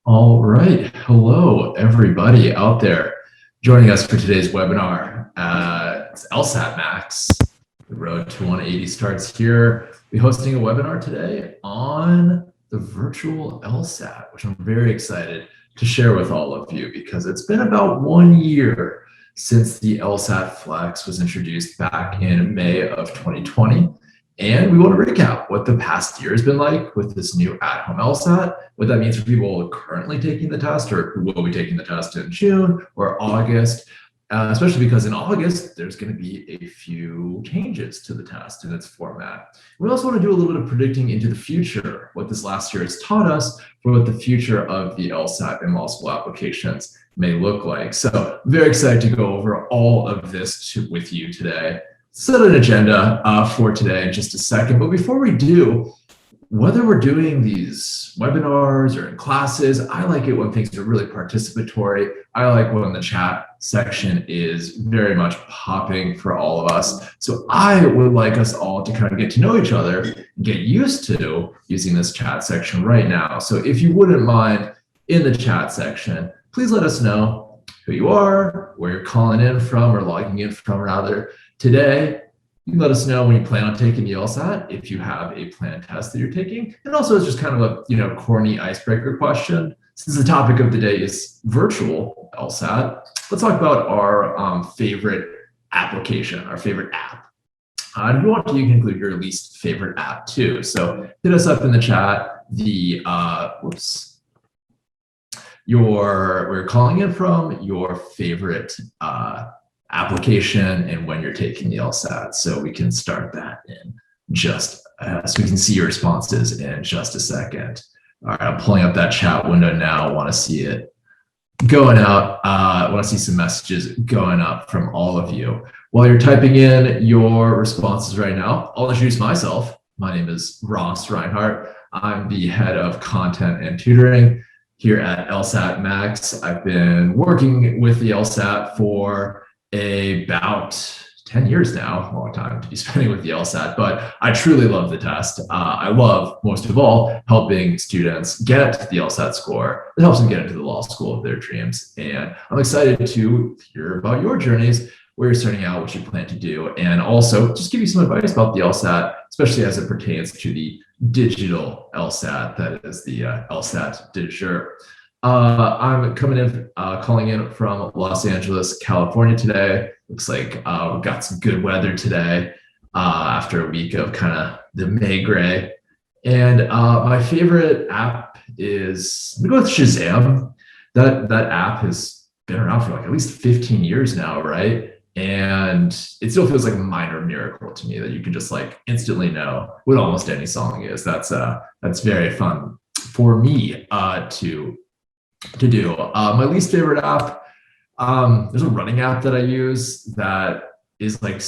All right. Hello, everybody out there joining us for today's webinar. It's LSATMax. The road to 180 starts here. We're hosting a webinar today on the virtual LSAT, which I'm very excited to share with all of you because it's been about 1 year since the LSAT Flex was introduced back in May of 2020. And we want to recap what the past year has been like with this new at-home LSAT, what that means for people currently taking the test or who will be taking the test in June or August, especially because in August, there's going to be a few changes to the test and its format. We also want to do a little bit of predicting into the future, what this last year has taught us for what the future of the LSAT and law school applications may look like. So very excited to go over all of this with you today. Set an agenda for today in just a second. But before we do, whether we're doing these webinars or in classes, I like it when things are really participatory. I like when the chat section is very much popping for all of us. So I would like us all to kind of get to know each other and get used to using this chat section right now. So if you wouldn't mind, in the chat section, please let us know who you are, where you're calling in from or logging in from rather. Today, you can let us know when you plan on taking the LSAT, if you have a planned test that you're taking. And also it's just kind of a corny icebreaker question. Since the topic of the day is virtual LSAT, let's talk about our favorite application, our favorite app. If you want to, you can include your least favorite app too. So hit us up in the chat, where you're calling in from, your favorite application, and when you're taking the LSAT. So we can start that in just, so we can see your responses in just a second. All right, I'm pulling up that chat window now. I want to see it going out. I want to see some messages going up from all of you. While you're typing in your responses right now, I'll introduce myself. My name is Ross Reinhardt. I'm the head of content and tutoring here at LSATMax. I've been working with the LSAT for about 10 years now, a long time to be spending with the LSAT, but I truly love the test. I love, most of all, helping students get the LSAT score that helps them get into the law school of their dreams. And I'm excited to hear about your journeys, where you're starting out, what you plan to do, and also just give you some advice about the LSAT, especially as it pertains to the Digital Lsat, that is the LSAT du jour. I'm coming in, calling in from Los Angeles, California today. Looks like we've got some good weather today after a week of kind of the May gray. And my favorite app is, I'm gonna go with Shazam. That app has been around for like at least 15 years now, right? And it still feels like a minor miracle to me that you can just like instantly know what almost any song is. That's very fun for me to do. My least favorite app, there's a running app that I use that is like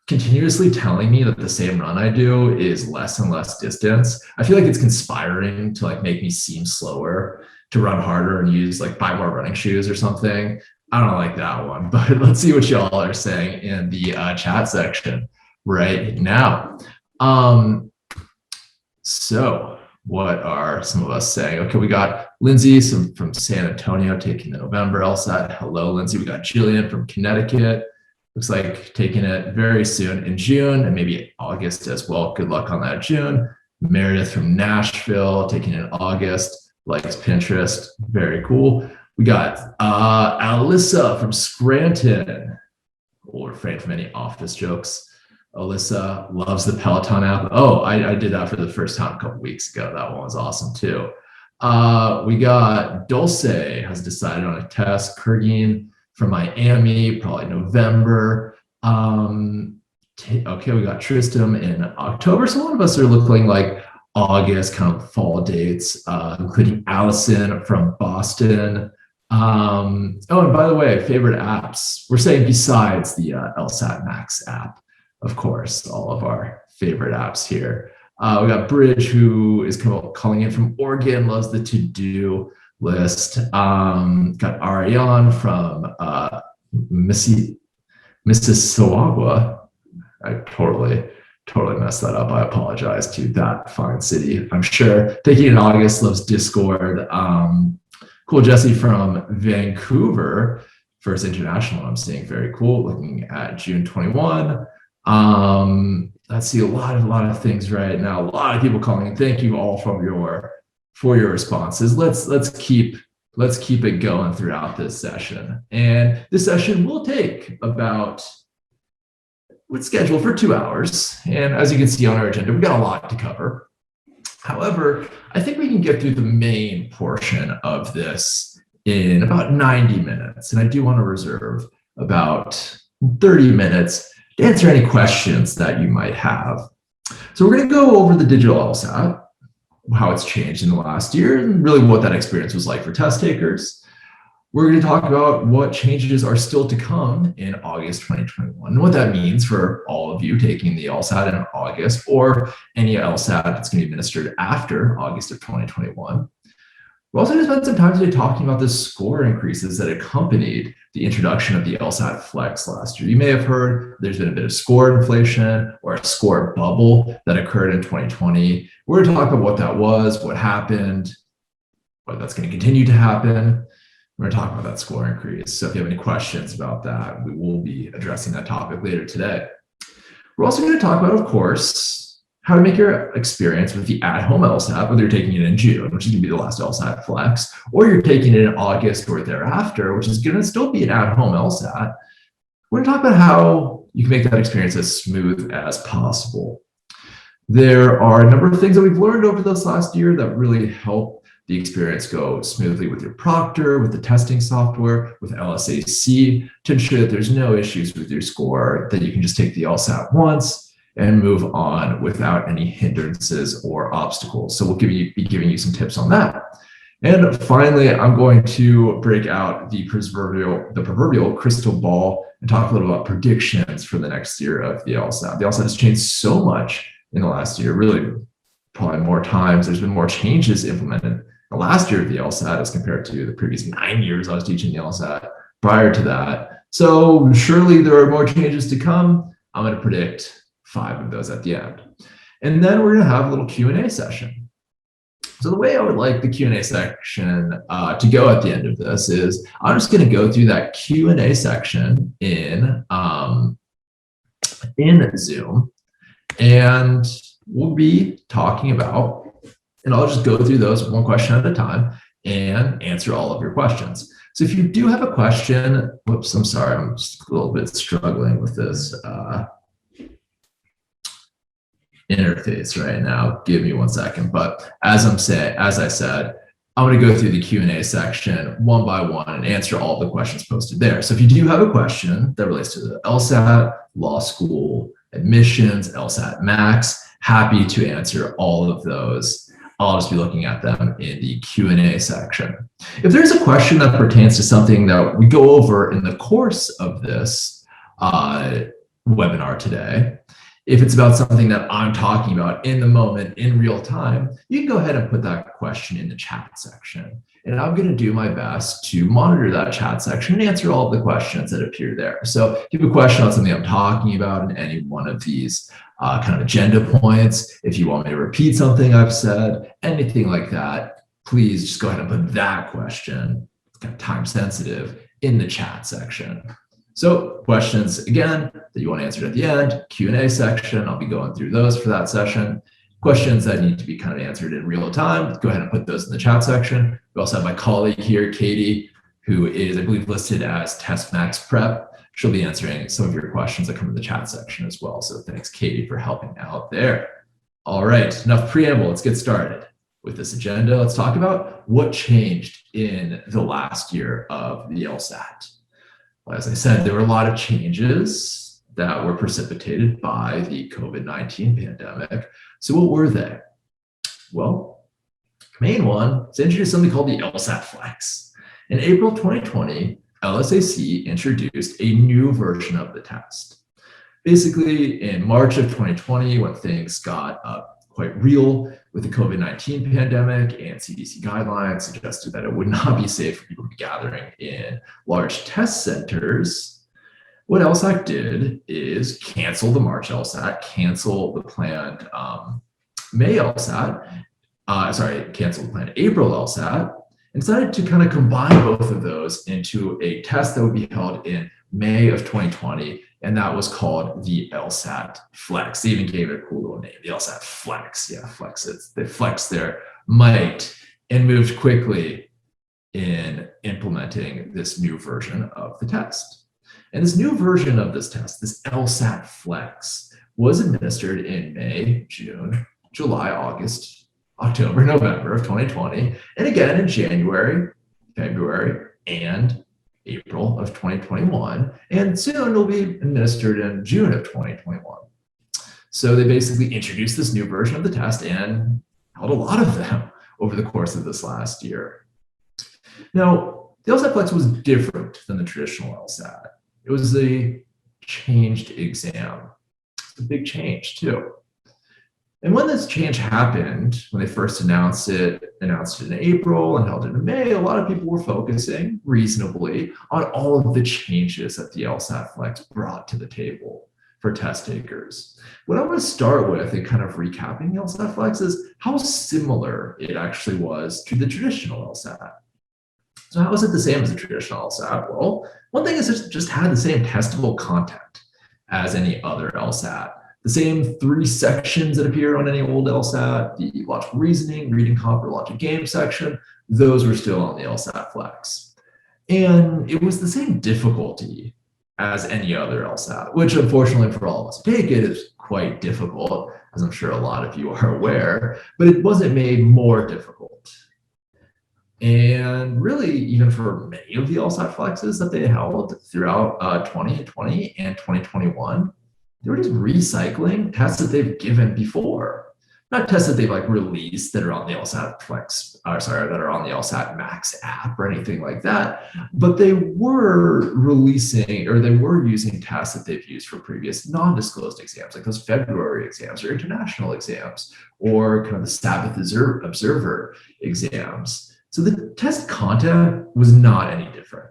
continuously telling me that the same run I do is less and less distance. I feel like it's conspiring to like make me seem slower, to run harder and buy more running shoes or something. I don't like that one, but let's see what y'all are saying in the chat section right now. So what are some of us saying? Okay, we got Lindsay from San Antonio taking the November LSAT. Hello, Lindsay. We got Jillian from Connecticut. Looks like taking it very soon in June and maybe August as well. Good luck on that, June. Meredith from Nashville taking it in August. Likes Pinterest. Very cool. We got Alyssa from Scranton. We'll refrain from any office jokes. Alyssa loves the Peloton app. Oh, I did that for the first time a couple weeks ago. That one was awesome too. We got Dulce has decided on a test. Kurgin from Miami, probably November. Okay, we got Tristram in October. So a lot of us are looking like August, kind of fall dates, including Allison from Boston. Oh, and by the way, favorite apps. We're saying besides the LSATMax app. Of course, all of our favorite apps here. We got Bridge, who is calling in from Oregon, loves the to-do list. Got Ariane from Mississauga. I totally messed that up. I apologize to that fine city. I'm sure taking in August, loves Discord. Cool, Jesse from Vancouver. First international I'm seeing, very cool. Looking at June 21. Let's see a lot of things right now. A lot of people calling. Thank you all for your responses. Let's keep it going throughout this session. And this session will take about, it's scheduled for 2 hours. And as you can see on our agenda, we've got a lot to cover. However, I think we can get through the main portion of this in about 90 minutes. And I do want to reserve about 30 minutes to answer any questions that you might have. So we're going to go over the Digital Lsat, how it's changed in the last year, and really what that experience was like for test takers. We're going to talk about what changes are still to come in August 2021, and what that means for all of you taking the LSAT in August, or any LSAT that's going to be administered after August of 2021. We're also going to spend some time today talking about the score increases that accompanied the introduction of the LSAT Flex last year. You may have heard there's been a bit of score inflation or a score bubble that occurred in 2020. We're going to talk about what that was, what happened, what that's going to continue to happen. We're going to talk about that score increase. So if you have any questions about that, we will be addressing that topic later today. We're also going to talk about, of course, how to make your experience with the at-home LSAT, whether you're taking it in June, which is going to be the last LSAT Flex, or you're taking it in August or thereafter, which is going to still be an at-home LSAT. We're going to talk about how you can make that experience as smooth as possible. There are a number of things that we've learned over this last year that really help the experience go smoothly with your proctor, with the testing software, with LSAC, to ensure that there's no issues with your score, that you can just take the LSAT once and move on without any hindrances or obstacles. So we'll be giving you some tips on that. And finally, I'm going to break out the proverbial crystal ball and talk a little about predictions for the next year of the LSAT. The LSAT has changed so much in the last year, really probably more times. There's been more changes implemented the last year of the LSAT as compared to the previous 9 years I was teaching the LSAT prior to that. So surely there are more changes to come. I'm going to predict 5 of those at the end. And then we're going to have a little Q&A session. So the way I would like the Q&A section to go at the end of this is I'm just going to go through that Q&A section in Zoom, and we'll be talking about, and I'll just go through those one question at a time and answer all of your questions. So if you do have a question, whoops, I'm sorry, I'm just a little bit struggling with this interface right now. Give me 1 second. But as I said, I'm going to go through the Q&A section one by one and answer all the questions posted there. So if you do have a question that relates to the LSAT, law school, admissions, LSATMax, happy to answer all of those. I'll just be looking at them in the Q&A section. If there's a question that pertains to something that we go over in the course of this webinar today, if it's about something that I'm talking about in the moment, in real time, you can go ahead and put that question in the chat section. And I'm going to do my best to monitor that chat section and answer all of the questions that appear there. So if you have a question on something I'm talking about in any one of these kind of agenda points, if you want me to repeat something I've said, anything like that, please just go ahead and put that question, it's kind of time sensitive, in the chat section. So questions, again, that you want answered at the end, Q&A section, I'll be going through those for that session. Questions that need to be kind of answered in real time, go ahead and put those in the chat section. We also have my colleague here, Katie, who is, I believe, listed as TestMax Prep. She'll be answering some of your questions that come in the chat section as well. So thanks, Katie, for helping out there. All right, enough preamble, let's get started with this agenda. Let's talk about what changed in the last year of the LSAT. Well, as I said, there were a lot of changes that were precipitated by the COVID-19 pandemic. So what were they? Well, main one is introduced something called the LSAT Flex. In April 2020, LSAC introduced a new version of the test. Basically, in March of 2020, when things got quite real with the COVID-19 pandemic and CDC guidelines suggested that it would not be safe for people to be gathering in large test centers, what LSAC did is cancel the March LSAT, cancel the planned May LSAT, cancel the planned April LSAT, and decided to kind of combine both of those into a test that would be held in May of 2020, and that was called the LSAT Flex. They even gave it a cool little name, the LSAT Flex. Yeah, Flex. They flexed their might and moved quickly in implementing this new version of the test. And this new version of this test, this LSAT Flex, was administered in May, June, July, August, October, November of 2020, and again in January, February, and April of 2021, and soon it'll be administered in June of 2021. So they basically introduced this new version of the test and held a lot of them over the course of this last year. Now, the LSAT Flex was different than the traditional LSAT. It was a changed exam. It's a big change too. And when this change happened, when they first announced it in April and held it in May, a lot of people were focusing reasonably on all of the changes that the LSAT Flex brought to the table for test takers. What I want to start with in kind of recapping the LSAT Flex is how similar it actually was to the traditional LSAT. So how is it the same as the traditional LSAT? Well, one thing is it just had the same testable content as any other LSAT. The same 3 sections that appear on any old LSAT, the logical reasoning, reading comp, or logic game section, those were still on the LSAT Flex. And it was the same difficulty as any other LSAT, which unfortunately for all of us who take it is quite difficult, as I'm sure a lot of you are aware, but it wasn't made more difficult. And really, even for many of the LSAT Flexes that they held throughout 2020 and 2021, they were just recycling tests that they've given before. Not tests that they've like released that are on the LSAT Flex, that are on the LSATMax app or anything like that, but they were releasing, or they were using tests that they've used for previous non-disclosed exams, like those February exams or international exams, or kind of the Sabbath Observer exams. So the test content was not any different.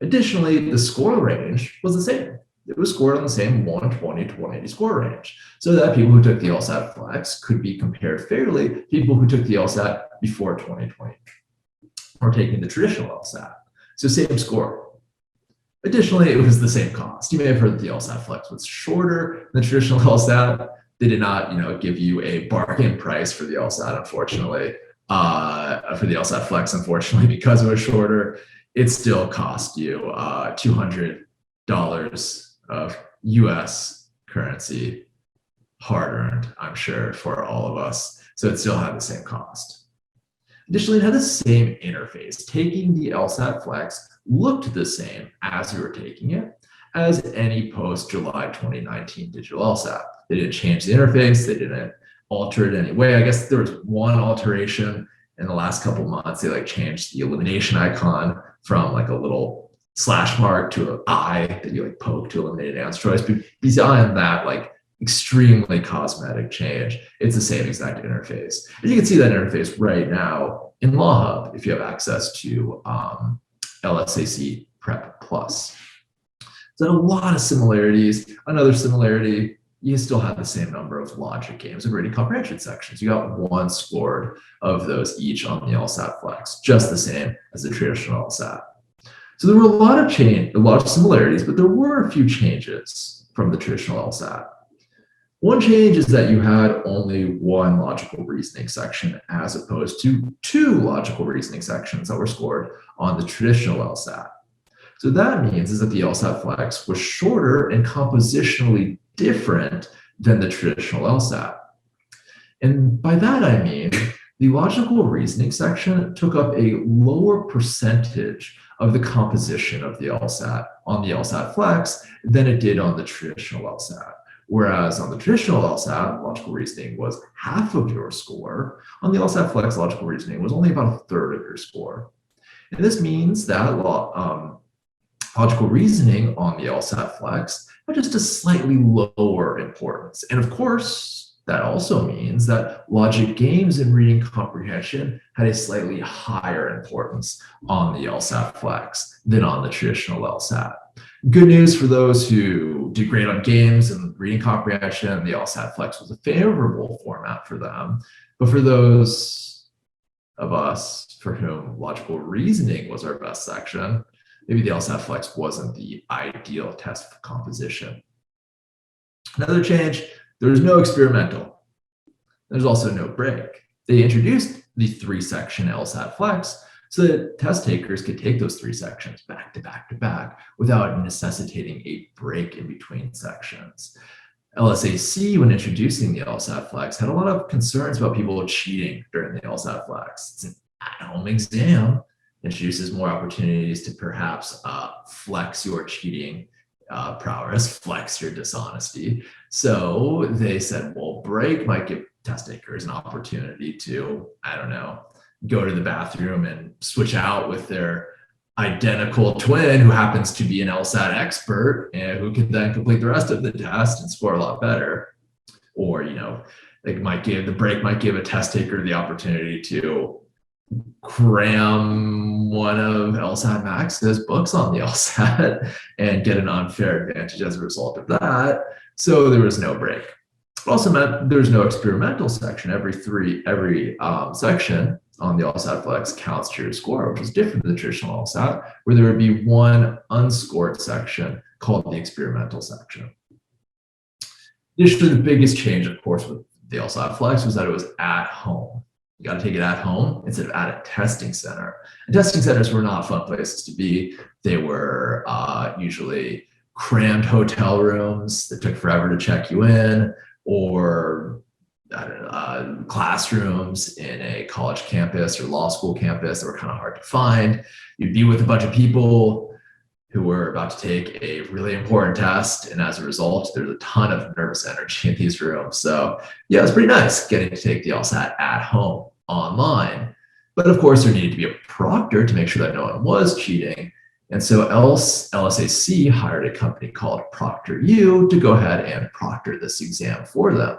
Additionally, the score range was the same. It was scored on the same 120 to 180 score range, so that people who took the LSAT Flex could be compared fairly to people who took the LSAT before 2020 or taking the traditional LSAT. So same score. Additionally, it was the same cost. You may have heard that the LSAT Flex was shorter than the traditional LSAT. They did not, give you a bargain price for the LSAT, unfortunately. For the LSAT Flex, unfortunately, because it was shorter, it still cost you $200 of US currency, hard-earned, I'm sure, for all of us. So it still had the same cost. Additionally, it had the same interface. Taking the LSAT Flex looked the same as you were taking it as any post-July 2019 Digital LSAT. They didn't change the interface. They didn't alter it in any way. I guess there was one alteration in the last couple months. They changed the elimination icon from a little slash mark to an eye that you poke to eliminate an answer choice. But beyond that, extremely cosmetic change, it's the same exact interface. And you can see that interface right now in Law Hub if you have access to LSAC Prep Plus. So a lot of similarities. Another similarity, you still have the same number of logic games and reading comprehension sections. You got 1 scored of those each on the LSAT Flex, just the same as the traditional LSAT. So there were a lot of similarities, but there were a few changes from the traditional LSAT. One change is that you had only 1 logical reasoning section as opposed to 2 logical reasoning sections that were scored on the traditional LSAT. So that means is that the LSAT Flex was shorter and compositionally different than the traditional LSAT. And by that I mean, the logical reasoning section took up a lower percentage of the composition of the LSAT on the LSAT Flex than it did on the traditional LSAT. Whereas on the traditional LSAT, logical reasoning was half of your score. On the LSAT Flex, logical reasoning was only about 1/3 of your score. And this means that logical reasoning on the LSAT Flex had just a slightly lower importance. And of course, that also means that logic games and reading comprehension had a slightly higher importance on the LSAT Flex than on the traditional LSAT. Good news for those who did great on games and reading comprehension, the LSAT Flex was a favorable format for them. But for those of us for whom logical reasoning was our best section, maybe the LSAT Flex wasn't the ideal test composition. Another change, there was no experimental. There's also no break. They introduced the 3-section LSAT Flex so that test takers could take those 3 sections back to back to back without necessitating a break in between sections. LSAC, when introducing the LSAT Flex, had a lot of concerns about people cheating during the LSAT Flex. It's an at-home exam, introduces more opportunities to perhaps flex your cheating prowess, flex your dishonesty. So they said, well, break might give test takers an opportunity to, I don't know, go to the bathroom and switch out with their identical twin who happens to be an LSAT expert and who can then complete the rest of the test and score a lot better. Or, the break might give a test taker the opportunity to cram one of LSATMax's books on the LSAT and get an unfair advantage as a result of that. So there was no break. It also meant there's no experimental section. Every section on the LSAT Flex counts to your score, which is different than the traditional LSAT, where there would be one unscored section called the experimental section. Additionally, the biggest change, of course, with the LSAT Flex was that it was at home. You got to take it at home instead of at a testing center. And testing centers were not fun places to be. They were usually crammed hotel rooms that took forever to check you in, or classrooms in a college campus or law school campus that were kind of hard to find. You'd be with a bunch of people who were about to take a really important test, and as a result, there's a ton of nervous energy in these rooms. So yeah, it's pretty nice getting to take the LSAT at home online. But of course, there needed to be a proctor to make sure that no one was cheating. And so LSAC hired a company called ProctorU to go ahead and proctor this exam for them.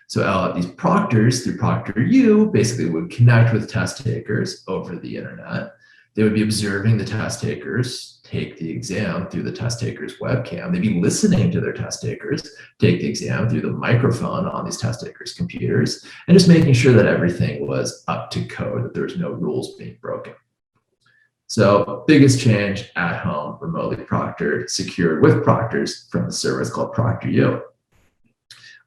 So these proctors through ProctorU basically would connect with test takers over the internet. They would be observing the test takers take the exam through the test takers' webcam. They'd be listening to their test takers take the exam through the microphone on these test takers' computers, and just making sure that everything was up to code, that there was no rules being broken. So biggest change, at home, remotely proctored, secured with proctors from the service called ProctorU.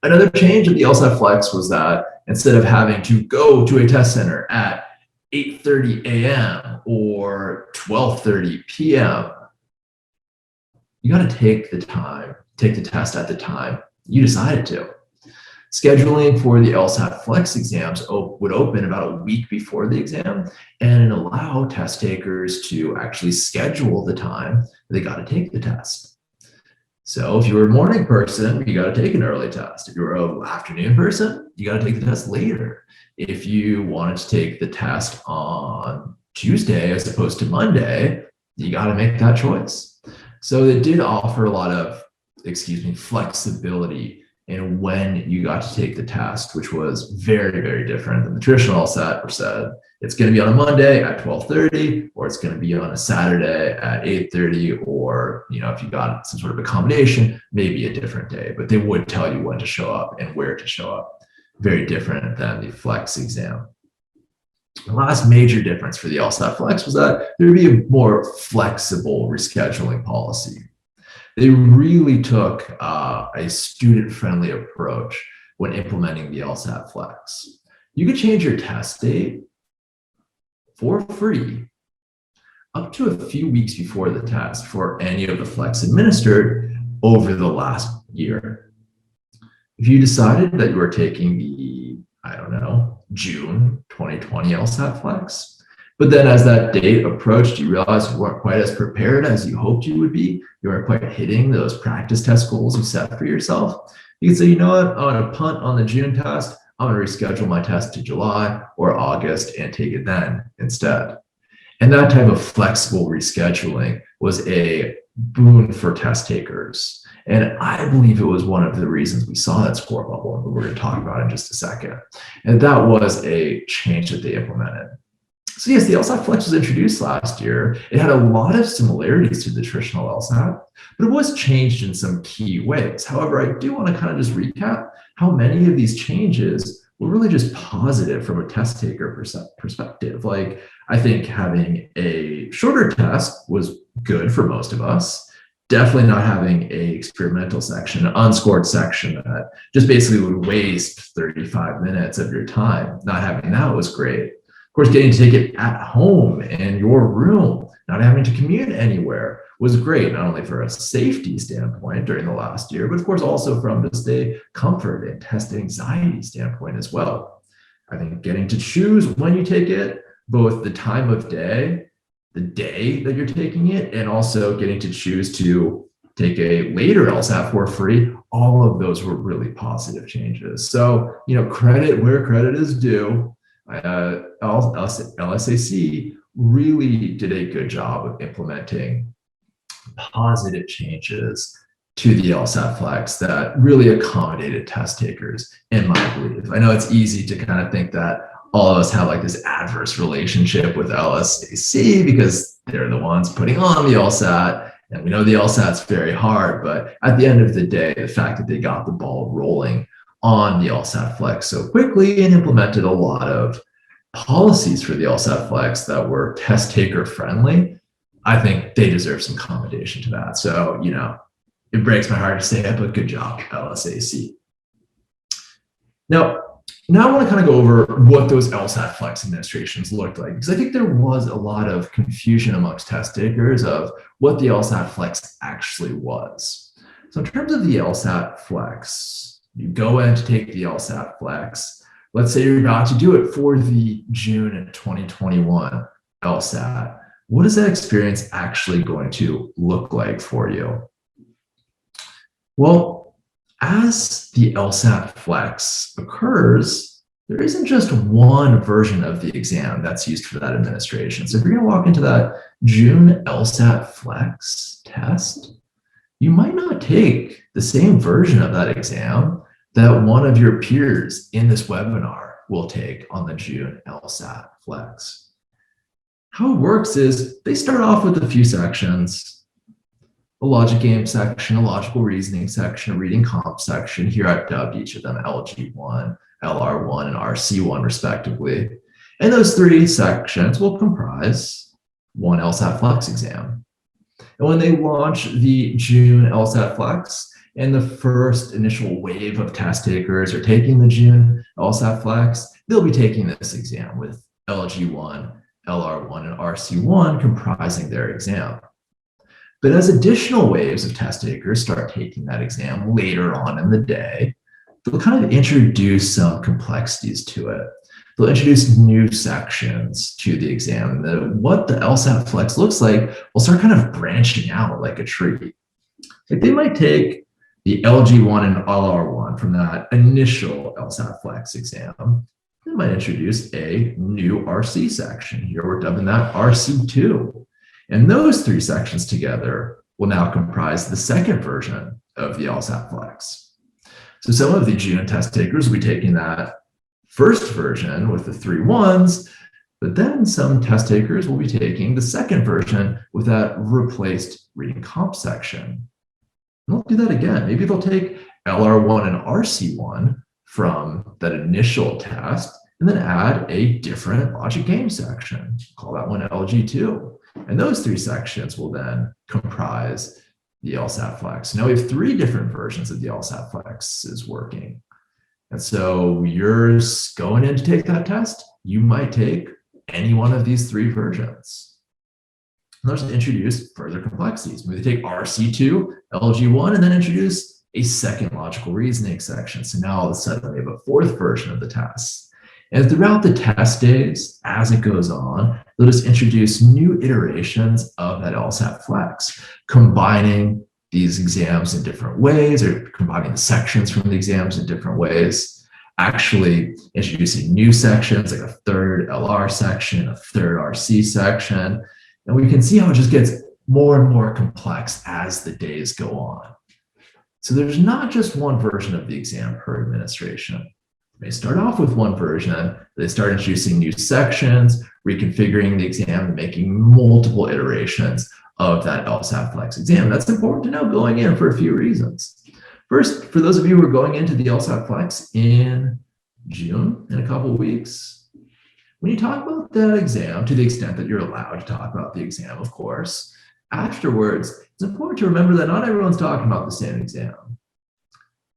Another change of the LSAT Flex was that instead of having to go to a test center at 8:30 a.m. or 12:30 p.m., you got to take the test at the time you decided to. Scheduling for the LSAT Flex exams would open about a week before the exam and allow test takers to actually schedule the time they got to take the test. So if you were a morning person, you got to take an early test. If you were an afternoon person, you got to take the test later. If you wanted to take the test on Tuesday as opposed to Monday, you got to make that choice. So it did offer a lot of, flexibility in when you got to take the test, which was very, very different than the traditional LSAT, which said it's going to be on a Monday at 12:30, or it's going to be on a Saturday at 8:30, or if you got some sort of accommodation, maybe a different day. But they would tell you when to show up and where to show up. Very different than the Flex exam. The last major difference for the LSAT Flex was that there would be a more flexible rescheduling policy. They really took a student-friendly approach when implementing the LSAT Flex. You could change your test date for free up to a few weeks before the test for any of the Flex administered over the last year. If you decided that you were taking the, June 2020 LSAT Flex, but then as that date approached, you realized you weren't quite as prepared as you hoped you would be, you weren't quite hitting those practice test goals you set for yourself, you can say, you know what, I'm going to punt on the June test, I'm going to reschedule my test to July or August and take it then instead. And that type of flexible rescheduling was a boon for test takers. And I believe it was one of the reasons we saw that score bubble that we're going to talk about in just a second. And that was a change that they implemented. So yes, the LSAT Flex was introduced last year. It had a lot of similarities to the traditional LSAT, but it was changed in some key ways. However, I do want to kind of just recap how many of these changes were really just positive from a test taker perspective. Like, I think having a shorter test was good for most of us. Definitely not having a experimental section, an unscored section that just basically would waste 35 minutes of your time. Not having that was great. Of course, getting to take it at home in your room, not having to commute anywhere was great, not only for a safety standpoint during the last year, but of course also from just a comfort and test anxiety standpoint as well. I think getting to choose when you take it, both the time of day, the day that you're taking it, and also getting to choose to take a later LSAT for free, all of those were really positive changes. So, credit where credit is due. LSAC really did a good job of implementing positive changes to the LSAT Flex that really accommodated test takers, in my belief. I know it's easy to kind of think that all of us have like this adverse relationship with LSAC because they're the ones putting on the LSAT, and we know the LSAT's very hard, but at the end of the day, the fact that they got the ball rolling on the LSAT Flex so quickly and implemented a lot of policies for the LSAT Flex that were test taker friendly, I think they deserve some commendation to that. So, it breaks my heart to say it, but good job, LSAC. Now I want to kind of go over what those LSAT Flex administrations looked like, because I think there was a lot of confusion amongst test takers of what the LSAT Flex actually was. So in terms of the LSAT Flex, you go in to take the LSAT Flex. Let's say you're about to do it for the June 2021 LSAT. What is that experience actually going to look like for you? Well, as the LSAT Flex occurs, there isn't just one version of the exam that's used for that administration. So if you're going to walk into that June LSAT Flex test, you might not take the same version of that exam that one of your peers in this webinar will take on the June LSAT Flex. How it works is they start off with a few sections: a logic game section, a logical reasoning section, a reading comp section. Here I've dubbed each of them LG1, LR1, and RC1 respectively. And those three sections will comprise one LSAT Flex exam. And when they launch the June LSAT Flex, and the first initial wave of test takers are taking the June LSAT Flex, they'll be taking this exam with LG1, LR1, and RC1 comprising their exam. But as additional waves of test takers start taking that exam later on in the day, they'll kind of introduce some complexities to it. They'll introduce new sections to the exam. What the LSAT Flex looks like will start kind of branching out like a tree. Like, they might take the LG1 and LR1 from that initial LSAT Flex exam. They might introduce a new RC section. Here we're dubbing that RC2. And those three sections together will now comprise the second version of the LSAT Flex. So some of the June test takers will be taking that first version with the 3 ones, but then some test takers will be taking the second version with that replaced reading comp section. And they'll do that again. Maybe they'll take LR1 and RC1 from that initial test and then add a different logic game section. Call that one LG2. And those three sections will then comprise the LSAT Flex. Now we have 3 different versions of the LSAT Flex is working. And so you're going in to take that test, you might take any one of these 3 versions. And those introduce further complexities. Maybe they take RC2, LG1, and then introduce a second logical reasoning section. So now all of a sudden we have a 4th version of the test. And throughout the test days, as it goes on, they'll just introduce new iterations of that LSAT Flex, combining these exams in different ways, or combining the sections from the exams in different ways, actually introducing new sections like a 3rd LR section, a 3rd RC section. And we can see how it just gets more and more complex as the days go on. So there's not just one version of the exam per administration. They start off with one version, they start introducing new sections, reconfiguring the exam, and making multiple iterations of that LSAT Flex exam. That's important to know going in for a few reasons. First, for those of you who are going into the LSAT Flex in June, in a couple of weeks. When you talk about that exam, to the extent that you're allowed to talk about the exam, of course, afterwards, it's important to remember that not everyone's talking about the same exam.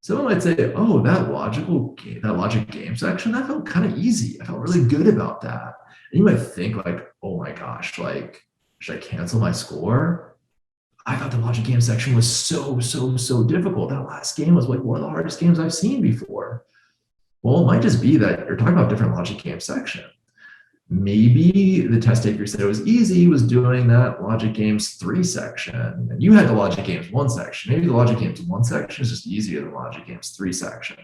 Someone might say, oh, that logic game section, that felt kind of easy. I felt really good about that. And you might think like, oh my gosh, like, should I cancel my score? I thought the logic game section was so difficult. That last game was like one of the hardest games I've seen before. Well, it might just be that you're talking about different logic game section. Maybe the test taker said it was easy, was doing that logic games 3 section, and you had the logic games 1 section. Maybe the logic games 1 section is just easier than logic games 3 section.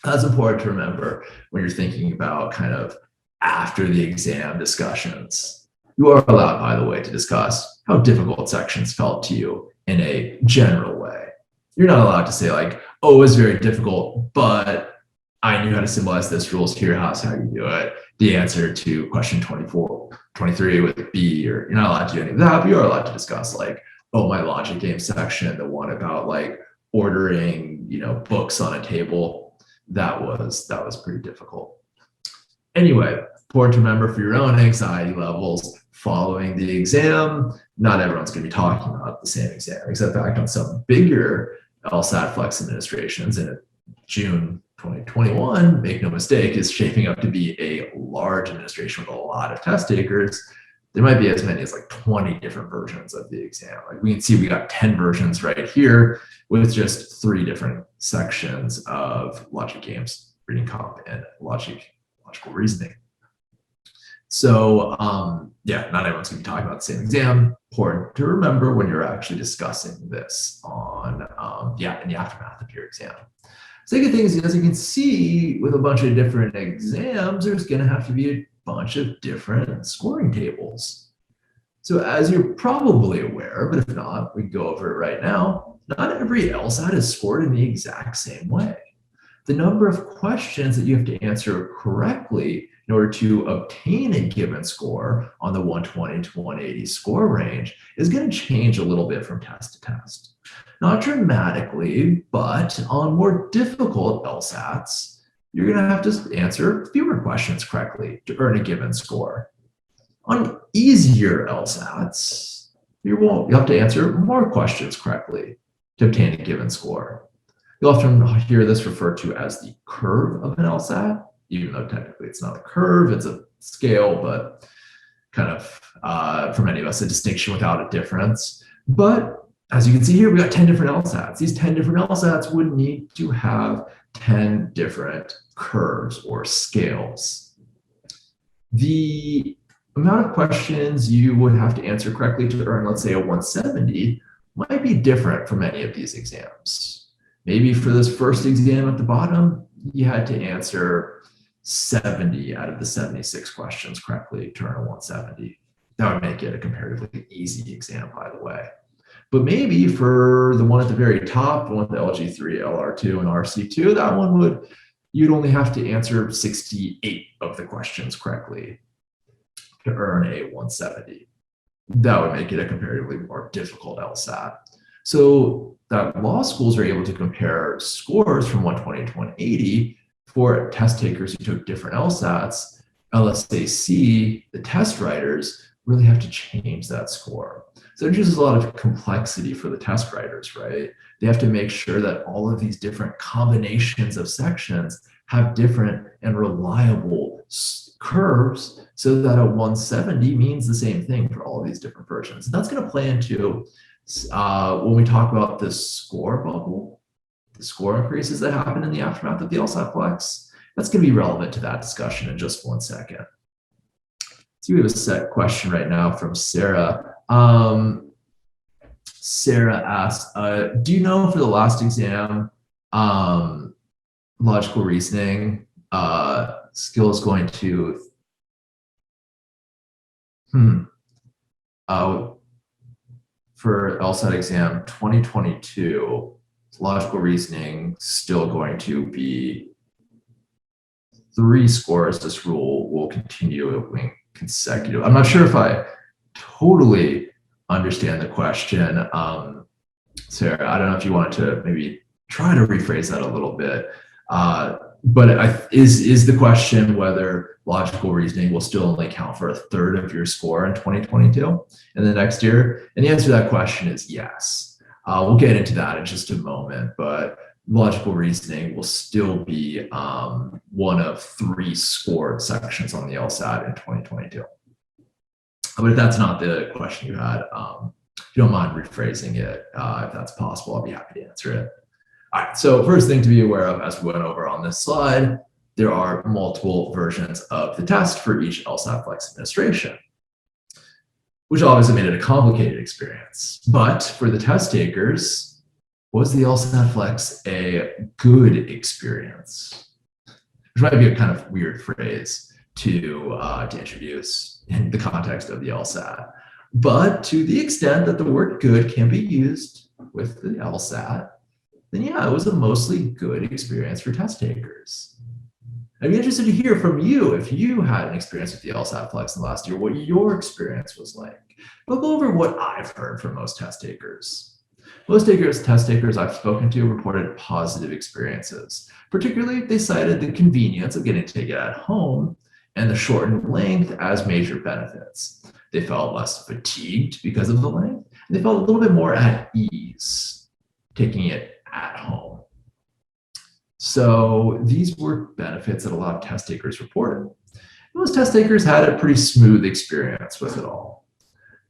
That's important to remember when you're thinking about kind of after the exam discussions. You are allowed, by the way, to discuss how difficult sections felt to you in a general way. You're not allowed to say like, oh, it was very difficult, but I knew how to symbolize this rules. Here's how you do it. The answer to question 23 with B, or you're not allowed to do any of that, but you are allowed to discuss like, oh, my logic game section, the one about like ordering, books on a table, that was pretty difficult. Anyway, important to remember for your own anxiety levels following the exam, not everyone's going to be talking about the same exam, except in fact on some bigger LSAT Flex administrations in June 2021, make no mistake, is shaping up to be a large administration with a lot of test takers. There might be as many as like 20 different versions of the exam. Like we can see we got 10 versions right here with just 3 different sections of logic games, reading comp, and logical reasoning. So yeah, not everyone's going to be talking about the same exam. Important to remember when you're actually discussing this on in the aftermath of your exam. Second thing is, as you can see, with a bunch of different exams, there's going to have to be a bunch of different scoring tables. So as you're probably aware, but if not, we can go over it right now, not every LSAT is scored in the exact same way. The number of questions that you have to answer correctly in order to obtain a given score on the 120 to 180 score range is going to change a little bit from test to test. Not dramatically, but on more difficult LSATs, you're going to have to answer fewer questions correctly to earn a given score. On easier LSATs, you have to answer more questions correctly to obtain a given score. You'll often hear this referred to as the curve of an LSAT, even though technically it's not a curve, it's a scale, but kind of, for many of us, a distinction without a difference. But as you can see here, we got 10 different LSATs. These 10 different LSATs would need to have 10 different curves or scales. The amount of questions you would have to answer correctly to earn, let's say, a 170 might be different for many of these exams. Maybe for this first exam at the bottom, you had to answer 70 out of the 76 questions correctly to earn a 170. That would make it a comparatively easy exam, by the way. But maybe for the one at the very top, the one with the LG3, LR2, and RC2, that one you'd only have to answer 68 of the questions correctly to earn a 170. That would make it a comparatively more difficult LSAT. So that law schools are able to compare scores from 120 to 180 for test takers who took different LSATs. LSAC, the test writers, really have to change that score. So it introduces a lot of complexity for the test writers, right? They have to make sure that all of these different combinations of sections have different and reliable curves so that a 170 means the same thing for all of these different versions. And that's going to play into when we talk about the score bubble, the score increases that happen in the aftermath of the LSAT Flex. That's going to be relevant to that discussion in just 1 second. So we have a set question right now from Sarah. Sarah asked, do you know for the last exam, logical reasoning skill is going to, for LSAT exam 2022, logical reasoning still going to be 3 scores. This rule will continue consecutive. I'm not sure if I totally understand the question. Sarah, I don't know if you wanted to maybe try to rephrase that a little bit. But is the question whether logical reasoning will still only count for a third of your score in 2022 and the next year? And the answer to that question is yes. We'll get into that in just a moment, but logical reasoning will still be one of 3 scored sections on the LSAT in 2022. But if that's not the question you had, if you don't mind rephrasing it, if that's possible, I'll be happy to answer it. All right, so first thing to be aware of, as we went over on this slide, there are multiple versions of the test for each LSAT Flex administration, which obviously made it a complicated experience. But for the test takers, was the LSAT Flex a good experience? Which might be a kind of weird phrase to introduce in the context of the LSAT. But to the extent that the word good can be used with the LSAT, then yeah, it was a mostly good experience for test takers. I'd be interested to hear from you if you had an experience with the LSAT Flex in the last year, what your experience was like. But go over what I've heard from most test takers. Most test takers I've spoken to reported positive experiences. Particularly, they cited the convenience of getting to take it at home and the shortened length as major benefits. They felt less fatigued because of the length, and they felt a little bit more at ease taking it at home. So these were benefits that a lot of test takers reported. Most test takers had a pretty smooth experience with it all.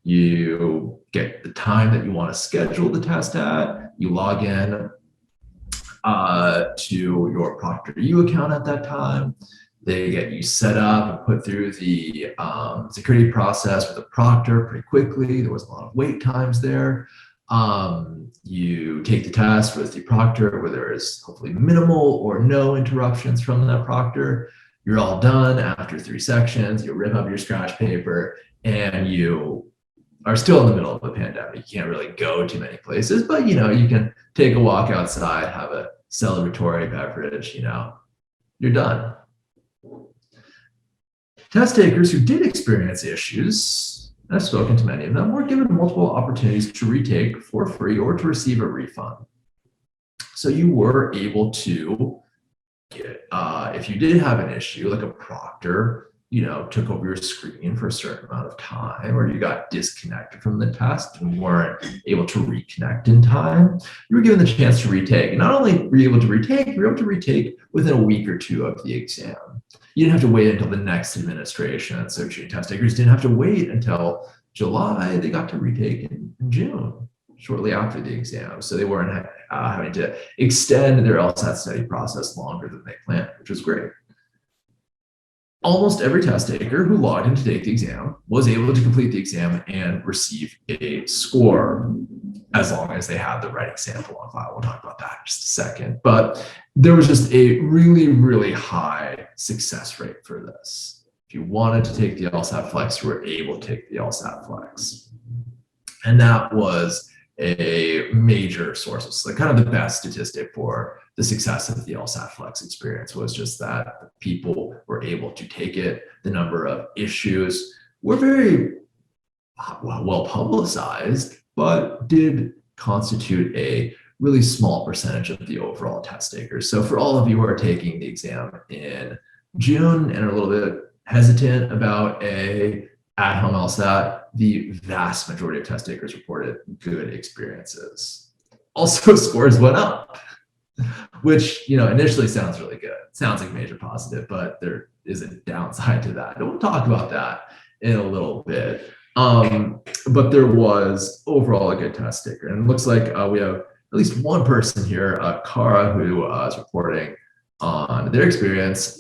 You get the time that you want to schedule the test at, you log in to your Proctoring account at that time. They get you set up and put through the security process with a proctor pretty quickly. There was a lot of wait times there. You take the test with the proctor where there is hopefully minimal or no interruptions from that proctor. You're all done after 3 sections. You rip up your scratch paper and you are still in the middle of a pandemic. You can't really go to many places, but you can take a walk outside, have a celebratory beverage, you're done. Test takers who did experience issues, and I've spoken to many of them, were given multiple opportunities to retake for free or to receive a refund. So you were able to get, if you did have an issue, like a proctor, took over your screen for a certain amount of time, or you got disconnected from the test and weren't able to reconnect in time, you were given the chance to retake. And not only were you able to retake, you were able to retake within a week or 2 of the exam. You didn't have to wait until the next administration. So junior test takers didn't have to wait until July. They got to retake in June, shortly after the exam. So they weren't having to extend their LSAT study process longer than they planned, which was great. Almost every test taker who logged in to take the exam was able to complete the exam and receive a score, as long as they had the right example on file. We'll talk about that in just a second. But there was just a really, really high success rate for this. If you wanted to take the LSAT Flex, you were able to take the LSAT Flex. And that was a major source. It's like kind of the best statistic for the success of the LSAT Flex experience, was just that people were able to take it. The number of issues were very well publicized, but did constitute a really small percentage of the overall test takers. So for all of you who are taking the exam in June and are a little bit hesitant about a at-home LSAT, the vast majority of test takers reported good experiences. Also, scores went up, which initially sounds really good. Sounds like a major positive, but there is a downside to that. And we'll talk about that in a little bit. But there was overall a good test taker. And it looks like we have at least one person here, Kara, who is reporting on their experience.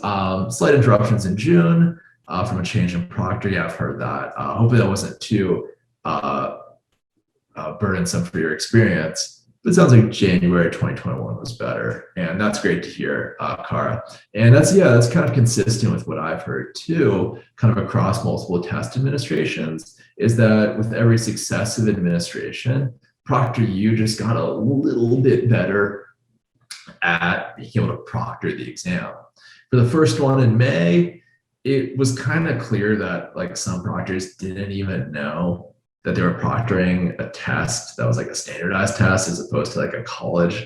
Slight interruptions in June from a change in proctor. Yeah, I've heard that. Hopefully that wasn't too burdensome for your experience. But it sounds like January 2021 was better. And that's great to hear, Kara. And that's kind of consistent with what I've heard too, kind of across multiple test administrations, is that with every successive administration, ProctorU just got a little bit better at being able to proctor the exam. For the first one in May, it was kind of clear that like some proctors didn't even know that they were proctoring a test that was like a standardized test as opposed to like a college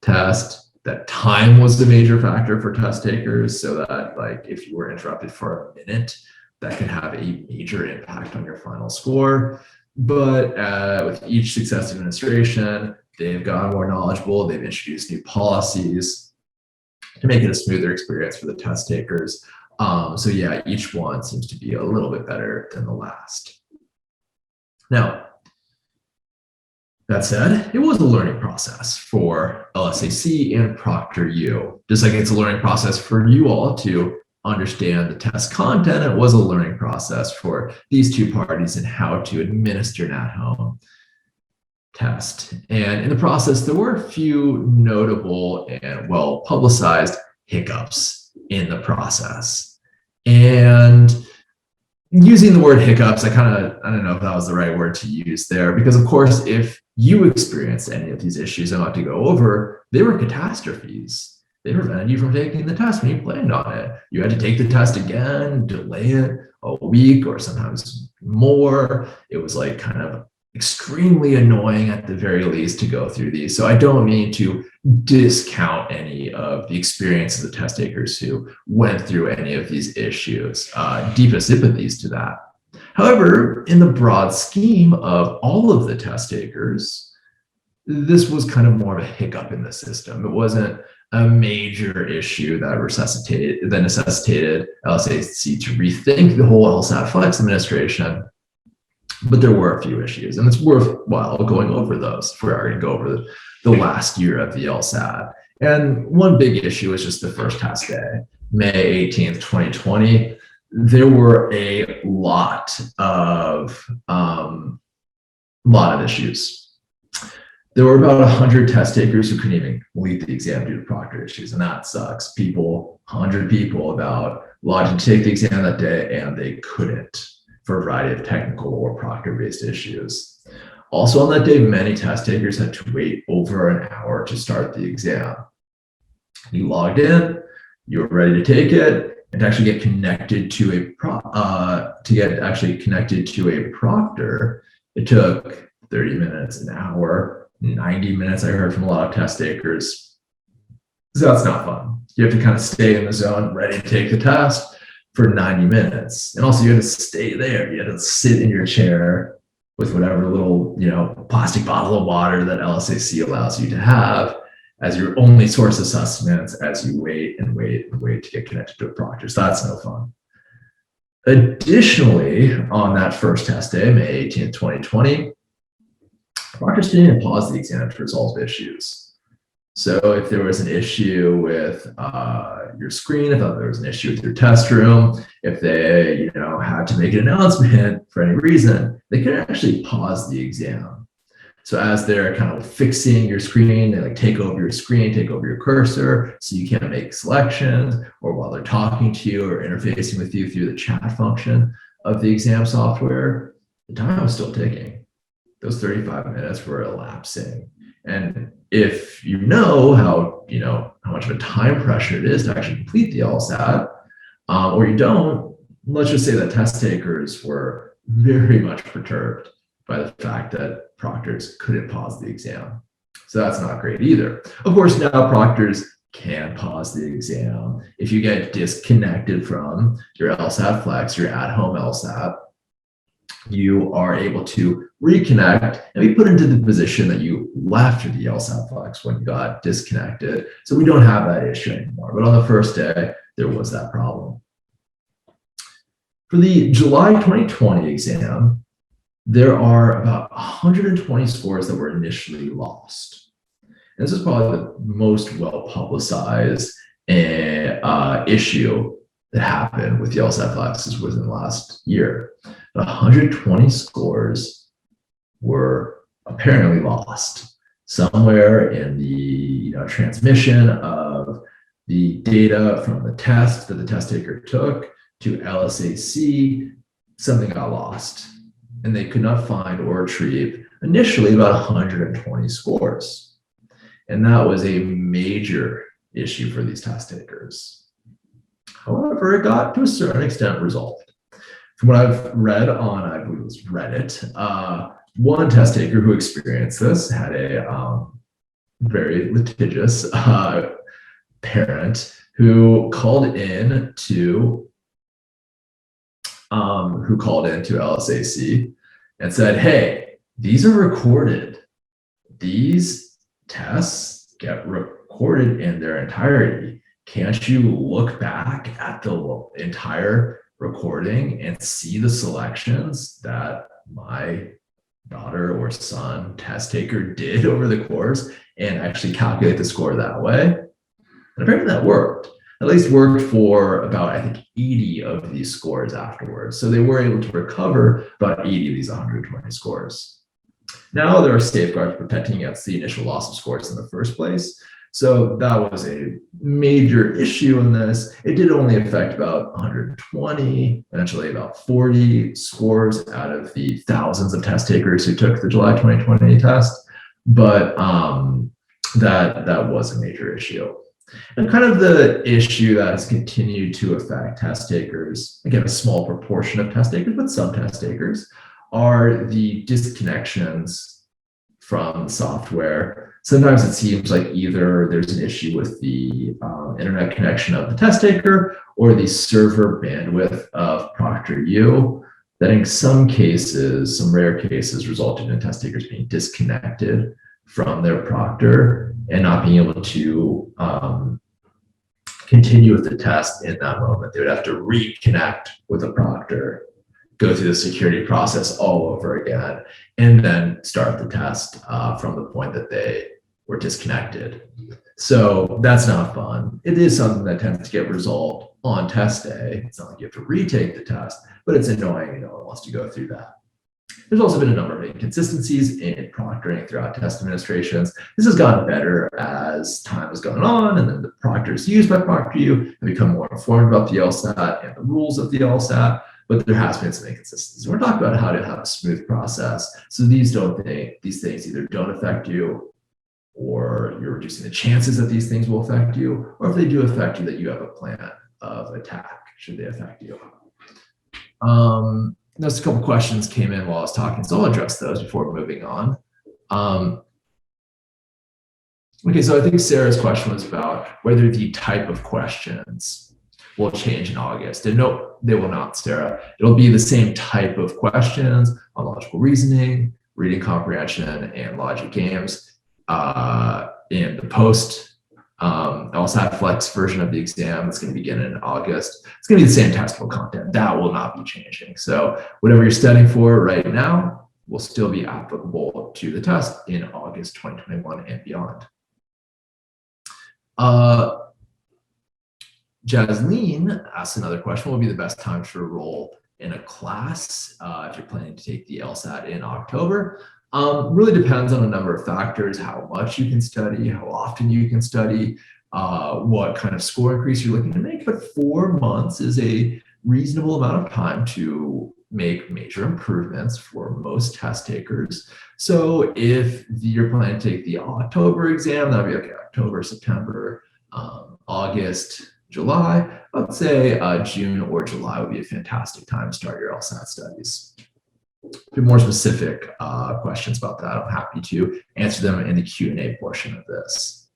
test. that time was the major factor for test takers, so that like if you were interrupted for a minute, that could have a major impact on your final score. But with each successive administration, they've gotten more knowledgeable, they've introduced new policies to make it a smoother experience for the test takers. So yeah, each one seems to be a little bit better than the last. Now, that said, it was a learning process for LSAC and ProctorU. Just like it's a learning process for you all to understand the test content, it was a learning process for these two parties and how to administer an at-home test. And in the process, there were a few notable and well-publicized hiccups in the process. And using the word hiccups, I don't know if that was the right word to use there, because of course, if you experienced any of these issues I'm about to go over, they were catastrophes. They prevented you from taking the test when you planned on it. You had to take the test again, delay it a week or sometimes more. It was like kind of extremely annoying at the very least to go through these. So I don't mean to discount any of the experience of the test takers who went through any of these issues. Deepest sympathies to that. However, in the broad scheme of all of the test takers, this was kind of more of a hiccup in the system. It wasn't a major issue that necessitated LSAC to rethink the whole LSAT Flex administration. But there were a few issues, and it's worthwhile going over those if we're going to go over the last year of the LSAT. And one big issue is just the first test day, May 18th, 2020. There were a lot of issues. There were about 100 test takers who couldn't even complete the exam due to proctor issues, and that sucks. 100 people about lodging to take the exam that day, and they couldn't for a variety of technical or proctor-based issues. Also on that day, many test takers had to wait over an hour to start the exam. You logged in, you were ready to take it, and to actually get connected to a proctor, it took 30 minutes, an hour, 90 minutes. I heard from a lot of test takers. So that's not fun. You have to kind of stay in the zone, ready to take the test for 90 minutes. And also you had to stay there. You had to sit in your chair with whatever little, plastic bottle of water that LSAC allows you to have as your only source of sustenance as you wait and wait and wait to get connected to a proctor. So that's no fun. Additionally, on that first test day, May 18th, 2020, proctors didn't even pause the exam to resolve issues. So if there was an issue with your screen, if there was an issue with your test room, if they had to make an announcement for any reason, they could actually pause the exam. So as they're kind of fixing your screen, they take over your screen, take over your cursor, so you can't make selections, or while they're talking to you or interfacing with you through the chat function of the exam software, the time was still ticking. Those 35 minutes were elapsing. And if you know how much of a time pressure it is to actually complete the LSAT, or you don't, let's just say that test takers were very much perturbed by the fact that proctors couldn't pause the exam. So that's not great either. Of course, now proctors can pause the exam. If you get disconnected from your LSAT Flex, your at-home LSAT, you are able to reconnect and be put into the position that you left the LSAT Flex when you got disconnected. So we don't have that issue anymore. But on the first day, there was that problem. For the July 2020 exam, there are about 120 scores that were initially lost. And this is probably the most well-publicized issue that happened with the LSAT Flex within the last year. 120 scores were apparently lost somewhere in the transmission of the data from the test that the test taker took to LSAC. Something got lost, and they could not find or retrieve initially about 120 scores. And that was a major issue for these test takers. However, it got to a certain extent resolved. From what I've read on, I believe it was Reddit, one test taker who experienced this had a very litigious parent who called in to LSAC and said, hey, these are recorded. These tests get recorded in their entirety. Can't you look back at the entire recording and see the selections that my daughter or son test taker did over the course and actually calculate the score that way? And apparently that worked. At least worked for about, I think, 80 of these scores afterwards. So they were able to recover about 80 of these 120 scores. Now there are safeguards protecting against the initial loss of scores in the first place. So that was a major issue in this. It did only affect about 120, eventually about 40 scores out of the thousands of test takers who took the July 2020 test. But that was a major issue. And kind of the issue that has continued to affect test takers, again, a small proportion of test takers, but some test takers, are the disconnections from software. Sometimes it seems like either there's an issue with the internet connection of the test taker or the server bandwidth of ProctorU that in some cases, some rare cases, resulted in test takers being disconnected from their proctor and not being able to continue with the test in that moment. They would have to reconnect with a proctor, go through the security process all over again, and then start the test from the point that they were disconnected. So that's not fun. It is something that tends to get resolved on test day. It's not like you have to retake the test, but it's annoying, no one wants to go through that. There's also been a number of inconsistencies in proctoring throughout test administrations. This has gotten better as time has gone on, and then the proctors used by ProctorU have become more informed about the LSAT and the rules of the LSAT, but there has been some inconsistencies. We're talking about how to have a smooth process, so these things either don't affect you, or you're reducing the chances that these things will affect you, or if they do affect you, that you have a plan of attack should they affect you. There's a couple questions came in while I was talking, so I'll address those before moving on. Okay, so I think Sarah's question was about whether the type of questions will change in August. And no, they will not, Sarah. It'll be the same type of questions on logical reasoning, reading comprehension, and logic games in the post LSAT Flex version of the exam. It's going to begin in August. It's going to be the same testable content. That will not be changing. So whatever you're studying for right now will still be applicable to the test in August 2021 and beyond. Jasleen asked another question. What would be the best time to enroll in a class if you're planning to take the LSAT in October? Really depends on a number of factors: how much you can study, how often you can study, what kind of score increase you're looking to make. But 4 months is a reasonable amount of time to make major improvements for most test takers. So if you're planning to take the October exam, that'd be okay, October, September, August, July. I would say June or July would be a fantastic time to start your LSAT studies. For more specific questions about that, I'm happy to answer them in the Q&A portion of this.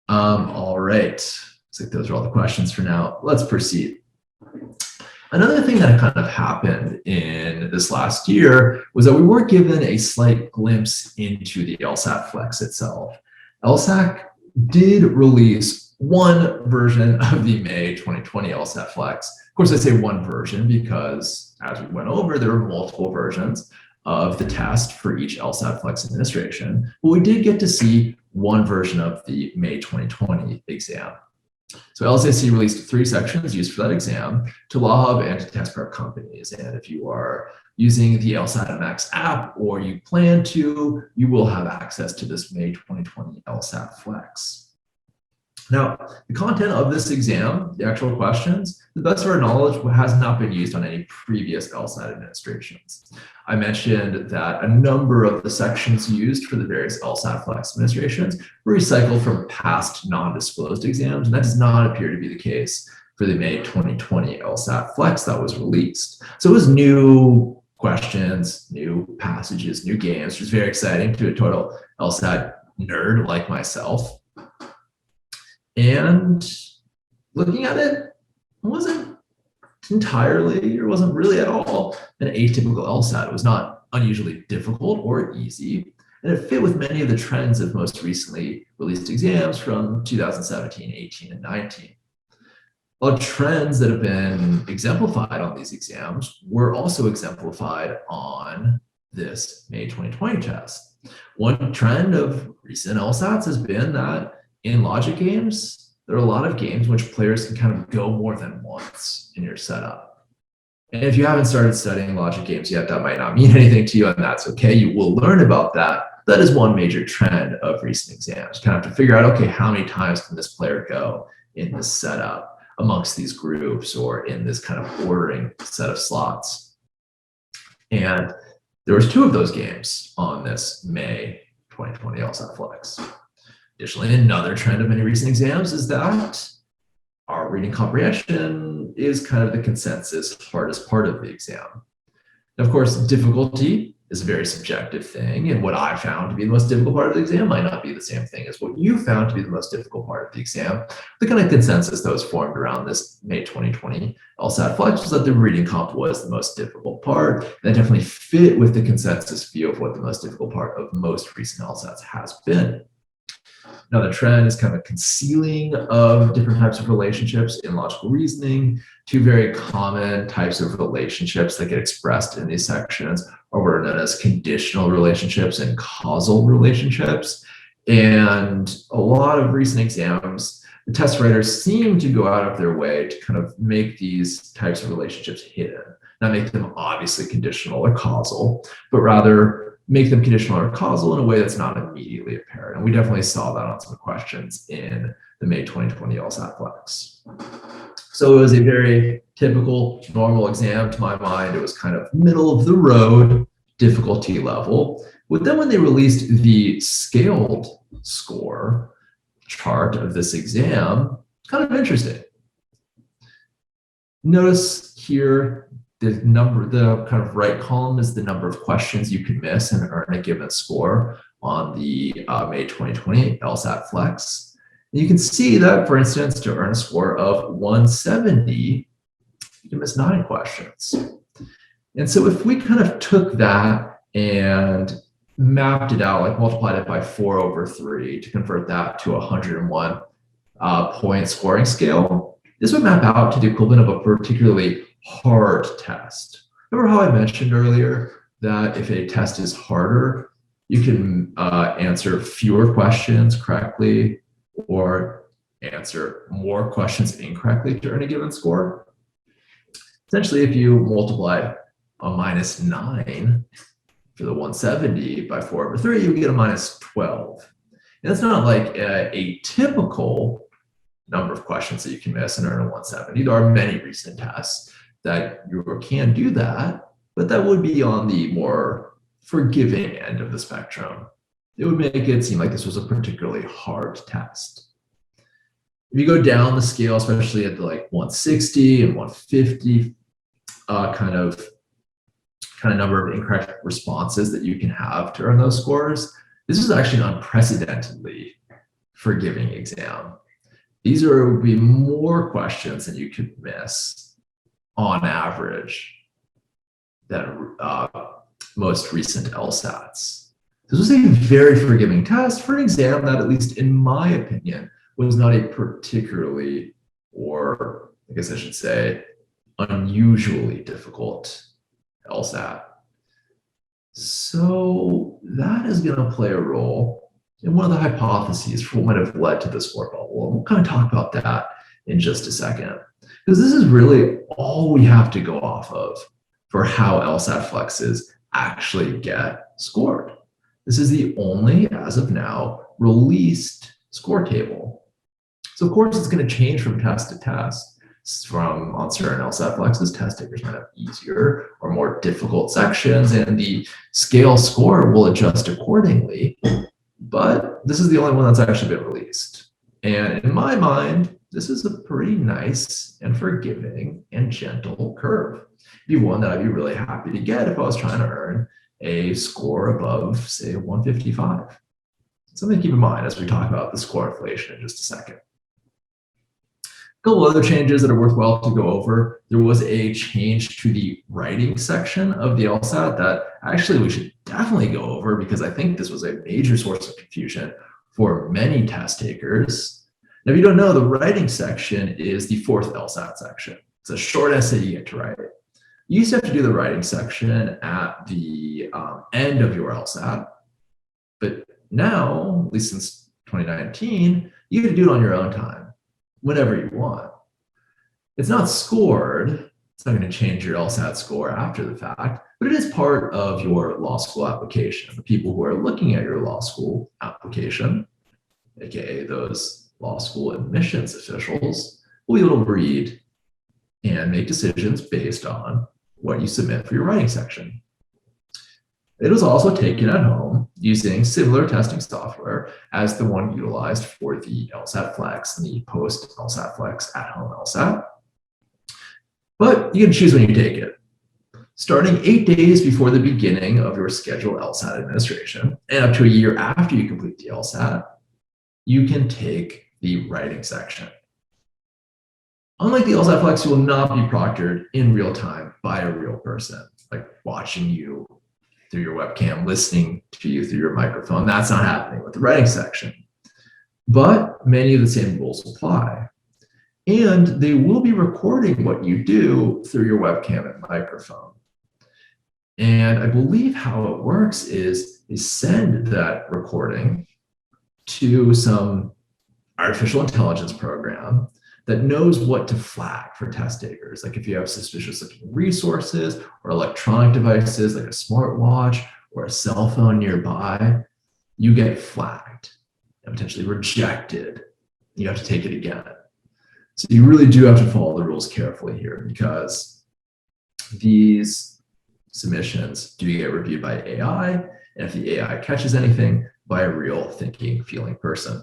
All right, looks like those are all the questions for now. Let's proceed. Another thing that kind of happened in this last year was that we were given a slight glimpse into the LSAT Flex itself. LSAC did release one version of the May 2020 LSAT Flex. Of course, I say one version because as we went over, there were multiple versions of the test for each LSAT Flex administration. But we did get to see one version of the May 2020 exam. So LSAC released 3 sections used for that exam to Law Hub and to test prep companies. And if you are using the LSATMax app or you plan to, you will have access to this May 2020 LSAT Flex. Now, the content of this exam, the actual questions, to the best of our knowledge, has not been used on any previous LSAT administrations. I mentioned that a number of the sections used for the various LSAT Flex administrations were recycled from past non-disclosed exams, and that does not appear to be the case for the May 2020 LSAT Flex that was released. So it was new questions, new passages, new games, which is very exciting to a total LSAT nerd like myself. And looking at it, wasn't entirely, or wasn't really at all, an atypical LSAT. It was not unusually difficult or easy, and it fit with many of the trends of most recently released exams from 2017, 18, and 19. A lot of trends that have been exemplified on these exams were also exemplified on this May 2020 test. One trend of recent LSATs has been that in logic games, there are a lot of games in which players can kind of go more than once in your setup. And if you haven't started studying logic games yet, that might not mean anything to you, and that's okay. You will learn about that. That is one major trend of recent exams. You kind of have to figure out, okay, how many times can this player go in this setup amongst these groups or in this kind of ordering set of slots. And there was 2 of those games on this May 2020 LSAT Flex. Additionally, another trend of many recent exams is that our reading comprehension is kind of the consensus hardest part of the exam. Of course, difficulty is a very subjective thing, and what I found to be the most difficult part of the exam might not be the same thing as what you found to be the most difficult part of the exam. The kind of consensus that was formed around this May 2020 LSAT Flex was that the reading comp was the most difficult part. That definitely fit with the consensus view of what the most difficult part of most recent LSATs has been. Another trend is kind of a concealing of different types of relationships in logical reasoning. 2 very common types of relationships that get expressed in these sections are what are known as conditional relationships and causal relationships. And a lot of recent exams, the test writers seem to go out of their way to kind of make these types of relationships hidden, not make them obviously conditional or causal, but rather make them conditional or causal in a way that's not immediately apparent. And we definitely saw that on some questions in the May 2020 LSAT Flex. So it was a very typical, normal exam to my mind. It was kind of middle of the road difficulty level. But then when they released the scaled score chart of this exam, kind of interesting. Notice here, the kind of right column is the number of questions you can miss and earn a given score on the May 2020 LSAT Flex. And you can see that, for instance, to earn a score of 170, you can miss 9 questions. And so if we kind of took that and mapped it out, like multiplied it by 4/3 to convert that to a 101 point scoring scale, this would map out to the equivalent of a particularly hard test. Remember how I mentioned earlier that if a test is harder, you can answer fewer questions correctly or answer more questions incorrectly to earn a given score? Essentially, if you multiply a -9 for the 170 by 4/3, you get a -12. And it's not like a typical number of questions that you can miss and earn a 170. There are many recent tests that you can do that, but that would be on the more forgiving end of the spectrum. It would make it seem like this was a particularly hard test. If you go down the scale, especially at the like 160 and 150 kind of number of incorrect responses that you can have to earn those scores, this is actually an unprecedentedly forgiving exam. These would be more questions than you could miss on average than most recent LSATs. This was a very forgiving test for an exam that, at least in my opinion, was not a particularly, or I guess I should say, unusually difficult LSAT. So that is going to play a role in one of the hypotheses for what might have led to the score bubble. And we'll kind of talk about that in just a second, because this is really all we have to go off of for how LSAT Flexes actually get scored. This is the only, as of now, released score table. So of course it's going to change from test to test. From on certain LSAT Flexes, test takers might have easier or more difficult sections, and the scale score will adjust accordingly. But this is the only one that's actually been released. And in my mind, this is a pretty nice and forgiving and gentle curve. It'd be one that I'd be really happy to get if I was trying to earn a score above, say, 155. Something to keep in mind as we talk about the score inflation in just a second. A couple other changes that are worthwhile to go over. There was a change to the writing section of the LSAT that actually we should definitely go over because I think this was a major source of confusion for many test takers. Now, if you don't know, the writing section is the fourth LSAT section. It's a short essay you get to write. You used to have to do the writing section at the end of your LSAT, but now, at least since 2019, you get to do it on your own time, whenever you want. It's not scored. It's not going to change your LSAT score after the fact, but it is part of your law school application. The people who are looking at your law school application, aka those law school admissions officials, will be able to read and make decisions based on what you submit for your writing section. It was also taken at home using similar testing software as the one utilized for the LSAT Flex and the post-LSAT Flex at-home LSAT. But you can choose when you take it. Starting 8 days before the beginning of your scheduled LSAT administration and up to a year after you complete the LSAT, you can take the writing section. Unlike the LSAT Flex, you will not be proctored in real time by a real person, like watching you through your webcam, listening to you through your microphone. That's not happening with the writing section. But many of the same rules apply. And they will be recording what you do through your webcam and microphone. And I believe how it works is they send that recording to some artificial intelligence program that knows what to flag for test takers. Like if you have suspicious looking resources or electronic devices like a smartwatch or a cell phone nearby, you get flagged and potentially rejected. You have to take it again. So you really do have to follow the rules carefully here because these submissions do get reviewed by AI, and if the AI catches anything, by a real thinking, feeling person.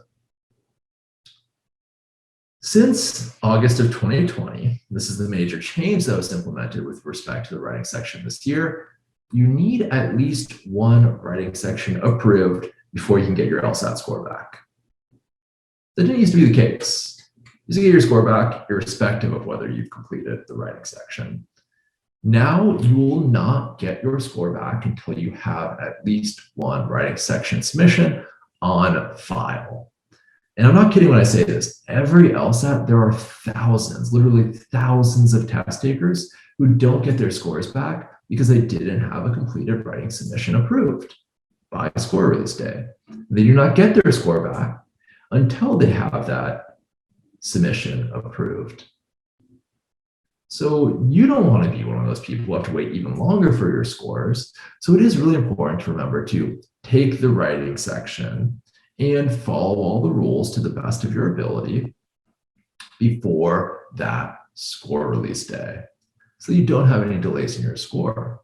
Since August of 2020, this is the major change that was implemented with respect to the writing section this year. You need at least one writing section approved before you can get your LSAT score back. That didn't used to be the case. You used to get your score back irrespective of whether you've completed the writing section. Now you will not get your score back until you have at least one writing section submission on file. And I'm not kidding when I say this. Every LSAT, there are thousands, literally thousands of test takers who don't get their scores back because they didn't have a completed writing submission approved by score release day. They do not get their score back until they have that submission approved. So you don't want to be one of those people who have to wait even longer for your scores. So it is really important to remember to take the writing section and follow all the rules to the best of your ability before that score release day, so you don't have any delays in your score.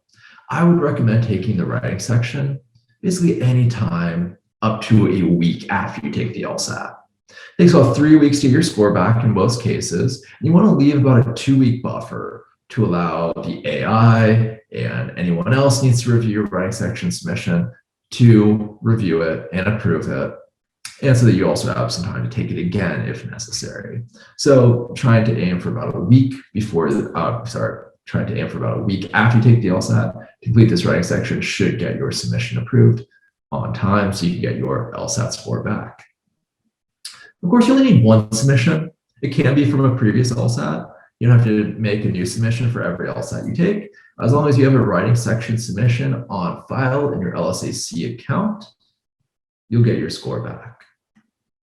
I would recommend taking the writing section basically any time up to a week after you take the LSAT. It takes about 3 weeks to get your score back in most cases. And you want to leave about a 2-week buffer to allow the AI and anyone else needs to review your writing section submission to review it and approve it. And so that you also have some time to take it again if necessary. So trying to aim for about a week before, trying to aim for about a week after you take the LSAT, complete this writing section should get your submission approved on time so you can get your LSAT score back. Of course, you only need one submission. It can be from a previous LSAT. You don't have to make a new submission for every LSAT you take. As long as you have a writing section submission on file in your LSAC account, you'll get your score back.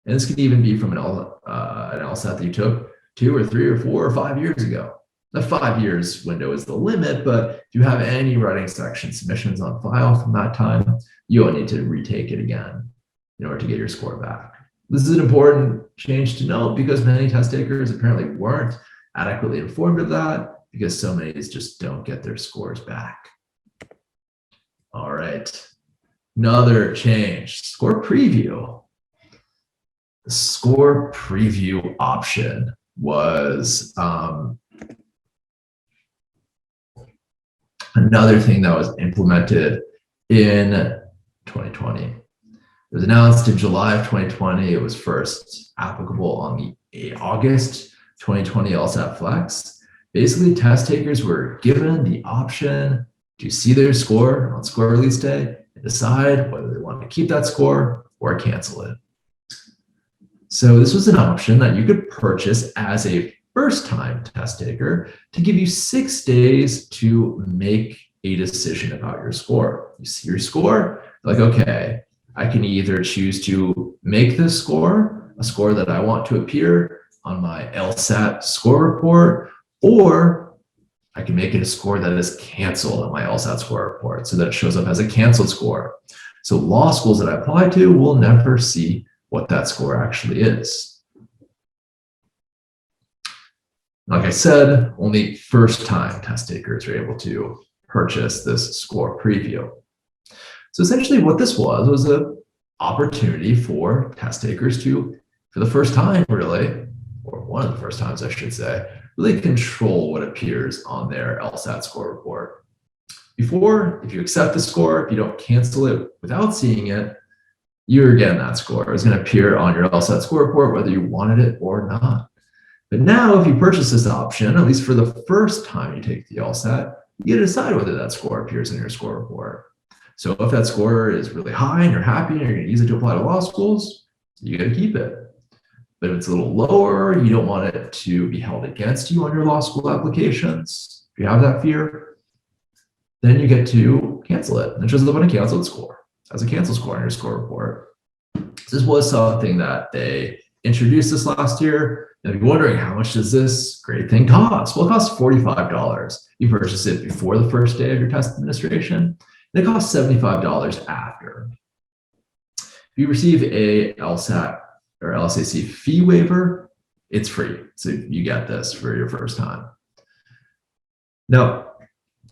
And this could even be from an LSAT that you took 2 or 3 or 4 or 5 years ago. The 5 years window is the limit, but if you have any writing section submissions on file from that time, you'll need to retake it again in order to get your score back. This is an important change to note because many test takers apparently weren't adequately informed of that because so many just don't get their scores back. All right, another change, score preview. The score preview option was another thing that was implemented in 2020. It was announced in July of 2020. It was first applicable on the August 2020 LSAT Flex. Basically, test takers were given the option to see their score on score release day and decide whether they want to keep that score or cancel it. So this was an option that you could purchase as a first-time test taker to give you 6 days to make a decision about your score. You see your score, like, okay, I can either choose to make this score a score that I want to appear on my LSAT score report, or I can make it a score that is canceled on my LSAT score report so that it shows up as a canceled score. So law schools that I apply to will never see what that score actually is. Like I said, only first-time test takers are able to purchase this score preview. So essentially what this was an opportunity for test takers to, for the first time really, or one of the first times I should say, really control what appears on their LSAT score report. Before, if you accept the score, if you don't cancel it without seeing it, you're getting that score. It's going to appear on your LSAT score report whether you wanted it or not. But now if you purchase this option, at least for the first time you take the LSAT, you get to decide whether that score appears in your score report. So if that score is really high and you're happy and you're going to use it to apply to law schools, you got to keep it. But if it's a little lower, you don't want it to be held against you on your law school applications. If you have that fear, then you get to cancel it. And it shows up on a canceled score as a cancel score in your score report. This was something that they introduced this last year. And if you're wondering, how much does this great thing cost? Well, it costs $45. You purchase it before the first day of your test administration. And it costs $75 after. If you receive a LSAT or LSAC fee waiver, it's free. So you get this for your first time. Now,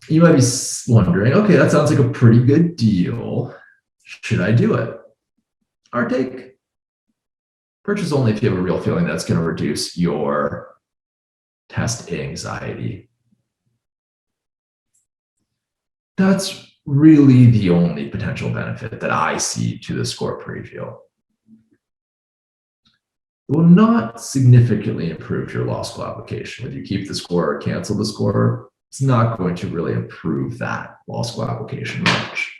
you might be wondering, okay, that sounds like a pretty good deal. Should I do it? Our take, purchase only if you have a real feeling that's going to reduce your test anxiety. That's really the only potential benefit that I see to the score preview. It will not significantly improve your law school application. Whether you keep the score or cancel the score, it's not going to really improve that law school application much.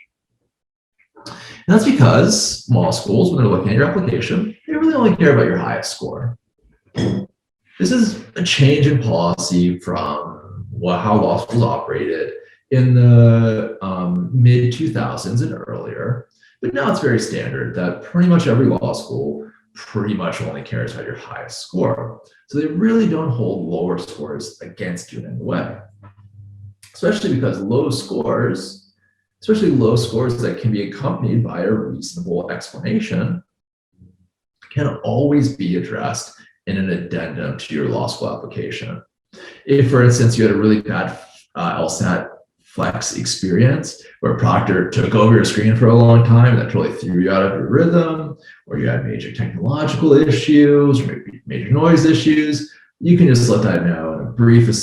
And that's because law schools, when they're looking at your application, they really only care about your highest score. This is a change in policy from how law schools operated in the mid-2000s and earlier. But now it's very standard that pretty much every law school pretty much only cares about your highest score. So they really don't hold lower scores against you in any way. Especially because low scores, especially low scores that can be accompanied by a reasonable explanation, can always be addressed in an addendum to your law school application. If, for instance, you had a really bad LSAT Flex experience where Proctor took over your screen for a long time and that totally threw you out of your rhythm, or you had major technological issues or maybe major noise issues, you can just let that know in a brief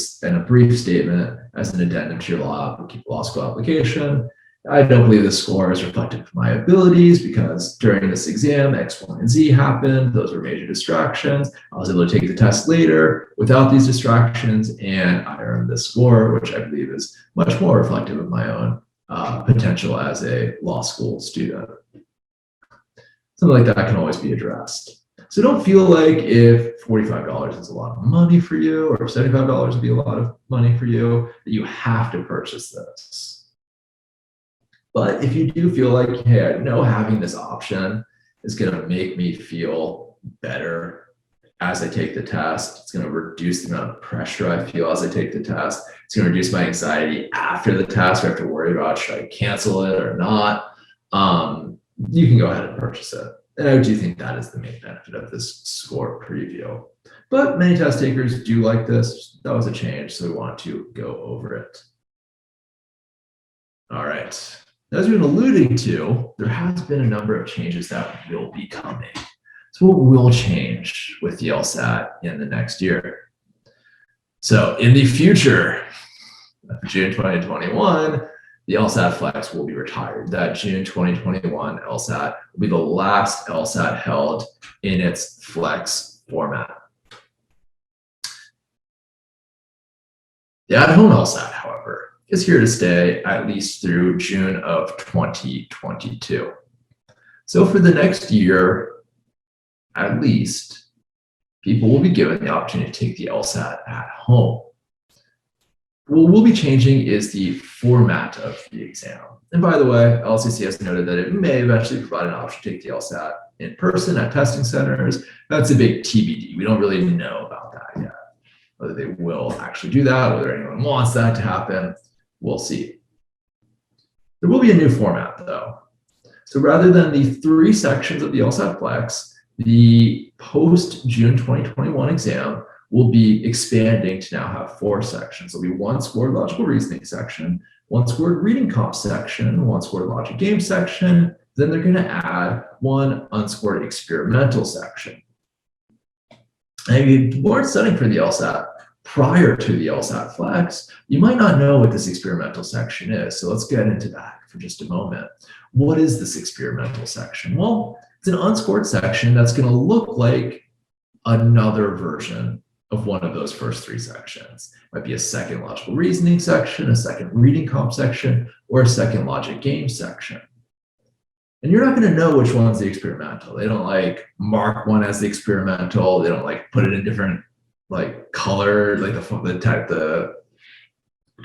statement as an addendum to your law school application. I don't believe the score is reflective of my abilities because during this exam, X, Y, and Z happened. Those were major distractions. I was able to take the test later without these distractions, and I earned this score, which I believe is much more reflective of my own potential as a law school student. Something like that can always be addressed. So don't feel like if $45 is a lot of money for you, or $75 would be a lot of money for you, that you have to purchase this. But if you do feel like, hey, I know having this option is going to make me feel better as I take the test, it's going to reduce the amount of pressure I feel as I take the test, it's going to reduce my anxiety after the test. I have to worry about, should I cancel it or not? You can go ahead and purchase it. And I do think that is the main benefit of this score preview. But many test takers do like this. That was a change, so we want to go over it. All right. As we've been alluding to, there has been a number of changes that will be coming. So So what will change with the LSAT in the next year? So in the future, June 2021, the LSAT Flex will be retired. That June 2021 LSAT will be the last LSAT held in its Flex format. The at-home LSAT, however, is here to stay at least through June of 2022. So for the next year, at least, people will be given the opportunity to take the LSAT at home. What we'll be changing is the format of the exam. And by the way, LSAC has noted that it may eventually provide an option to take the LSAT in person at testing centers. That's a big TBD. We don't really know about that yet. Whether they will actually do that, whether anyone wants that to happen, we'll see. There will be a new format though. So rather than the 3 sections of the LSAT Flex, the post-June 2021 exam will be expanding to now have 4 sections. There'll be 1 scored logical reasoning section, 1 scored reading comp section, 1 scored logic game section. Then they're going to add 1 unscored experimental section. And if you weren't studying for the LSAT prior to the LSAT Flex, you might not know what this experimental section is. So let's get into that for just a moment. What is this experimental section? Well, it's an unscored section that's going to look like another version of one of those first 3 sections. It might be a second logical reasoning section, a second reading comp section, or a second logic game section. And you're not going to know which one's the experimental. They don't like mark one as the experimental. They don't like put it in different like color, like the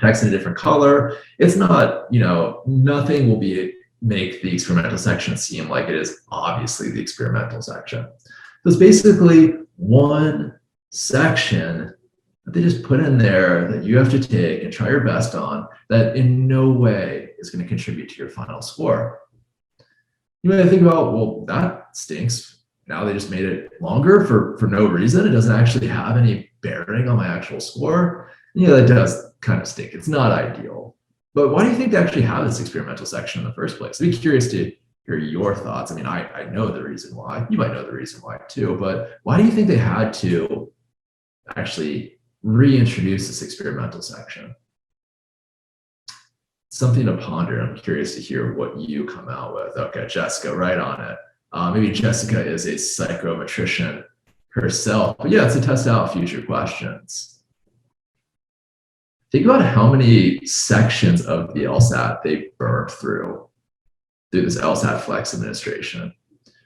text in a different color. It's not, nothing will make the experimental section seem like it is obviously the experimental section. So it's basically one section that they just put in there that you have to take and try your best on that in no way is going to contribute to your final score. You might think about, well, that stinks. Now they just made it longer for no reason. It doesn't actually have any bearing on my actual score. That does kind of stink. It's not ideal. But why do you think they actually have this experimental section in the first place? I'd be curious to hear your thoughts. I mean, I know the reason why. You might know the reason why too, but why do you think they had to actually reintroduce this experimental section? Something to ponder. I'm curious to hear what you come out with. Okay, Jessica, right on it. Maybe Jessica is a psychometrician herself, but yeah, it's to test out future questions. Think about how many sections of the LSAT they burned through this LSAT Flex administration.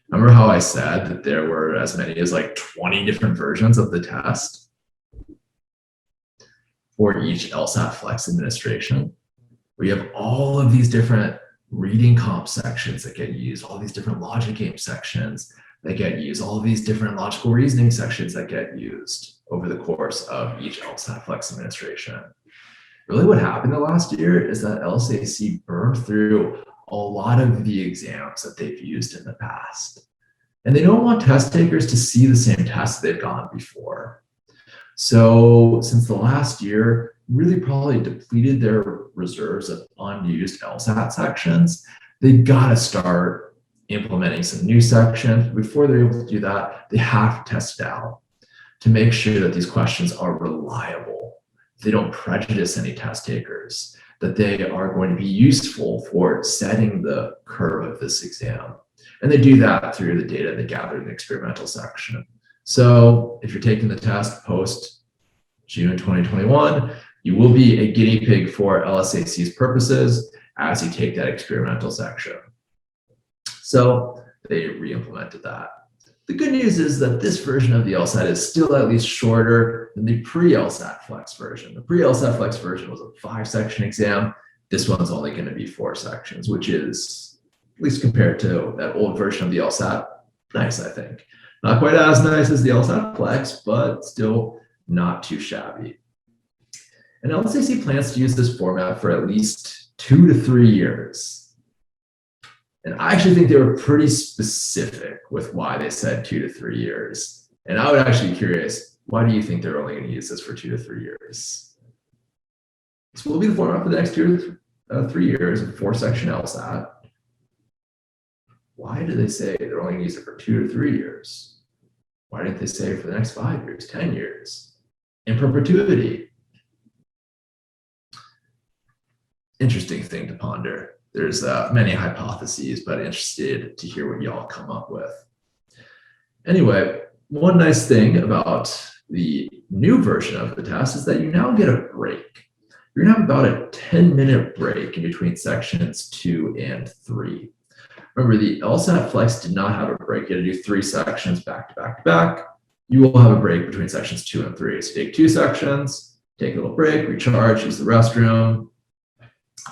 Remember how I said that there were as many as like 20 different versions of the test for each LSAT Flex administration? We have all of these different reading comp sections that get used, all these different logic game sections that get used, all of these different logical reasoning sections that get used over the course of each LSAT Flex administration. Really what happened the last year is that LSAC burned through a lot of the exams that they've used in the past. And they don't want test takers to see the same tests they've gone before. So since the last year, really probably depleted their reserves of unused LSAT sections, they got to start implementing some new sections. Before they're able to do that, they have to test it out to make sure that these questions are reliable. They don't prejudice any test takers, that they are going to be useful for setting the curve of this exam. And they do that through the data they gather in the experimental section. So if you're taking the test post June 2021, you will be a guinea pig for LSAC's purposes as you take that experimental section. So they re-implemented that. The good news is that this version of the LSAT is still at least shorter than the pre-LSAT Flex version. The pre-LSAT Flex version was a 5-section exam. This one's only going to be 4 sections, which is, at least compared to that old version of the LSAT, nice, I think. Not quite as nice as the LSAT Flex, but still not too shabby. And LSAC plans to use this format for at least 2 to 3 years. And I actually think they were pretty specific with why they said 2 to 3 years. And I would actually be curious, why do you think they're only going to use this for 2 to 3 years? This will be the format for the next 2 to 3 years, a 4-section LSAT. Why do they say they're only going to use it for 2 to 3 years? Why didn't they say for the next 5 years, 10 years, in perpetuity? Interesting thing to ponder. There's many hypotheses, but interested to hear what y'all come up with. Anyway, one nice thing about the new version of the test is that you now get a break. You're gonna have about a 10-minute break in between sections 2 and 3. Remember, the LSAT Flex did not have a break. You had to do 3 sections back to back to back. You will have a break between sections 2 and 3. So take 2 sections, take a little break, recharge, use the restroom,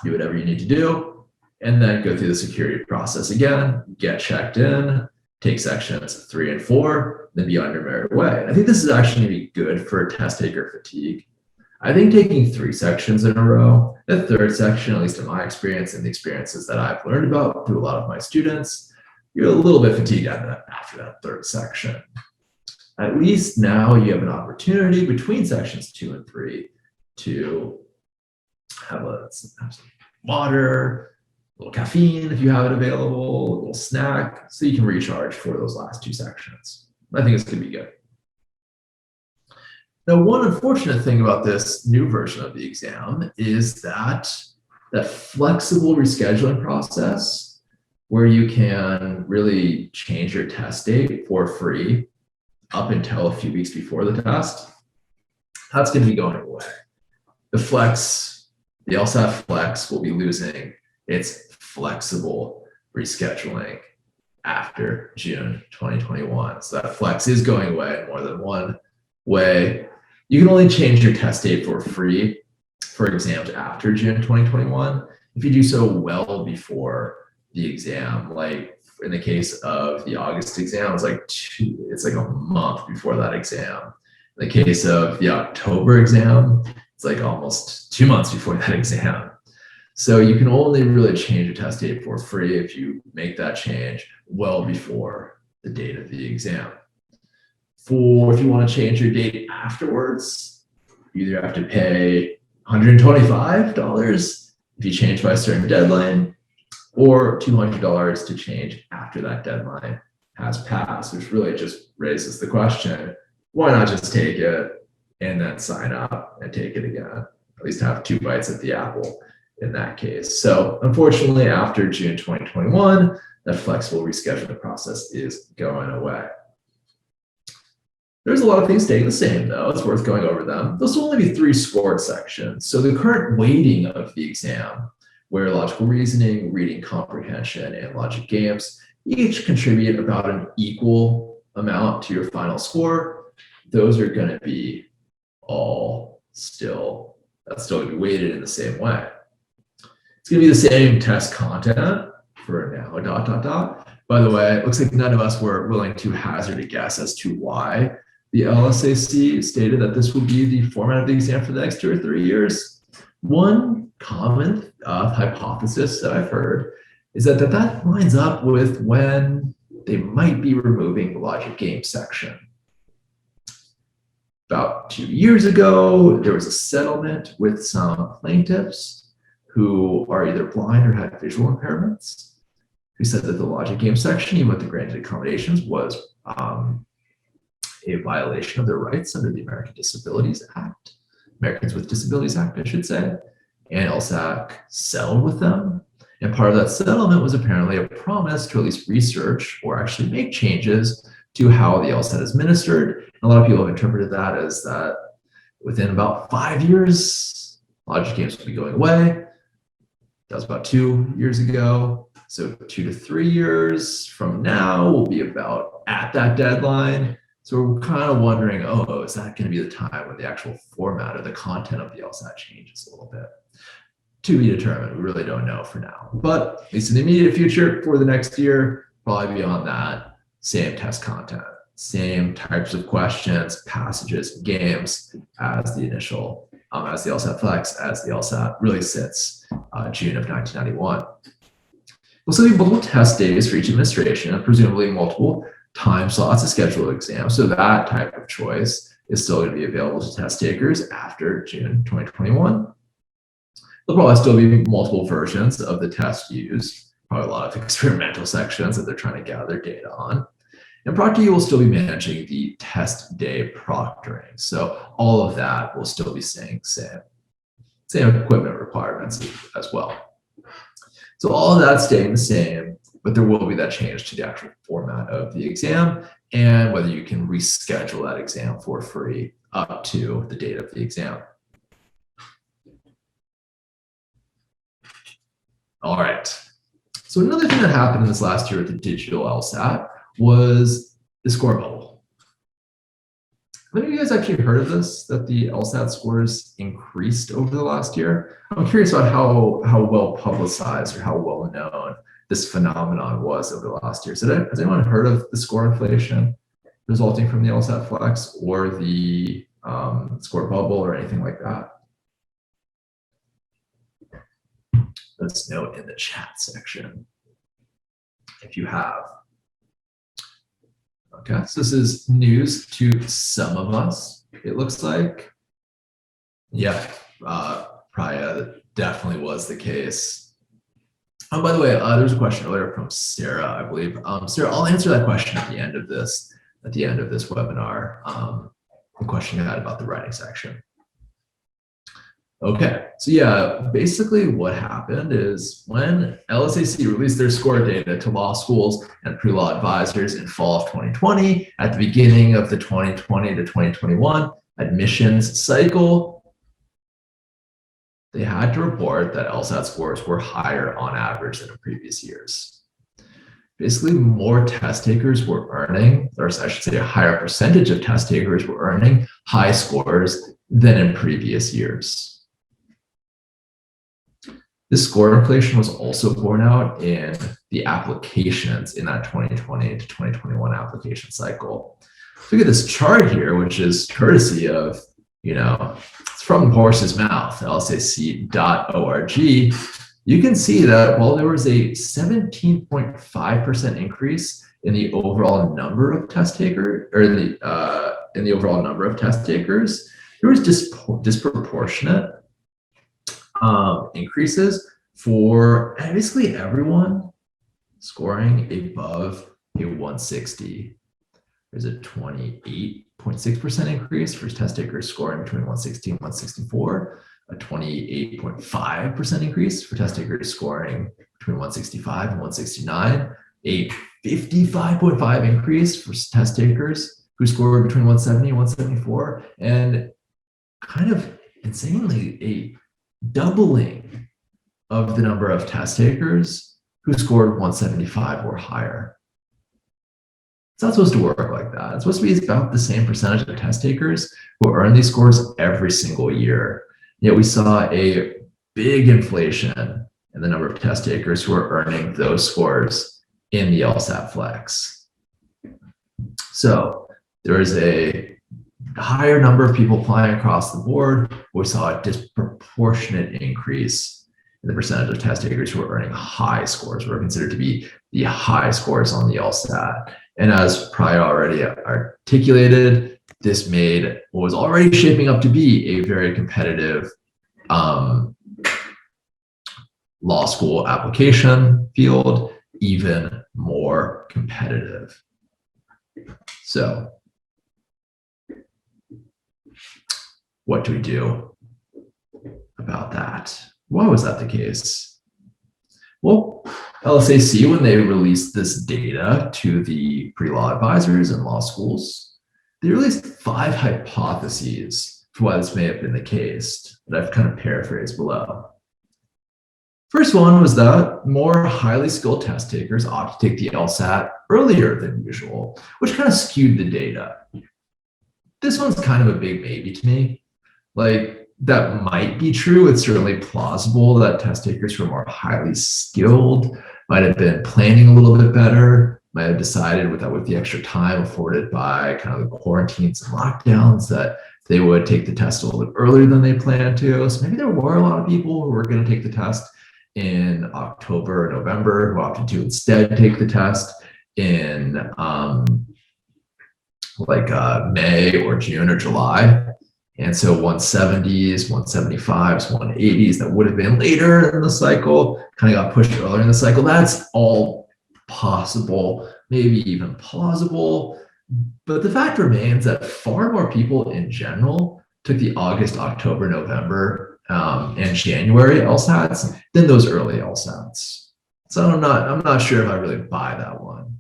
do whatever you need to do, and then go through the security process again, get checked in, take sections 3 and 4, then be on your merry way. And I think this is actually going to be good for test taker fatigue. I think taking 3 sections in a row, the third section, at least in my experience and the experiences that I've learned about through a lot of my students, you're a little bit fatigued after that third section. At least now you have an opportunity between sections 2 and 3 to have some water, a little caffeine if you have it available, a little snack, so you can recharge for those last 2 sections. I think it's going to be good. Now, one unfortunate thing about this new version of the exam is that flexible rescheduling process where you can really change your test date for free up until a few weeks before the test, that's going to be going away. The LSAT Flex will be losing its flexible rescheduling after June 2021. So that Flex is going away in more than one way. You can only change your test date for free for exams after June 2021 if you do so well before the exam. Like in the case of the August exam, it's like a month before that exam. In the case of the October exam, it's like almost 2 months before that exam. So you can only really change your test date for free if you make that change well before the date of the exam. If you want to change your date afterwards, you either have to pay $125 if you change by a certain deadline, or $200 to change after that deadline has passed, which really just raises the question, why not just take it and then sign up and take it again? At least have 2 bites at the apple in that case. So unfortunately, after June 2021, that flexible rescheduling process is going away. There's a lot of things staying the same, though. It's worth going over them. There'll only be 3 scored sections. So the current weighting of the exam, where logical reasoning, reading comprehension, and logic games each contribute about an equal amount to your final score, those are going to be all that's still going to be weighted in the same way. It's going to be the same test content for now, ... By the way, it looks like none of us were willing to hazard a guess as to why the LSAC stated that this will be the format of the exam for the next 2 or 3 years. One common hypothesis that I've heard is that lines up with when they might be removing the logic game section. About 2 years ago, there was a settlement with some plaintiffs who are either blind or had visual impairments, who said that the logic game section, even with the granted accommodations, was a violation of their rights under the Americans with Disabilities Act, I should say. And LSAC settled with them. And part of that settlement was apparently a promise to at least research or actually make changes to how the LSAT is administered. And a lot of people have interpreted that as that within about 5 years, logic games will be going away. That was about 2 years ago. So 2 to 3 years from now, we'll be about at that deadline. So we're kind of wondering, is that going to be the time when the actual format or the content of the LSAT changes a little bit? To be determined. We really don't know for now. But at least in the immediate future, for the next year, probably beyond that, same test content, same types of questions, passages, games as the initial, as the LSAT Flex, as the LSAT really sits June of 1991. We'll still be multiple test days for each administration and presumably multiple time slots to schedule exams. So that type of choice is still going to be available to test takers after June 2021. There'll probably still be multiple versions of the test used, probably a lot of experimental sections that they're trying to gather data on. And Proctoring will still be managing the test day proctoring. So all of that will still be staying same equipment requirements as well. So all of that's staying the same, but there will be that change to the actual format of the exam and whether you can reschedule that exam for free up to the date of the exam. All right. So another thing that happened in this last year with the Digital Lsat was the score bubble. Have any of you guys actually heard of this, that the LSAT scores increased over the last year? I'm curious about how well publicized or how well known this phenomenon was over the last year. So has anyone heard of the score inflation resulting from the LSAT Flex or the score bubble or anything like that? Let's note in the chat section if you have. Okay, so this is news to some of us, it looks like. Yeah, probably definitely was the case. Oh, by the way, there's a question earlier from Sarah, I believe. Sarah, I'll answer that question at the end of this webinar, the question you had about the writing section. Okay, so yeah, basically what happened is when LSAC released their score data to law schools and pre-law advisors in fall of 2020, at the beginning of the 2020 to 2021 admissions cycle, they had to report that LSAT scores were higher on average than in previous years. Basically, more test takers were earning, or I should say a higher percentage of test takers were earning high scores than in previous years. This score inflation was also borne out in the applications in that 2020 to 2021 application cycle. Look at this chart here, which is courtesy of, it's from the horse's mouth, lsac.org. You can see that while there was a 17.5% increase in the overall number of test takers, or in the overall number of test takers, there was disproportionate increases for basically everyone scoring above a 160. There's a 28.6% increase for test takers scoring between 160 and 164, a 28.5% increase for test takers scoring between 165 and 169, a 55.5% increase for test takers who scored between 170 and 174, and kind of insanely a doubling of the number of test takers who scored 175 or higher. It's not supposed to work like that. It's supposed to be about the same percentage of test takers who earn these scores every single year. Yet we saw a big inflation in the number of test takers who are earning those scores in the LSAT Flex. So there is a higher number of people applying across the board. We saw a disproportionate increase in the percentage of test takers who are earning high scores, were considered to be the high scores on the LSAT. And as Priya already articulated, this made what was already shaping up to be a very competitive law school application field even more competitive. So what do we do about that? Why was that the case? Well, LSAC, when they released this data to the pre-law advisors and law schools, they released 5 hypotheses for why this may have been the case that I've kind of paraphrased below. First one was that more highly skilled test takers ought to take the LSAT earlier than usual, which kind of skewed the data. This one's kind of a big maybe to me. Like, that might be true. It's certainly plausible that test takers who are more highly skilled might have been planning a little bit better, might have decided with the extra time afforded by kind of the quarantines and lockdowns that they would take the test a little bit earlier than they planned to. So maybe there were a lot of people who were going to take the test in October or November who opted to instead take the test in May or June or July. And so 170s, 175s, 180s that would have been later in the cycle kind of got pushed earlier in the cycle. That's all possible. maybe even plausible. But the fact remains that far more people in general took the August, October, November, and January LSATs than those early LSATs. So I'm not sure if I really buy that one.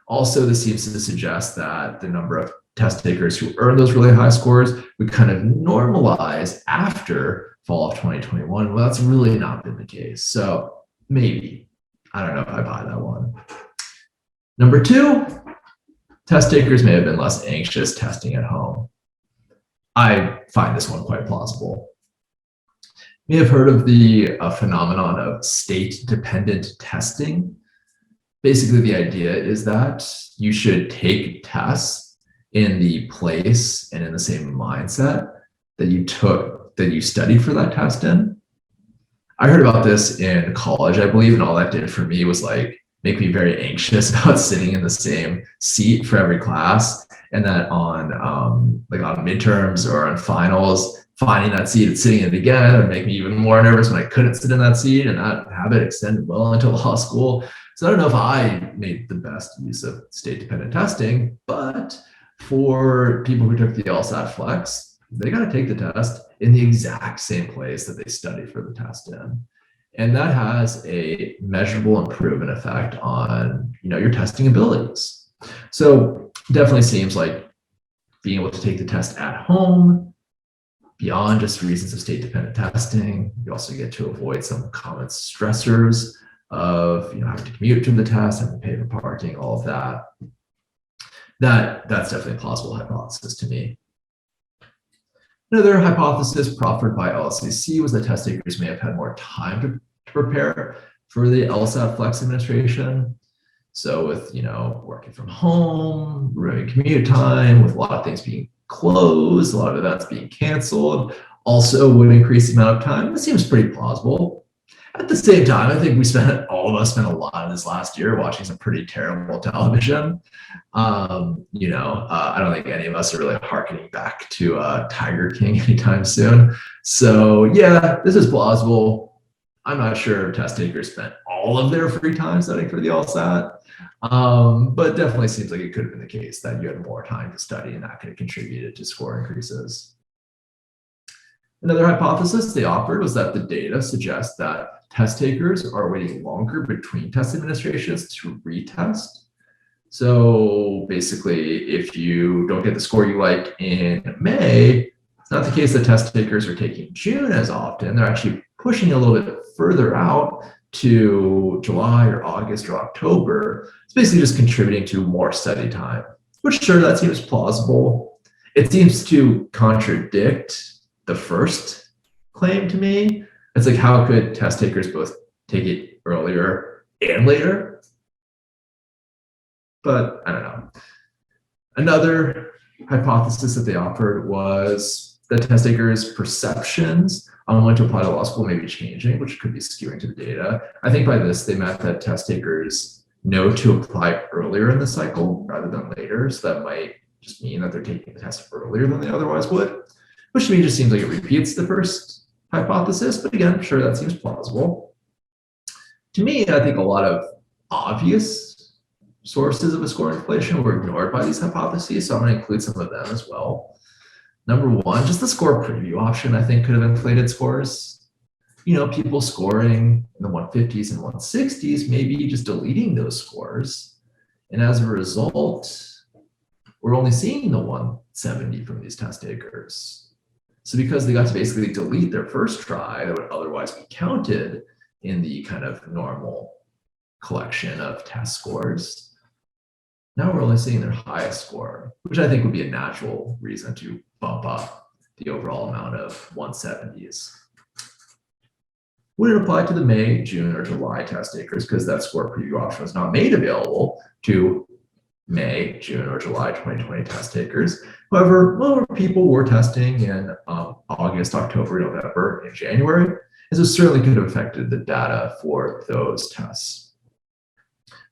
Also, this seems to suggest that the number of test takers who earn those really high scores would kind of normalize after fall of 2021. Well, that's really not been the case. So maybe, I don't know if I buy that one. Number two, test takers may have been less anxious testing at home. I find this one quite plausible. You may have heard of the phenomenon of state-dependent testing. Basically, the idea is that you should take tests in the place and in the same mindset that you studied for that test in. I heard about this in college, I believe, and all that did for me was like make me very anxious about sitting in the same seat for every class, and that on midterms or on finals, finding that seat and sitting in it again would make me even more nervous when I couldn't sit in that seat, and that habit extended well into law school. So I don't know if I made the best use of state-dependent testing, but for people who took the LSAT Flex, they got to take the test in the exact same place that they studied for the test in. And that has a measurable and proven effect on, your testing abilities. So definitely seems like being able to take the test at home, beyond just reasons of state-dependent testing, you also get to avoid some common stressors of having to commute to the test, having to pay for parking, all of that. That's definitely a plausible hypothesis to me. Another hypothesis proffered by LSAC was that test takers may have had more time to prepare for the LSAT Flex administration. So with working from home, ruining commute time, with a lot of things being closed, a lot of events being canceled, also would increase the amount of time. It seems pretty plausible. At the same time, I think all of us spent a lot of this last year watching some pretty terrible television. I don't think any of us are really hearkening back to Tiger King anytime soon. So yeah, this is plausible. I'm not sure if test takers spent all of their free time studying for the LSAT, but definitely seems like it could have been the case that you had more time to study and that could have contributed to score increases. Another hypothesis they offered was that the data suggests that test takers are waiting longer between test administrations to retest. So basically, if you don't get the score you like in May, it's not the case that test takers are taking June as often. They're actually pushing a little bit further out to July or August or October. It's basically just contributing to more study time, which sure, that seems plausible. It seems to contradict the first claim to me. It's like, how could test takers both take it earlier and later? But I don't know. Another hypothesis that they offered was that test takers' perceptions on when to apply to law school may be changing, which could be skewing to the data. I think by this, they meant that test takers know to apply earlier in the cycle rather than later. So that might just mean that they're taking the test earlier than they otherwise would, which to me just seems like it repeats the first hypothesis, but again, sure, that seems plausible. To me, I think a lot of obvious sources of a score inflation were ignored by these hypotheses, so I'm going to include some of them as well. Number one, just the score preview option, I think, could have inflated scores. People scoring in the 150s and 160s, maybe just deleting those scores. And as a result, we're only seeing the 170 from these test takers. So because they got to basically delete their first try that would otherwise be counted in the kind of normal collection of test scores, now we're only seeing their highest score, which I think would be a natural reason to bump up the overall amount of 170s. Would it apply to the May, June, or July test takers because that score preview option was not made available to May, June, or July 2020 test takers? However, more people were testing in August, October, November, and January, and so certainly could have affected the data for those tests.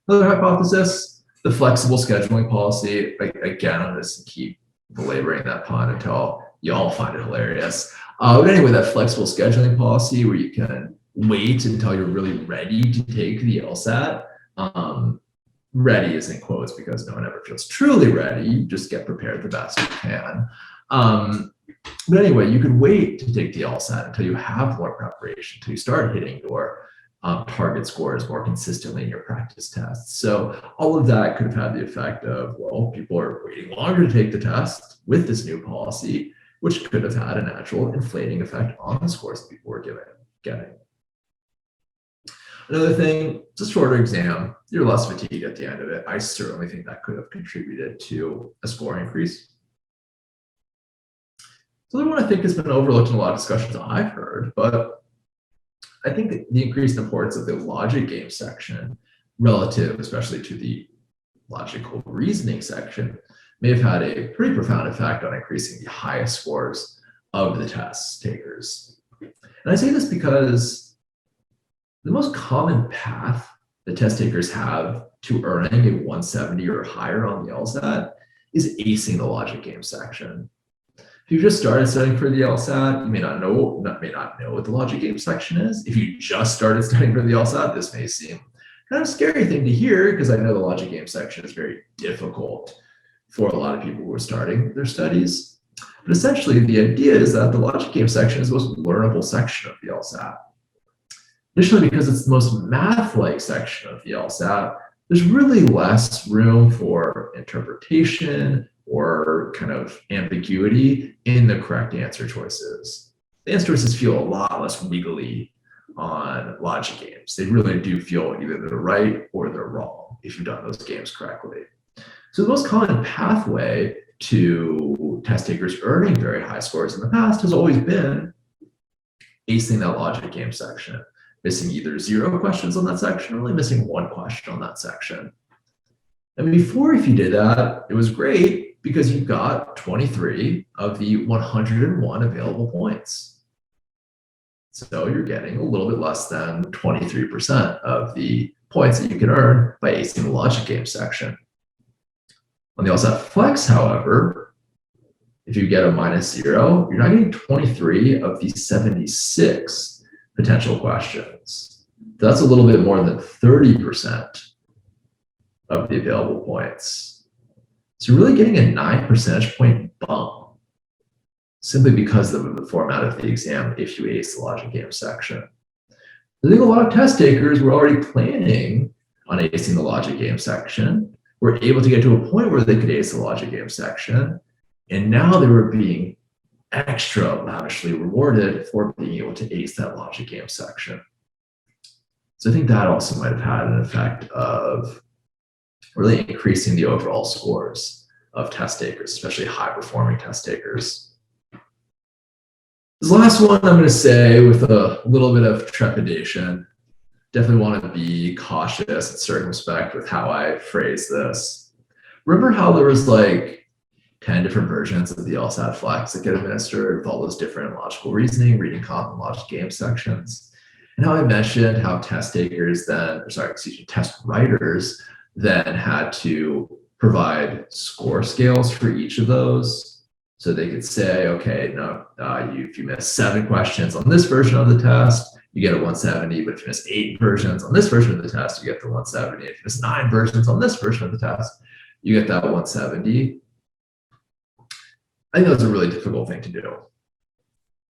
Another hypothesis, the flexible scheduling policy. Again, I'm just keep belaboring that pun until you all find it hilarious. But anyway, that flexible scheduling policy where you can wait until you're really ready to take the LSAT ready is in quotes because no one ever feels truly ready. You just get prepared the best you can. But anyway, you could wait to take the LSAT until you have more preparation, until you start hitting your target scores more consistently in your practice tests. So all of that could have had the effect of, well, people are waiting longer to take the test with this new policy, which could have had a natural inflating effect on the scores that people were getting. Another thing, it's a shorter exam, you're less fatigued at the end of it. I certainly think that could have contributed to a score increase. So the one I think has been overlooked in a lot of discussions I've heard, but I think that the increased importance of the logic game section relative, especially to the logical reasoning section, may have had a pretty profound effect on increasing the highest scores of the test takers. And I say this because the most common path that test takers have to earning a 170 or higher on the LSAT is acing the logic game section. If you just started studying for the LSAT, you may not know what the logic game section is. If you just started studying for the LSAT, this may seem kind of a scary thing to hear because I know the logic game section is very difficult for a lot of people who are starting their studies. But essentially, the idea is that the logic game section is the most learnable section of the LSAT. Additionally, because it's the most math-like section of the LSAT, there's really less room for interpretation or kind of ambiguity in the correct answer choices. The answer choices feel a lot less wiggly on logic games. They really do feel either they're right or they're wrong if you've done those games correctly. So the most common pathway to test takers earning very high scores in the past has always been acing that logic game section, missing either 0 questions on that section or only missing 1 question on that section. And before, if you did that, it was great because you got 23 of the 101 available points. So you're getting a little bit less than 23% of the points that you can earn by acing the logic game section. On the LSAT Flex, however, if you get a -0, you're not getting 23 of the 76 potential questions. That's a little bit more than 30% of the available points. So you're really getting a 9 percentage point bump simply because of the format of the exam if you ace the logic game section. I think a lot of test takers were already planning on acing the logic game section, were able to get to a point where they could ace the logic game section, and now they were being extra lavishly rewarded for being able to ace that logic game section. So I think that also might have had an effect of really increasing the overall scores of test takers, especially high-performing test takers. This last one I'm going to say with a little bit of trepidation. Definitely want to be cautious and circumspect with how I phrase this. Remember how there was like 10 different versions of the LSAT Flex that get administered with all those different logical reasoning, reading, comp, and logic game sections? And how I mentioned how test takers then, test writers then had to provide score scales for each of those. So they could say, okay, no, if you miss 7 questions on this version of the test, you get a 170, but if you miss 8 versions on this version of the test, you get the 170. If you miss 9 versions on this version of the test, you get that 170. I think that's a really difficult thing to do.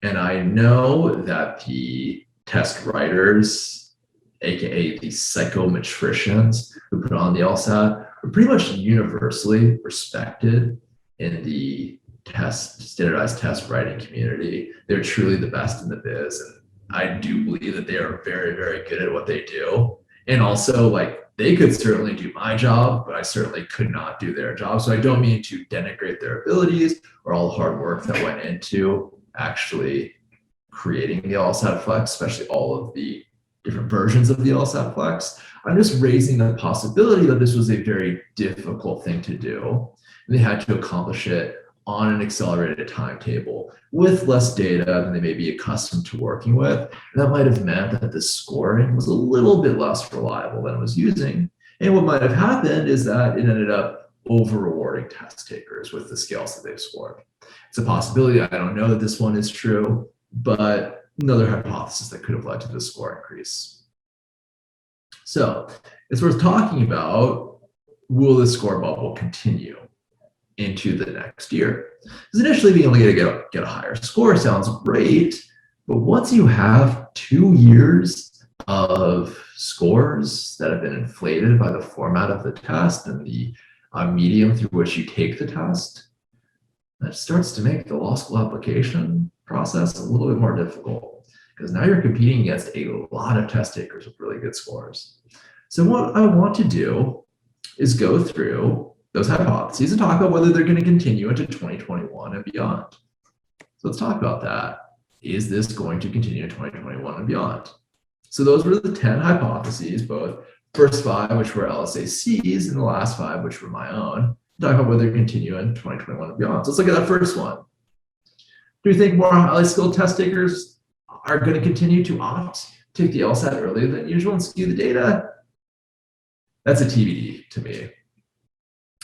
And I know that the test writers, aka the psychometricians who put on the LSAT, are pretty much universally respected in the standardized test writing community. They're truly the best in the biz, and I do believe that they are very, very good at what they do. And also, like, they could certainly do my job, but I certainly could not do their job. So I don't mean to denigrate their abilities or all the hard work that went into actually creating the LSAT Flex, especially all of the different versions of the LSAT Flex. I'm just raising the possibility that this was a very difficult thing to do. And they had to accomplish it on an accelerated timetable with less data than they may be accustomed to working with. And that might have meant that the scoring was a little bit less reliable than it was using. And what might have happened is that it ended up over-rewarding test takers with the scales that they've scored. It's a possibility. I don't know that this one is true, but another hypothesis that could have led to the score increase. So it's worth talking about will the score bubble continue into the next year? Because initially being able to get a higher score sounds great, but once you have 2 years of scores that have been inflated by the format of the test and the medium through which you take the test, that starts to make the law school application process a little bit more difficult, because now you're competing against a lot of test takers with really good scores. So what I want to do is go through those hypotheses and talk about whether they're going to continue into 2021 and beyond. So let's talk about that. Is this going to continue in 2021 and beyond? So those were the 10 hypotheses, both first 5, which were LSACs, and the last 5, which were my own. Talk about whether they continue in 2021 and beyond. So let's look at that first one. Do you think more highly skilled test takers are going to continue to opt to take the LSAT earlier than usual and skew the data? That's a TBD to me.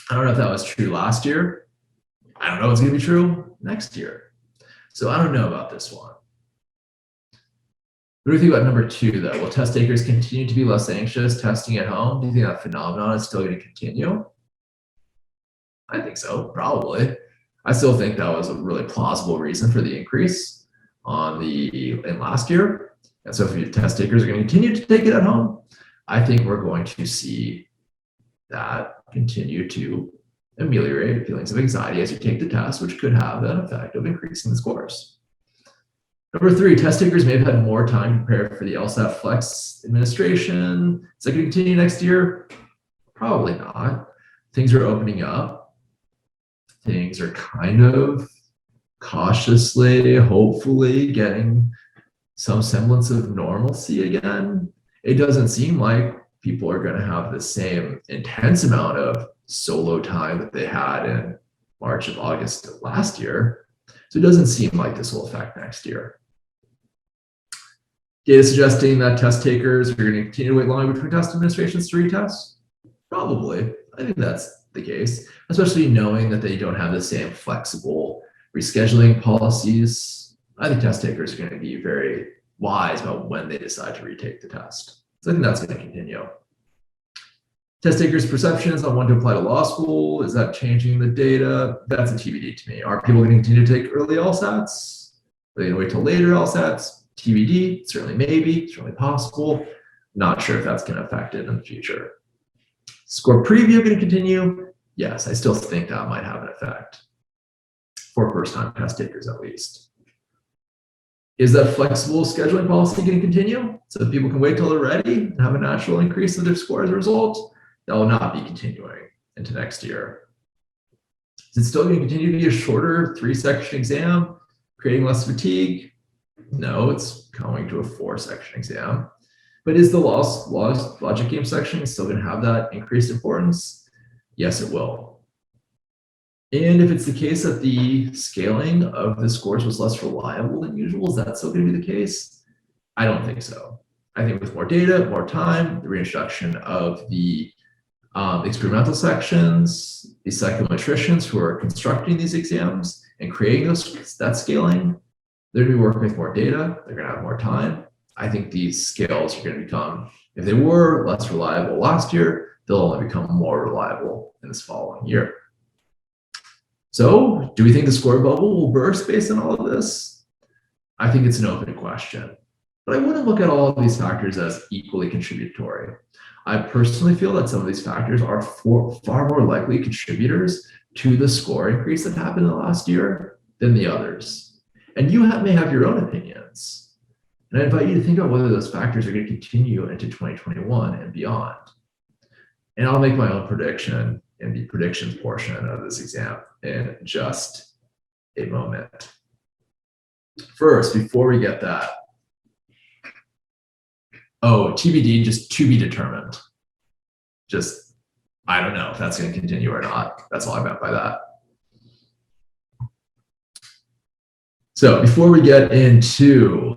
I don't know if that was true last year. I don't know what's going to be true next year. So I don't know about this one. What do you think about number 2, though? Will test takers continue to be less anxious testing at home? Do you think that phenomenon is still going to continue? I think so, probably. I still think that was a really plausible reason for the increase in last year. And so if your test takers are going to continue to take it at home, I think we're going to see that continue to ameliorate feelings of anxiety as you take the test, which could have an effect of increasing the scores. Number 3, test takers may have had more time to prepare for the LSAT Flex administration. Is that going to continue next year? Probably not. Things are opening up. Things are kind of cautiously, hopefully getting some semblance of normalcy again. It doesn't seem like people are going to have the same intense amount of solo time that they had in March and August of last year. So it doesn't seem like this will affect next year. Data suggesting that test takers are going to continue to wait longer between test administrations to retest? Probably. I think that's the case, especially knowing that they don't have the same flexible rescheduling policies. I think test takers are going to be very wise about when they decide to retake the test. So I think that's going to continue. Test takers' perceptions on when to apply to law school, is that changing the data? That's a TBD to me. Are people going to continue to take early LSATs? Are they going to wait till later LSATs? TBD, certainly maybe, certainly possible. Not sure if that's going to affect it in the future. Score preview going to continue? Yes, I still think that might have an effect for first-time test takers at least. Is that flexible scheduling policy going to continue so that people can wait till they're ready and have a natural increase in their score as a result? That will not be continuing into next year. Is it still going to continue to be a shorter 3-section exam, creating less fatigue? No, it's going to a 4-section exam. But is the logic game section still going to have that increased importance? Yes, it will. And if it's the case that the scaling of the scores was less reliable than usual, is that still going to be the case? I don't think so. I think with more data, more time, the reintroduction of the experimental sections, the psychometricians who are constructing these exams and creating that scaling, they're going to be working with more data, they're going to have more time. I think these scales are going to become, if they were less reliable last year, they'll only become more reliable in this following year. So do we think the score bubble will burst based on all of this? I think it's an open question, but I wouldn't look at all of these factors as equally contributory. I personally feel that some of these factors are far more likely contributors to the score increase that happened in the last year than the others. And you may have your own opinions. And I invite you to think about whether those factors are going to continue into 2021 and beyond. And I'll make my own prediction in the predictions portion of this exam in just a moment. First, before we get that, TBD, just to be determined. Just, I don't know if that's going to continue or not. That's all I meant by that. So before we get into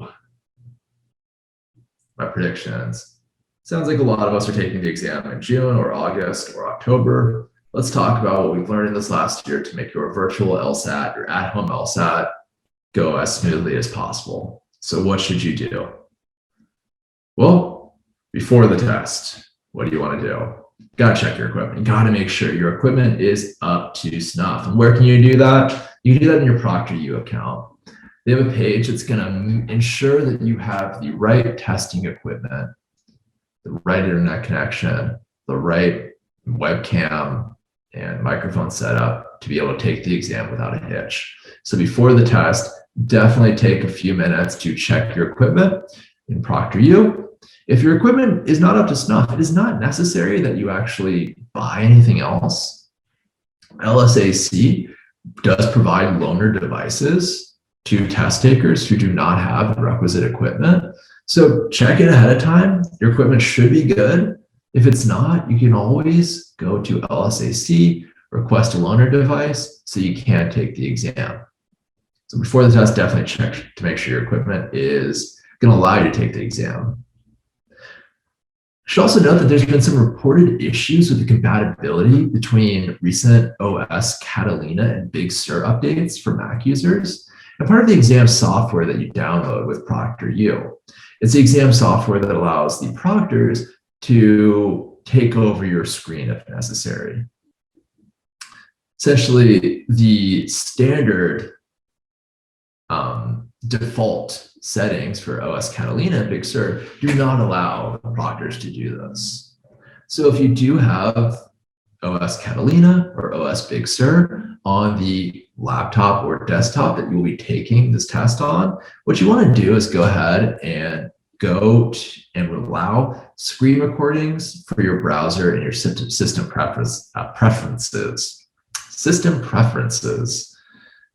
my predictions, sounds like a lot of us are taking the exam in June or August or October. Let's talk about what we've learned in this last year to make your virtual LSAT, your at-home LSAT, go as smoothly as possible. So what should you do? Well, before the test, what do you want to do? Gotta check your equipment. You gotta make sure your equipment is up to snuff. And where can you do that? You can do that in your ProctorU account. They have a page that's gonna ensure that you have the right testing equipment, the right internet connection, the right webcam and microphone setup to be able to take the exam without a hitch. So before the test, definitely take a few minutes to check your equipment in ProctorU. If your equipment is not up to snuff, it is not necessary that you actually buy anything else. LSAC does provide loaner devices to test takers who do not have the requisite equipment. So check it ahead of time. Your equipment should be good. If it's not, you can always go to LSAC, request a loaner device so you can take the exam. So before the test, definitely check to make sure your equipment is going to allow you to take the exam. I should also note that there's been some reported issues with the compatibility between recent OS Catalina and Big Sur updates for Mac users. And part of the exam software that you download with ProctorU, it's the exam software that allows the proctors to take over your screen if necessary. Essentially, the standard default settings for OS Catalina and Big Sur do not allow proctors to do this. So if you do have OS Catalina or OS Big Sur on the laptop or desktop that you'll be taking this test on, what you want to do is go ahead and and allow screen recordings for your browser and your system preferences. System preferences.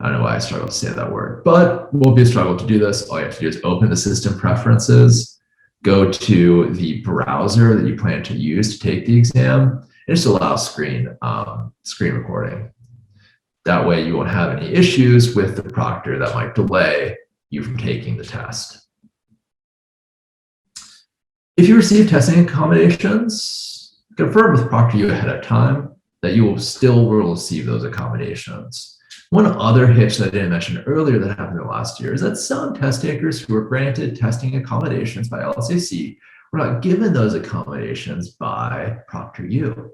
I don't know why I struggle to say that word, but it won't be a struggle to do this. All you have to do is open the system preferences, go to the browser that you plan to use to take the exam, and just allow screen recording. That way you won't have any issues with the proctor that might delay you from taking the test. If you receive testing accommodations, confirm with ProctorU ahead of time that you will still receive those accommodations. One other hitch that I didn't mention earlier that happened in the last year is that some test takers who were granted testing accommodations by LSAC were not given those accommodations by ProctorU.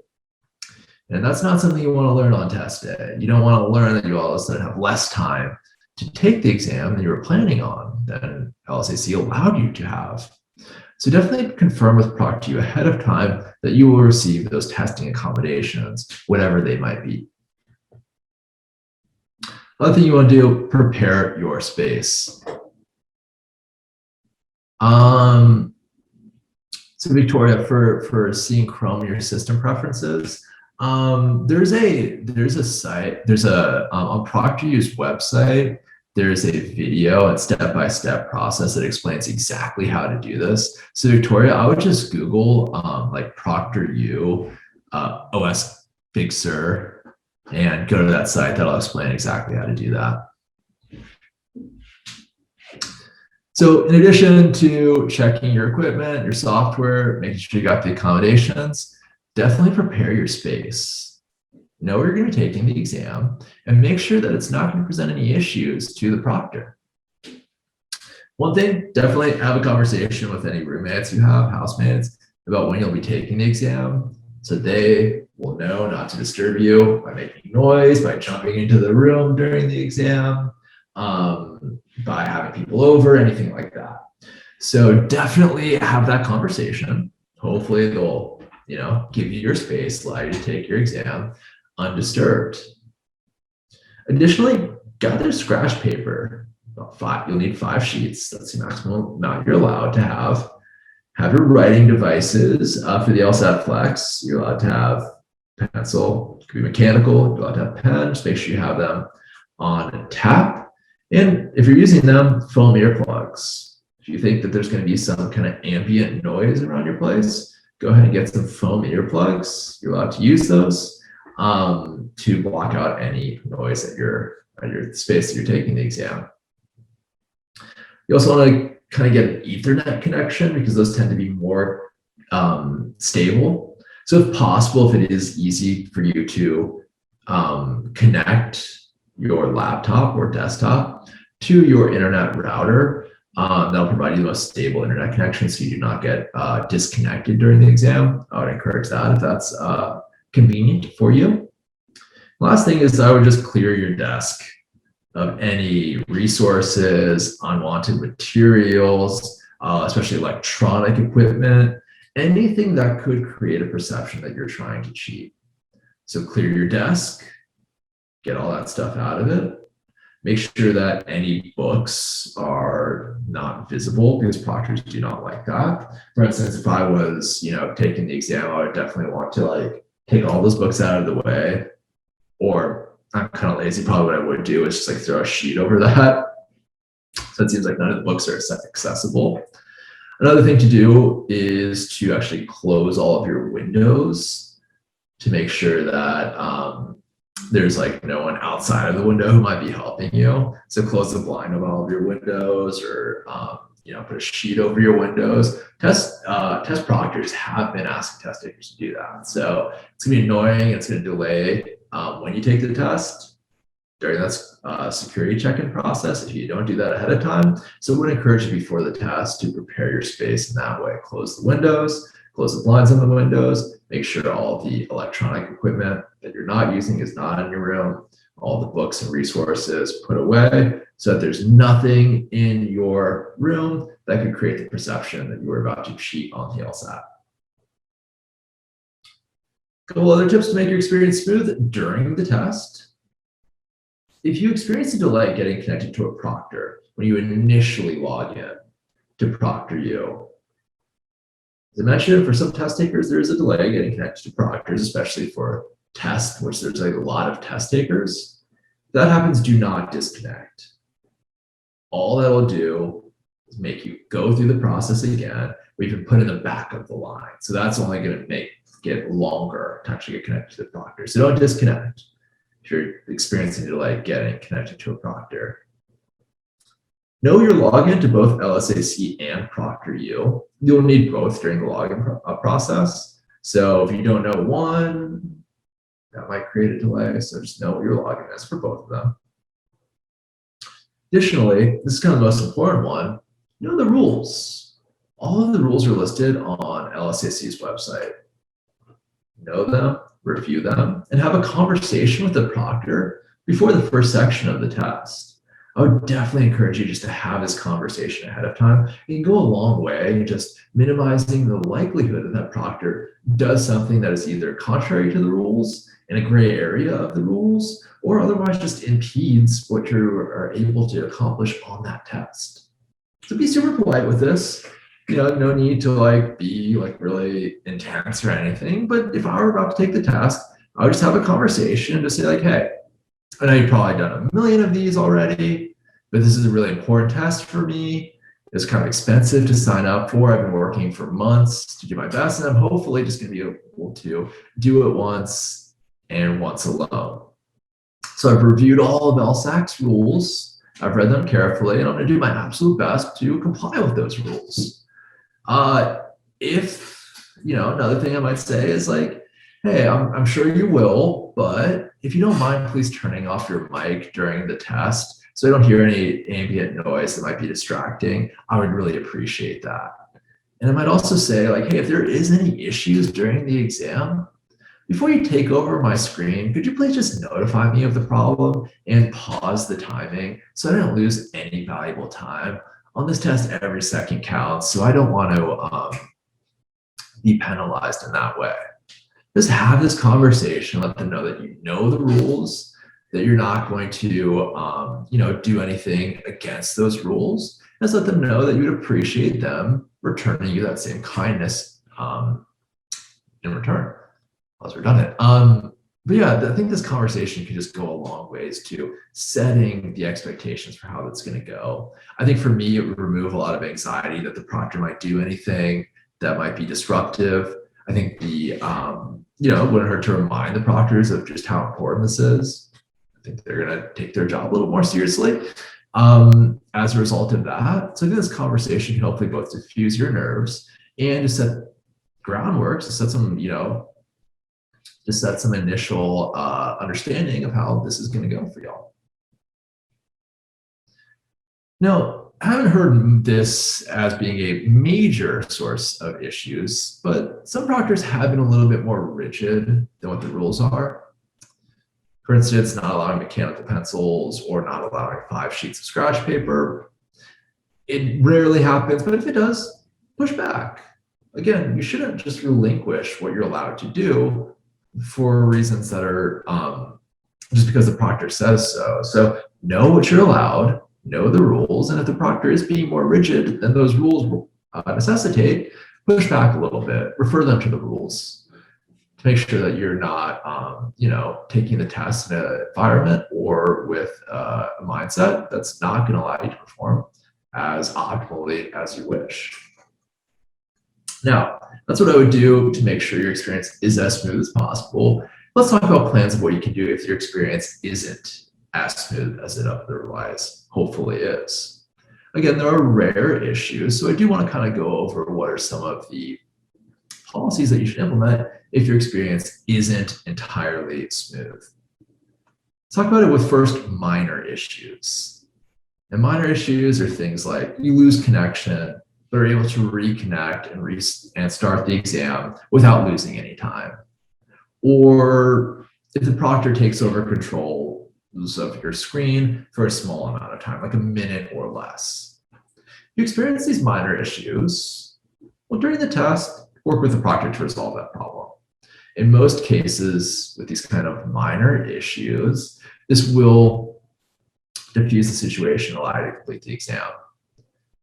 And that's not something you want to learn on test day. You don't want to learn that you all of a sudden have less time to take the exam than you were planning on, than LSAC allowed you to have. So definitely confirm with ProctorU ahead of time that you will receive those testing accommodations, whatever they might be. Another thing you want to do, prepare your space. So Victoria, for seeing Chrome in your system preferences, there's a site, on ProctorU's website, there's a video and step-by-step process that explains exactly how to do this. So Victoria, I would just Google like ProctorU OS Big Sur and go to that site. That'll explain exactly how to do that. So in addition to checking your equipment, your software, making sure you got the accommodations, definitely prepare your space. Know where you're going to be taking the exam and make sure that it's not going to present any issues to the proctor. One thing, definitely have a conversation with any roommates you have, housemates, about when you'll be taking the exam so they will know not to disturb you by making noise, by jumping into the room during the exam, by having people over, anything like that. So definitely have that conversation. Hopefully they'll, give you your space, allow you to take your exam undisturbed. Additionally, gather scratch paper. About 5. You'll need 5 sheets. That's the maximum amount you're allowed to have. Have your writing devices. For the LSAT Flex, you're allowed to have pencil. It could be mechanical. You're allowed to have pen. Just make sure you have them on tap. And if you're using them, foam earplugs. If you think that there's going to be some kind of ambient noise around your place, go ahead and get some foam earplugs. You're allowed to use those to block out any noise at your space that you're taking the exam. You also want to kind of get an Ethernet connection because those tend to be more stable. So if possible, if it is easy for you to connect your laptop or desktop to your internet router, That'll provide you the most stable internet connection so you do not get disconnected during the exam. I would encourage that if that's convenient for you. Last thing is I would just clear your desk of any resources, unwanted materials, especially electronic equipment, anything that could create a perception that you're trying to cheat. So clear your desk, get all that stuff out of it. Make sure that any books are not visible because proctors do not like that. For instance, if I was, taking the exam, I would definitely want to take all those books out of the way. Or I'm kind of lazy. Probably what I would do is just throw a sheet over that. So it seems like none of the books are accessible. Another thing to do is to actually close all of your windows to make sure that there's no one outside of the window who might be helping you. So close the blind on all of your windows, or put a sheet over your windows. Test proctors have been asking test takers to do that. So it's gonna be annoying. It's gonna delay when you take the test during that security check-in process if you don't do that ahead of time. So I would encourage you before the test to prepare your space in that way. Close the windows, close the blinds on the windows, make sure all the electronic equipment that you're not using is not in your room, all the books and resources put away so that there's nothing in your room that could create the perception that you were about to cheat on the LSAT. A couple other tips to make your experience smooth during the test. If you experience a delay getting connected to a proctor when you initially log in to ProctorU, as I mentioned, for some test takers, there is a delay getting connected to proctors, especially for tests, which there's a lot of test takers. If that happens, do not disconnect. All that will do is make you go through the process again, or even put in the back of the line. So that's only going to make it longer to actually get connected to the proctor. So don't disconnect if you're experiencing a delay getting connected to a proctor. Know your login to both LSAC and ProctorU. You'll need both during the login process. So if you don't know one, that might create a delay. So just know what your login is for both of them. Additionally, this is kind of the most important one, know the rules. All of the rules are listed on LSAC's website. Know them, review them, and have a conversation with the proctor before the first section of the test. I would definitely encourage you just to have this conversation ahead of time. It can go a long way in just minimizing the likelihood that that proctor does something that is either contrary to the rules, in a gray area of the rules, or otherwise just impedes what you are able to accomplish on that test. So be super polite with this. No need to be really intense or anything. But if I were about to take the test, I would just have a conversation and just say hey, I know you've probably done a million of these already, but this is a really important test for me. It's kind of expensive to sign up for. I've been working for months to do my best, and I'm hopefully just going to be able to do it once and once alone. So I've reviewed all of LSAC's rules. I've read them carefully, and I'm going to do my absolute best to comply with those rules. Another thing I might say is hey, I'm sure you will, but if you don't mind, please turning off your mic during the test so I don't hear any ambient noise that might be distracting. I would really appreciate that. And I might also say hey, if there is any issues during the exam, before you take over my screen, could you please just notify me of the problem and pause the timing so I don't lose any valuable time? On this test, every second counts, so I don't want to be penalized in that way. Just have this conversation, let them know that you know the rules, that you're not going to do anything against those rules. Just let them know that you'd appreciate them returning you that same kindness in return. That's redundant. But yeah, I think this conversation can just go a long ways to setting the expectations for how that's going to go. I think for me, it would remove a lot of anxiety that the proctor might do anything that might be disruptive. I think it wouldn't hurt to remind the proctors of just how important this is. I think they're going to take their job a little more seriously as a result of that. So I think this conversation can hopefully both diffuse your nerves and to set groundwork, to set some, to set some initial understanding of how this is going to go for y'all. Now, I haven't heard this as being a major source of issues, but some proctors have been a little bit more rigid than what the rules are. For instance, not allowing mechanical pencils or not allowing 5 sheets of scratch paper. It rarely happens, but if it does, push back. Again, you shouldn't just relinquish what you're allowed to do for reasons that are just because the proctor says so. So know what you're allowed, know the rules, and if the proctor is being more rigid than those rules necessitate, push back a little bit, refer them to the rules to make sure that you're not, taking the test in an environment or with a mindset that's not going to allow you to perform as optimally as you wish. Now, that's what I would do to make sure your experience is as smooth as possible. Let's talk about plans of what you can do if your experience isn't as smooth as it otherwise hopefully is. Again, there are rare issues, so I do want to kind of go over what are some of the policies that you should implement if your experience isn't entirely smooth. Let's talk about it with first minor issues. And minor issues are things like you lose connection, but are able to reconnect and start the exam without losing any time. Or if the proctor takes over control of your screen for a small amount of time, like a minute or less. You experience these minor issues, well, during the test, work with the proctor to resolve that problem. In most cases, with these kind of minor issues, this will diffuse the situation, allow you to complete the exam.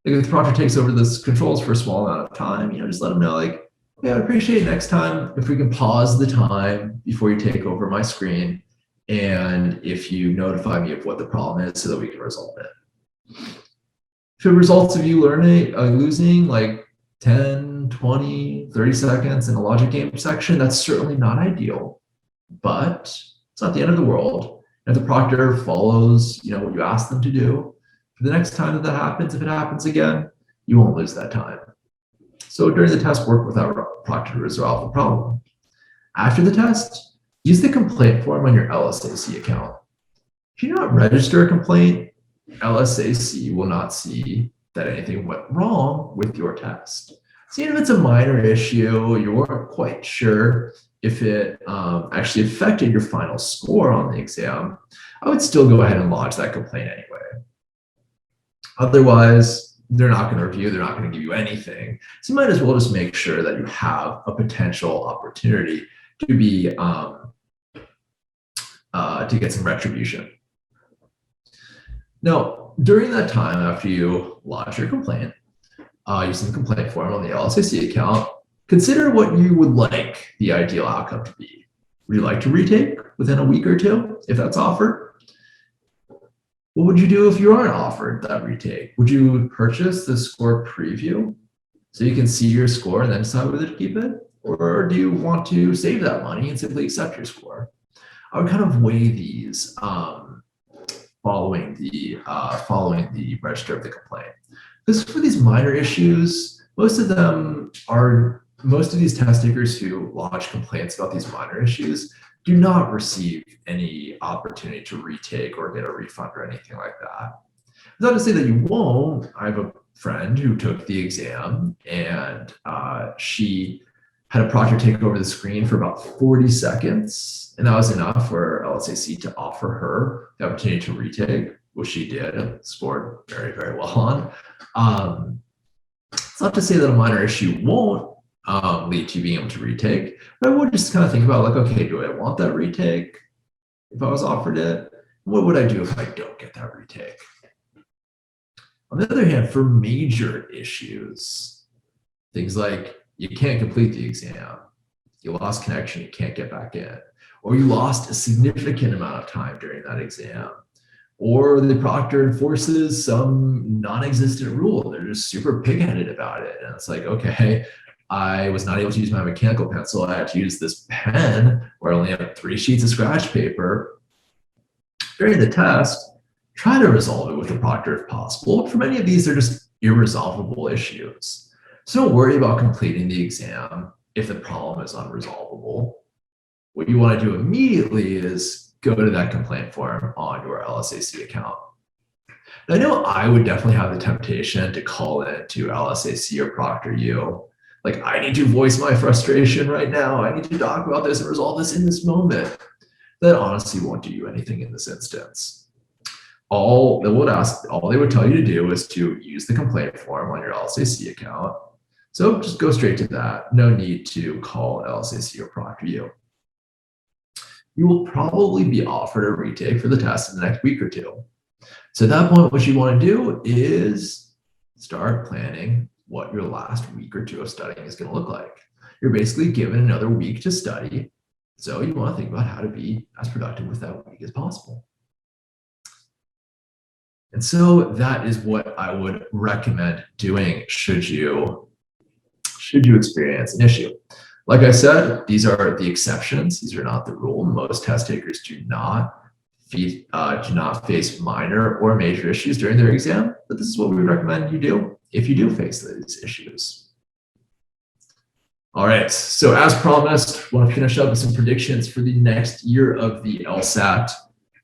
Like if the proctor takes over the controls for a small amount of time, just let them know, like, yeah, I'd appreciate it next time if we can pause the time before you take over my screen, and if you notify me of what the problem is so that we can resolve it. If it results of you losing like 10, 20, 30 seconds in a logic game section, that's certainly not ideal, but it's not the end of the world. And if the proctor follows, what you ask them to do, for the next time that happens, if it happens again, you won't lose that time. So during the test, work with our proctor to resolve the problem. After the test, use the complaint form on your LSAC account. If you do not register a complaint, LSAC will not see that anything went wrong with your test. So even if it's a minor issue, you weren't quite sure if it actually affected your final score on the exam, I would still go ahead and lodge that complaint anyway. Otherwise, they're not going to review, they're not going to give you anything. So you might as well just make sure that you have a potential opportunity to be to get some retribution. Now, during that time after you lodge your complaint, using the complaint form on the LSAC account, consider what you would like the ideal outcome to be. Would you like to retake within a week or two, if that's offered? What would you do if you aren't offered that retake? Would you purchase the score preview so you can see your score and then decide whether to keep it? Or do you want to save that money and simply accept your score? I would kind of weigh these following the register of the complaint. Because for these minor issues, most of these test takers who lodge complaints about these minor issues do not receive any opportunity to retake or get a refund or anything like that. Not to say that you won't. I have a friend who took the exam and she had a proctor take over the screen for about 40 seconds. And that was enough for LSAC to offer her the opportunity to retake, which she did and scored very, very well on. It's not to say that a minor issue won't lead to being able to retake, but I would just kind of think about, like, okay, do I want that retake if I was offered it? What would I do if I don't get that retake? On the other hand, for major issues, things like you can't complete the exam, you lost connection, you can't get back in, or you lost a significant amount of time during that exam, or the proctor enforces some non-existent rule. They're just super pig-headed about it. And it's like, okay, I was not able to use my mechanical pencil. I had to use this pen where I only have 3 sheets of scratch paper. During the test, try to resolve it with the proctor if possible. For many of these, they're just irresolvable issues. So don't worry about completing the exam if the problem is unresolvable. What you want to do immediately is go to that complaint form on your LSAC account. I know I would definitely have the temptation to call in to LSAC or ProctorU. Like, I need to voice my frustration right now. I need to talk about this and resolve this in this moment. That honestly won't do you anything in this instance. All they would tell you to do is to use the complaint form on your LSAC account. So just go straight to that. No need to call LSAC or ProctorU. You will probably be offered a retake for the test in the next week or two. So at that point, what you want to do is start planning what your last week or two of studying is going to look like. You're basically given another week to study. So you want to think about how to be as productive with that week as possible. And so that is what I would recommend doing should you experience an issue. Like I said, these are the exceptions. These are not the rule. Most test takers do not face minor or major issues during their exam, but this is what we recommend you do if you do face these issues. All right, so as promised, I want to finish up with some predictions for the next year of the LSAT.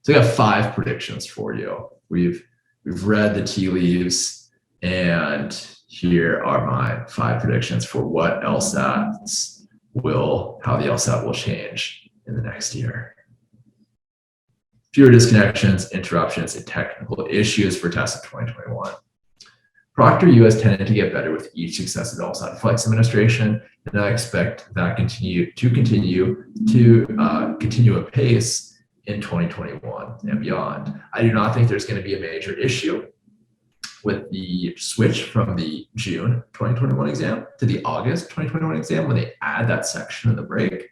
So I got 5 predictions for you. We've read the tea leaves, and here are my 5 predictions for what how the LSAT will change in the next year. Fewer disconnections, interruptions, and technical issues for tests of 2021. ProctorU has tended to get better with each successive LSAT Flex administration, and I expect that continue apace in 2021 and beyond. I do not think there's going to be a major issue with the switch from the June 2021 exam to the August 2021 exam when they add that section in the break.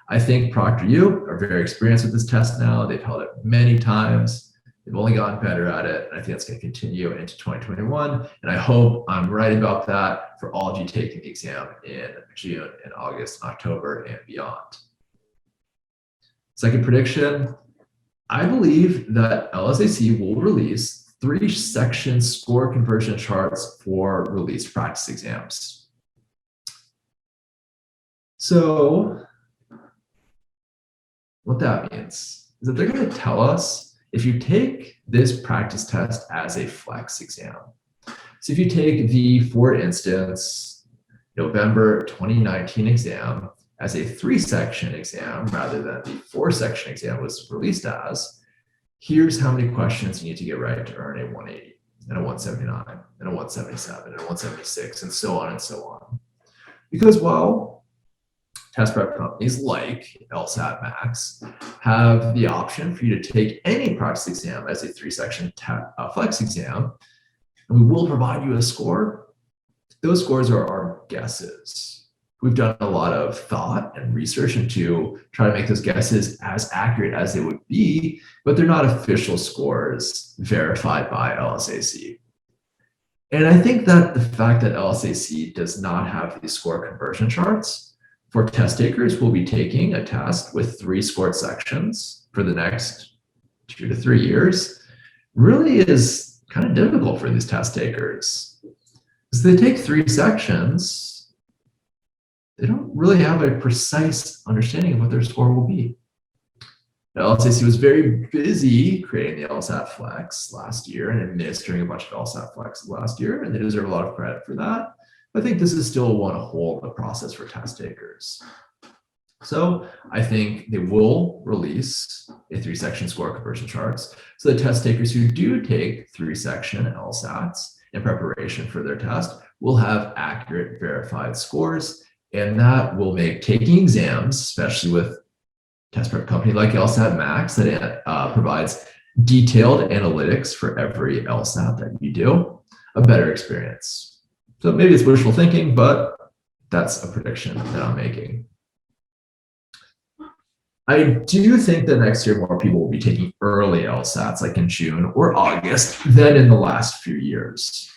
I think ProctorU are very experienced with this test now. They've held it many times. They've only gotten better at it. And I think it's going to continue into 2021. And I hope I'm right about that for all of you taking the exam in June and August and October and beyond. Second prediction, I believe that LSAC will release 3-section score conversion charts for released practice exams. So what that means is that they're going to tell us if you take this practice test as a flex exam. So if you take the, for instance, November 2019 exam as a 3-section exam rather than the 4-section exam was released as, here's how many questions you need to get right to earn a 180 and a 179 and a 177 and a 176 and so on and so on. Because while test prep companies like LSATMax have the option for you to take any practice exam as a 3-section flex exam, and we will provide you a score, those scores are our guesses. We've done a lot of thought and research into trying to make those guesses as accurate as they would be, but they're not official scores verified by LSAC. And I think that the fact that LSAC does not have these score conversion charts for test takers who will be taking a test with 3 scored sections for the next 2 to 3 years really is kind of difficult for these test takers. Because they take 3 sections, they don't really have a precise understanding of what their score will be. Now, LSAC was very busy creating the LSAT Flex last year and administering a bunch of LSAT Flex last year, and they deserve a lot of credit for that. I think this is still one hole in the process for test takers. So I think they will release a 3-section score conversion charts so that test takers who do take 3-section LSATs in preparation for their test will have accurate verified scores. And that will make taking exams, especially with test prep company like LSATMax that provides detailed analytics for every LSAT that you do, a better experience. So maybe it's wishful thinking, but that's a prediction that I'm making. I do think that next year more people will be taking early LSATs like in June or August than in the last few years.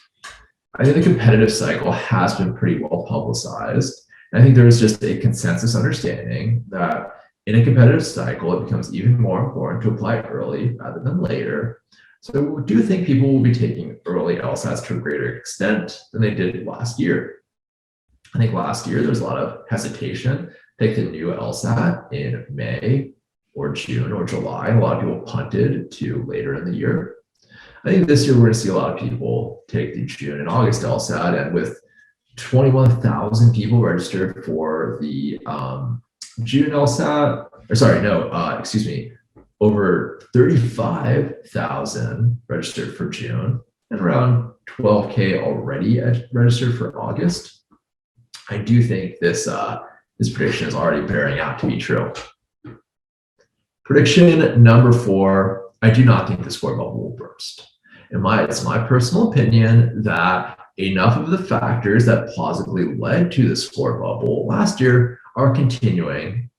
I think the competitive cycle has been pretty well publicized. I think there's just a consensus understanding that in a competitive cycle, it becomes even more important to apply early rather than later. So I do think people will be taking early LSATs to a greater extent than they did last year. I think last year there was a lot of hesitation to take the new LSAT in May or June or July. A lot of people punted to later in the year. I think this year we're going to see a lot of people take the June and August LSAT, and with 21,000 people registered for the June LSAT, or sorry, no, excuse me, over 35,000 registered for June and around 12K already registered for August. I do think this prediction is already bearing out to be true. Prediction number 4, I do not think the score bubble will burst. It's my personal opinion that enough of the factors that plausibly led to the score bubble last year are continuing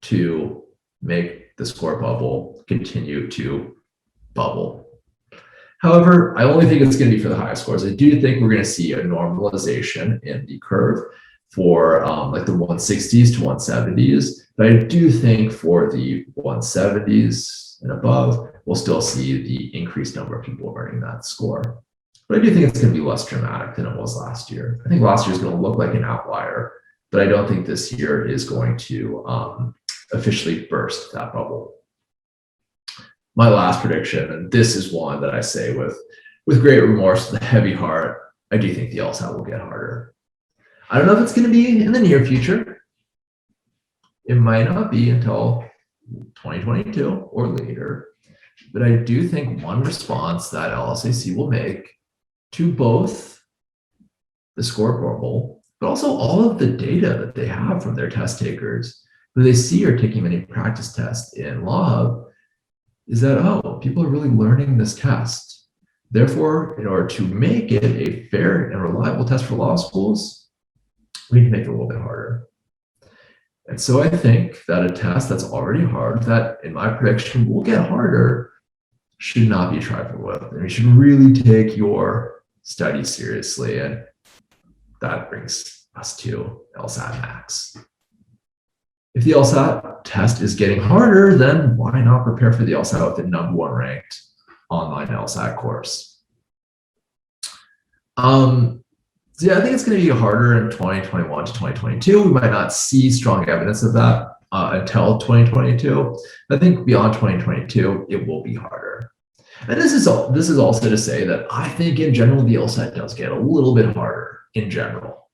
to make the score bubble continue to bubble. However, I only think it's going to be for the highest scores. I do think we're going to see a normalization in the curve for like the 160s to 170s, but I do think for the 170s and above, we'll still see the increased number of people earning that score. But I do think it's going to be less dramatic than it was last year. I think last year is going to look like an outlier, but I don't think this year is going to officially burst that bubble. My last prediction, and this is one that I say with great remorse, with a heavy heart, I do think the LSAT will get harder. I don't know if it's going to be in the near future. It might not be until 2022 or later, but I do think one response that LSAC will make to both the score bubble, but also all of the data that they have from their test takers, who they see are taking many practice tests in Law Hub, is that, oh, people are really learning this test. Therefore, in order to make it a fair and reliable test for law schools, we need to make it a little bit harder. And so I think that a test that's already hard, that in my prediction will get harder, should not be trifled with. And you should really take your study seriously. And that brings us to LSATMax. If the LSAT test is getting harder, then why not prepare for the LSAT with the #1 ranked online LSAT course? So yeah, I think it's going to be harder in 2021 to 2022. We might not see strong evidence of that until 2022. I think beyond 2022, it will be harder. And this is also to say that I think in general, the LSAT does get a little bit harder in general.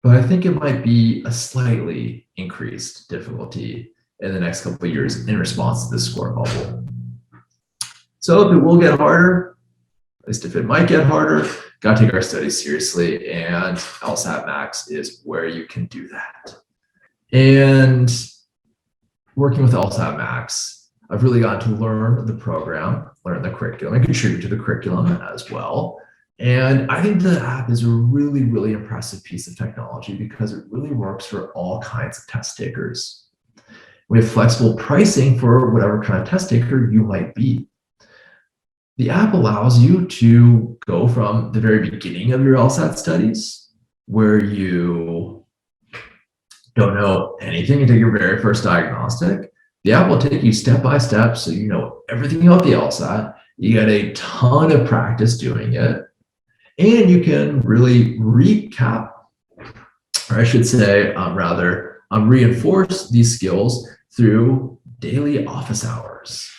But I think it might be a slightly increased difficulty in the next couple of years in response to the score bubble. So if it will get harder, at least if it might get harder, got to take our studies seriously, and LSATMax is where you can do that. And working with LSATMax, I've really gotten to learn the program, learn the curriculum, and contribute to the curriculum as well. And I think the app is a really, really impressive piece of technology because it really works for all kinds of test takers. We have flexible pricing for whatever kind of test taker you might be. The app allows you to go from the very beginning of your LSAT studies, where you don't know anything until your very first diagnostic. The app will take you step by step so you know everything about the LSAT. You get a ton of practice doing it, and you can really recap, or I should say, reinforce these skills through daily office hours.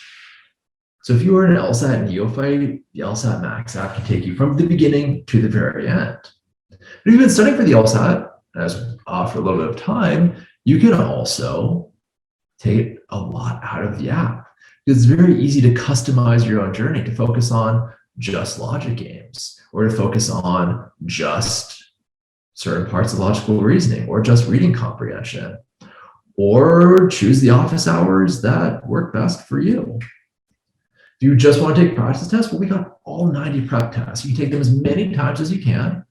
So if you are an LSAT neophyte, the LSATMax app can take you from the beginning to the very end. If you've been studying for the LSAT for a little bit of time, you can also take a lot out of the app. It's very easy to customize your own journey, to focus on just logic games, or to focus on just certain parts of logical reasoning, or just reading comprehension, or choose the office hours that work best for you. If you just want to take practice tests, well, we got all 90 prep tests. You can take them as many times as you can.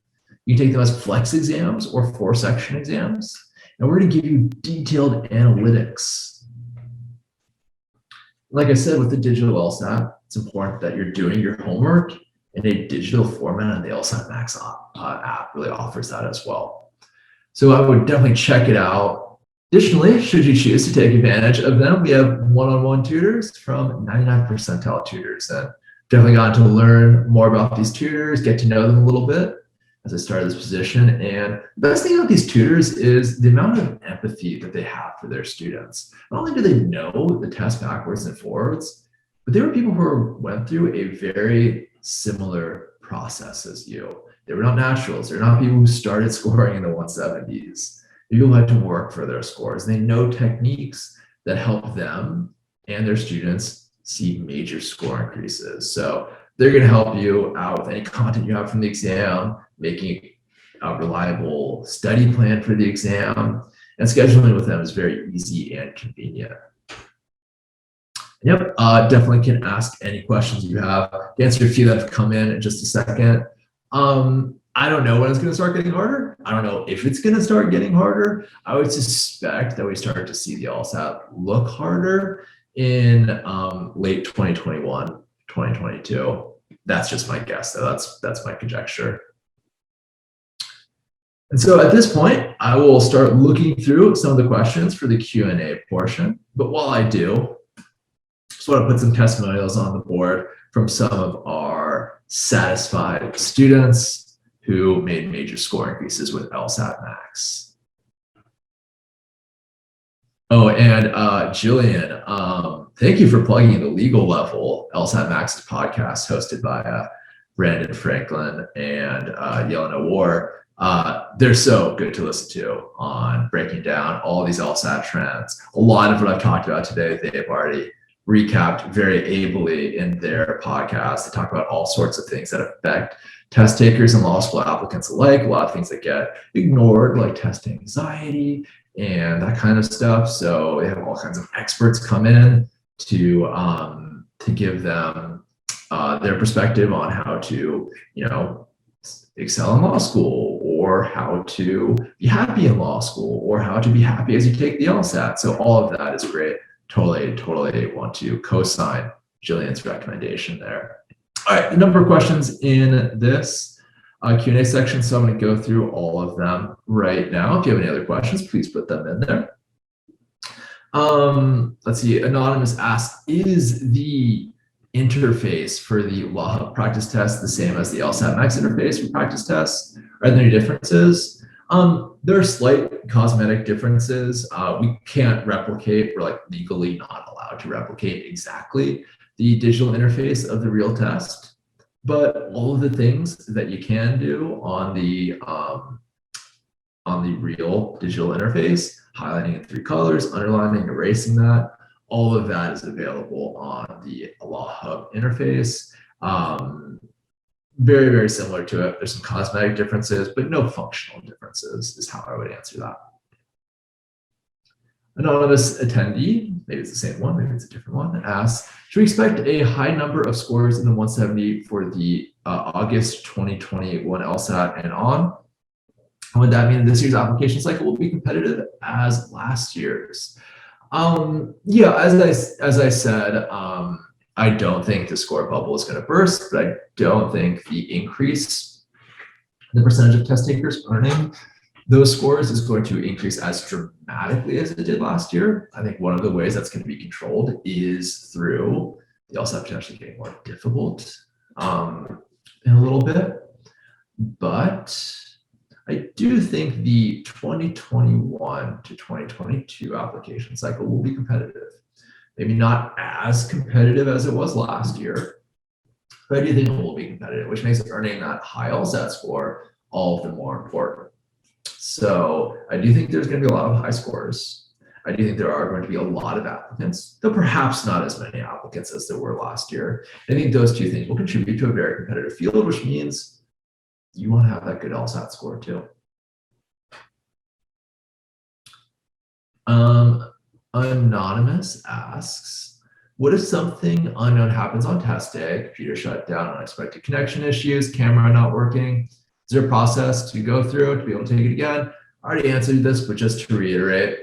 You can take them as flex exams or 4-section exams. And we're going to give you detailed analytics. Like I said, with the Digital Lsat, it's important that you're doing your homework in a digital format, and the LSATMax app really offers that as well. So I would definitely check it out. Additionally, should you choose to take advantage of them, we have one-on-one tutors from 99 percentile tutors, and definitely got to learn more about these tutors, get to know them a little bit as I started this position. And the best thing about these tutors is the amount of empathy that they have for their students. Not only do they know the test backwards and forwards, But there were people who went through a very similar process as you. They were not naturals. They're not people who started scoring in the 170s. People who had to work for their scores. They know techniques that help them and their students see major score increases. So they're going to help you out with any content you have from the exam, making a reliable study plan for the exam, and scheduling with them is very easy and convenient. Yep, definitely can ask any questions you have. To answer a few that have come in just a second. I don't know when it's going to start getting harder. I don't know if it's going to start getting harder. I would suspect that we start to see the LSAT look harder in late 2021, 2022. That's just my guess, though. That's my conjecture. And so at this point, I will start looking through some of the questions for the Q&A portion. But while I do, just want to put some testimonials on the board from some of our satisfied students who made major score increases with LSATMax. Oh, and Jillian, thank you for plugging in the legal level LSATMax's podcast hosted by Brandon Franklin and Yelena War. They're so good to listen to on breaking down all these LSAT trends. A lot of what I've talked about today, they've already recapped very ably in their podcast. They talk about all sorts of things that affect test takers and law school applicants alike, a lot of things that get ignored, like test anxiety and that kind of stuff. So they have all kinds of experts come in to give them their perspective on how to, excel in law school, or how to be happy in law school, or how to be happy as you take the LSAT. So all of that is great. Totally want to co-sign Jillian's recommendation there. All right, a number of questions in this Q&A section, so I'm going to go through all of them right now. If you have any other questions, please put them in there. Let's see, Anonymous asks, is the interface for the Law Hub practice test the same as the LSATMax interface for practice tests? Are there any differences? There are slight cosmetic differences. We can't replicate, we're legally not allowed to replicate exactly the digital interface of the real test, but all of the things that you can do on the real digital interface, highlighting in 3 colors, underlining, erasing that, all of that is available on the Law Hub interface. Very, very similar to it. There's some cosmetic differences, but no functional differences is how I would answer that. Anonymous attendee, maybe it's the same one, maybe it's a different one, asks, should we expect a high number of scores in the 170 for the August 2021 LSAT and on? Would that mean this year's application cycle will be competitive as last year's? Yeah, as I said, I don't think the score bubble is going to burst, but I don't think the increase in the percentage of test takers earning those scores is going to increase as dramatically as it did last year. I think one of the ways that's going to be controlled is through the LSAT potentially getting more difficult in a little bit. But I do think the 2021 to 2022 application cycle will be competitive. Maybe not as competitive as it was last year, but I do think it will be competitive, which makes earning that high LSAT score all the more important. So I do think there's going to be a lot of high scores. I do think there are going to be a lot of applicants, though perhaps not as many applicants as there were last year. I think those two things will contribute to a very competitive field, which means you want to have that good LSAT score too. Anonymous asks, what if something unknown happens on test day, computer shut down, unexpected connection issues, camera not working? Is there a process to go through to be able to take it again? I already answered this, but just to reiterate,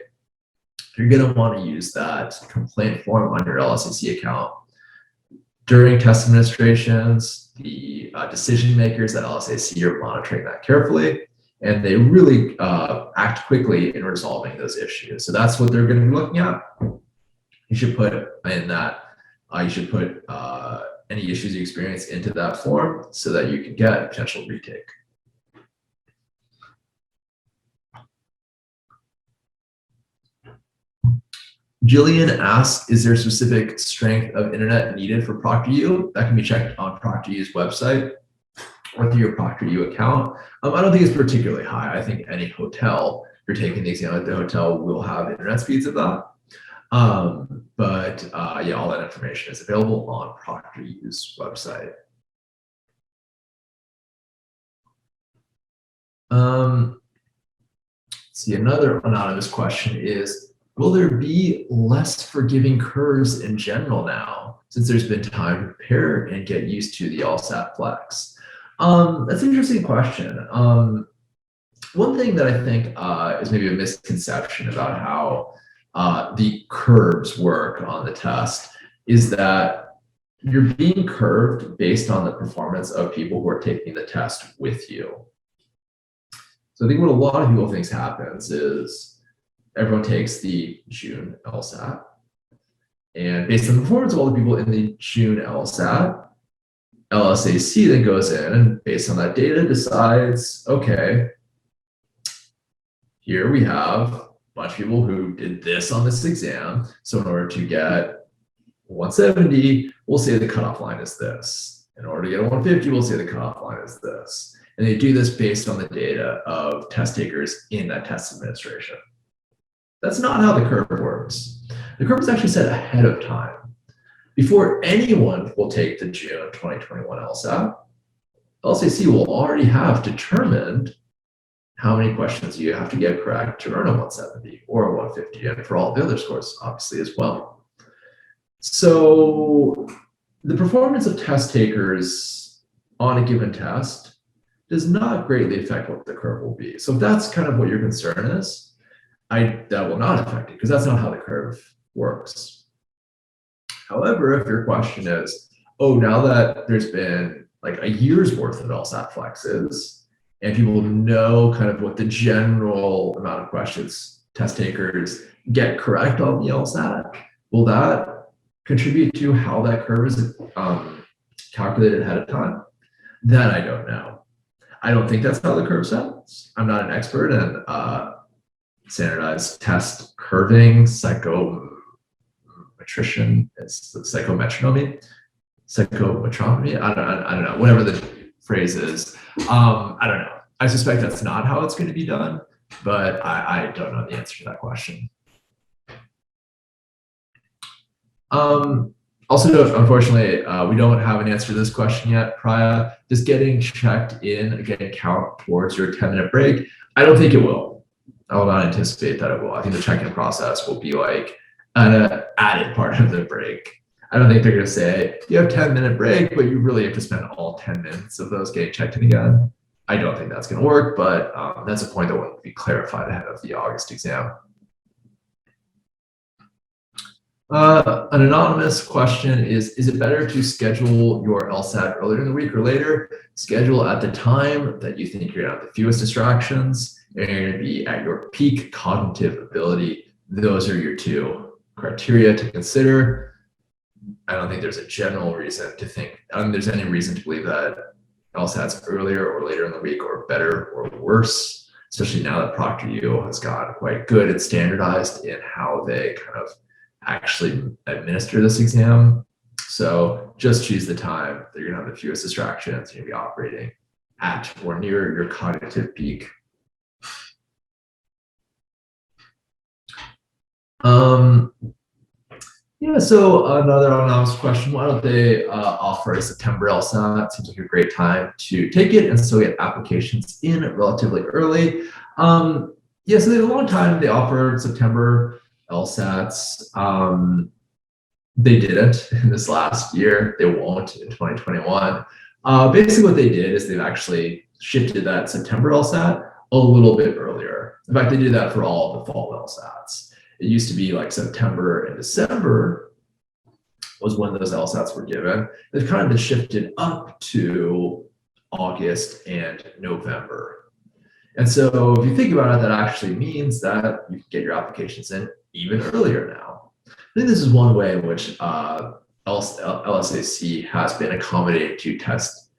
you're going to want to use that complaint form on your LSAC account. During test administrations, the decision makers at LSAC are monitoring that carefully, and they really act quickly in resolving those issues. So that's what they're going to be looking at. You should put in that, any issues you experience into that form so that you can get a potential retake. Jillian asks, is there a specific strength of internet needed for ProctorU? That can be checked on ProctorU's website or through your ProctorU account. I don't think it's particularly high. I think any hotel, if you're taking the exam at the hotel, will have internet speeds of that. Yeah, all that information is available on ProctorU's website. See, another anonymous question is, will there be less forgiving curves in general now, since there's been time to prepare and get used to the LSAT Flex? That's an interesting question. One thing that I think is maybe a misconception about how the curves work on the test is that you're being curved based on the performance of people who are taking the test with you. So I think what a lot of people think happens is everyone takes the June LSAT, and based on the performance of all the people in the June LSAT, LSAC then goes in and based on that data decides, okay, here we have a bunch of people who did this on this exam. So in order to get 170, we'll say the cutoff line is this. In order to get a 150, we'll say the cutoff line is this. And they do this based on the data of test takers in that test administration. That's not how the curve works. The curve is actually set ahead of time. Before anyone will take the June 2021 LSAT, LSAC will already have determined how many questions you have to get correct to earn a 170 or a 150, and for all the other scores, obviously, as well. So the performance of test takers on a given test does not greatly affect what the curve will be. So if that's kind of what your concern is, that will not affect it, because that's not how the curve works. However, if your question is, oh, now that there's been like a year's worth of LSAT Flexes, and people know kind of what the general amount of questions test takers get correct on the LSAT, will that contribute to how that curve is calculated ahead of time? That I don't know. I don't think that's how the curve sets. I'm not an expert in standardized test curving, psychometry, I don't know, whatever the phrase is. I don't know. I suspect that's not how it's going to be done, but I don't know the answer to that question. Also, unfortunately, we don't have an answer to this question yet, Priya. Does getting checked in again count towards your 10-minute break? I don't think it will. I will not anticipate that it will. I think the check-in process will be like an added part of the break. I don't think they're going to say, you have a 10-minute break, but you really have to spend all 10 minutes of those getting checked in again. I don't think that's going to work, but that's a point that will be clarified ahead of the August exam. An anonymous question is it better to schedule your LSAT earlier in the week or later? Schedule at the time that you think you're going to have the fewest distractions and you're going to be at your peak cognitive ability. Those are your two criteria to consider. I don't think there's a general reason to think, I don't think there's any reason to believe that LSAT's earlier or later in the week or better or worse, especially now that ProctorU has gotten quite good and standardized in how they kind of actually administer this exam. So just choose the time that you're gonna have the fewest distractions. You're gonna be operating at or near your cognitive peak. Yeah, so another anonymous question, why don't they offer a September LSAT? Seems like a great time to take it and still get applications in relatively early. Yeah, so there's a long time they offered September LSATs. They didn't in this last year. They won't in 2021. Basically what they did is they've actually shifted that September LSAT a little bit earlier. In fact, they did that for all the fall LSATs. It used to be like September and December was when those LSATs were given. They've kind of been shifted up to August and November. And so if you think about it, that actually means that you can get your applications in even earlier now. I think this is one way in which LSAC has been accommodating to test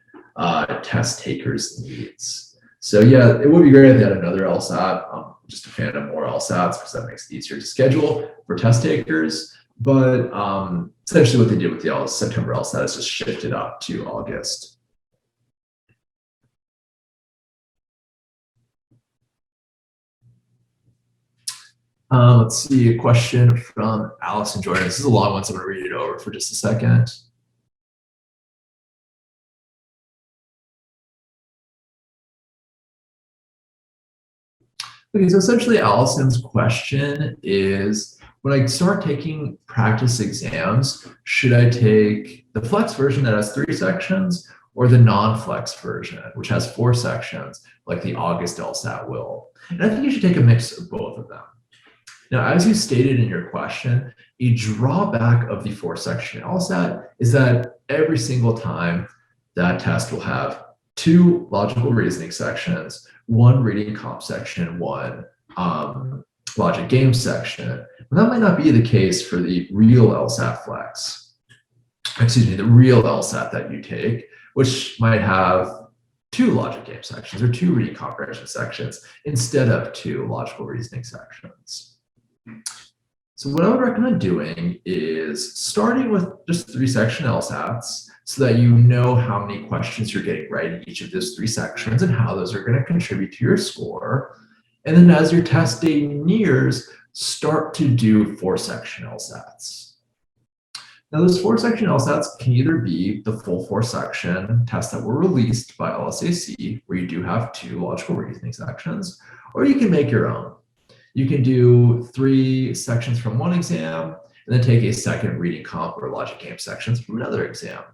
takers' needs. So yeah, it would be great if they had another LSAT. just a fan of more LSATs because that makes it easier to schedule for test takers. But essentially what they did with the September LSAT is just shifted up to August. Let's see, a question from Allison Jordan. This is a long one, so I'm going to read it over for just a second. Okay, so essentially Allison's question is, when I start taking practice exams, should I take the flex version that has 3 sections or the non-flex version, which has 4 sections, like the August LSAT will? And I think you should take a mix of both of them. Now, as you stated in your question, a drawback of the 4-section LSAT is that every single time that test will have 2 logical reasoning sections, 1 reading comp section, 1 logic game section. And that might not be the case for the real LSAT Flex. Excuse me, the real LSAT that you take, which might have 2 logic game sections or 2 reading comprehension sections instead of 2 logical reasoning sections. So what I would recommend doing is starting with just 3-section LSATs so that you know how many questions you're getting right in each of those 3 sections and how those are going to contribute to your score. And then as your test day nears, start to do 4-section LSATs. Now those 4-section LSATs can either be the full 4-section tests that were released by LSAC, where you do have 2 logical reasoning sections, or you can make your own. You can do 3 sections from one exam, and then take a second reading comp or logic game sections from another exam.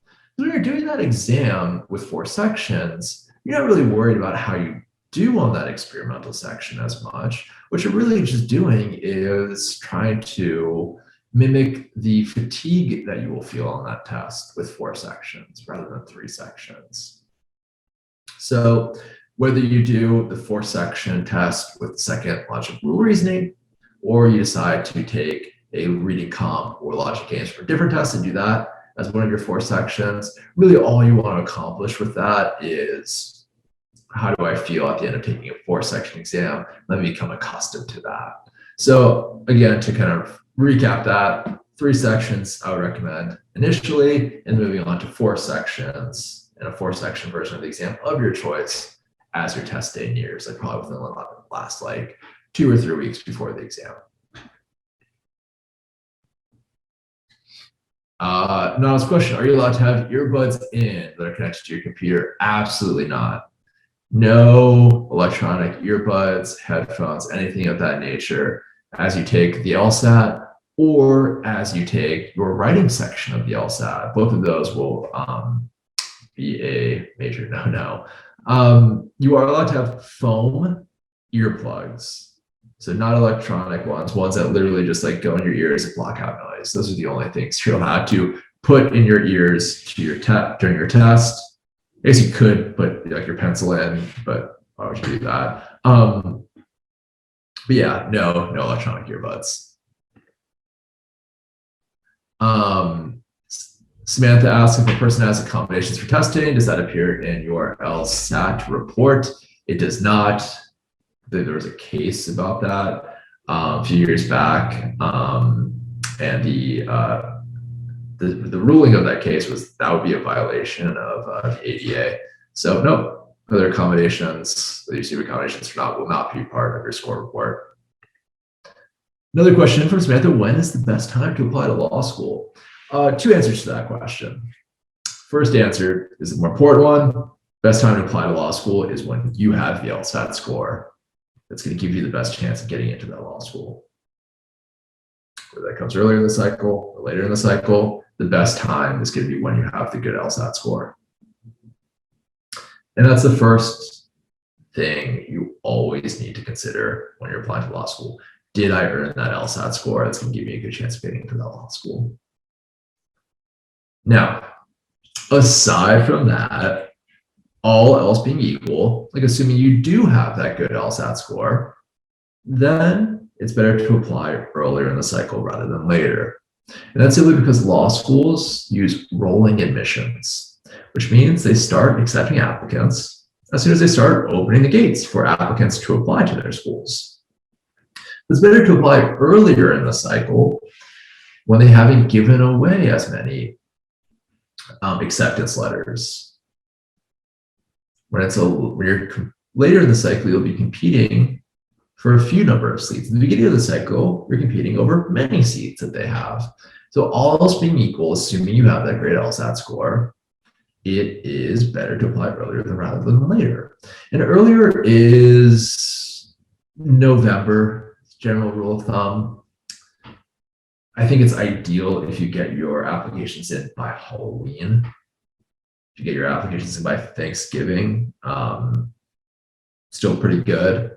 So when you're doing that exam with 4 sections, you're not really worried about how you do on that experimental section as much. What you're really just doing is trying to mimic the fatigue that you will feel on that test with 4 sections rather than 3 sections. So whether you do the 4-section test with second logic rule reasoning, or you decide to take a reading comp or logic games for different tests and do that as one of your 4 sections, really all you want to accomplish with that is, how do I feel at the end of taking a 4-section exam? Let me become accustomed to that. So again, to kind of recap that, 3 sections I would recommend initially, and moving on to 4 sections and a 4-section version of the exam of your choice as your test day nears, like probably within the last like 2 or 3 weeks before the exam. Now this question, are you allowed to have earbuds in that are connected to your computer? Absolutely not. No electronic earbuds, headphones, anything of that nature as you take the LSAT or as you take your writing section of the LSAT. Both of those will be a major no-no. You are allowed to have foam earplugs. So not electronic ones that literally just like go in your ears and block out noise. Those are the only things you're allowed to put in your ears to your during your test. I guess you could put like your pencil in, but why would you do that? But yeah, no electronic earbuds. Samantha asks, if a person has accommodations for testing, does that appear in your LSAT report? It does not. There was a case about that a few years back, and the ruling of that case was that would be a violation of the ADA. So no, other accommodations that you receive accommodations for will not be part of your score report. Another question from Samantha: when is the best time to apply to law school? 2 answers to that question. First answer is the more important one. Best time to apply to law school is when you have the LSAT score. That's going to give you the best chance of getting into that law school. Whether that comes earlier in the cycle or later in the cycle, the best time is going to be when you have the good LSAT score. And that's the first thing you always need to consider when you're applying to law school. Did I earn that LSAT score? That's going to give me a good chance of getting into that law school. Now, aside from that, all else being equal, like assuming you do have that good LSAT score, then it's better to apply earlier in the cycle rather than later. And that's simply because law schools use rolling admissions, which means they start accepting applicants as soon as they start opening the gates for applicants to apply to their schools. It's better to apply earlier in the cycle when they haven't given away as many acceptance letters. When you're later in the cycle, you'll be competing for a few number of seats. At the beginning of the cycle, you're competing over many seats that they have. So all else being equal, assuming you have that great LSAT score, it is better to apply earlier rather than later. And earlier is November, general rule of thumb. I think it's ideal if you get your applications in by Halloween. If you get your applications in by Thanksgiving, still pretty good.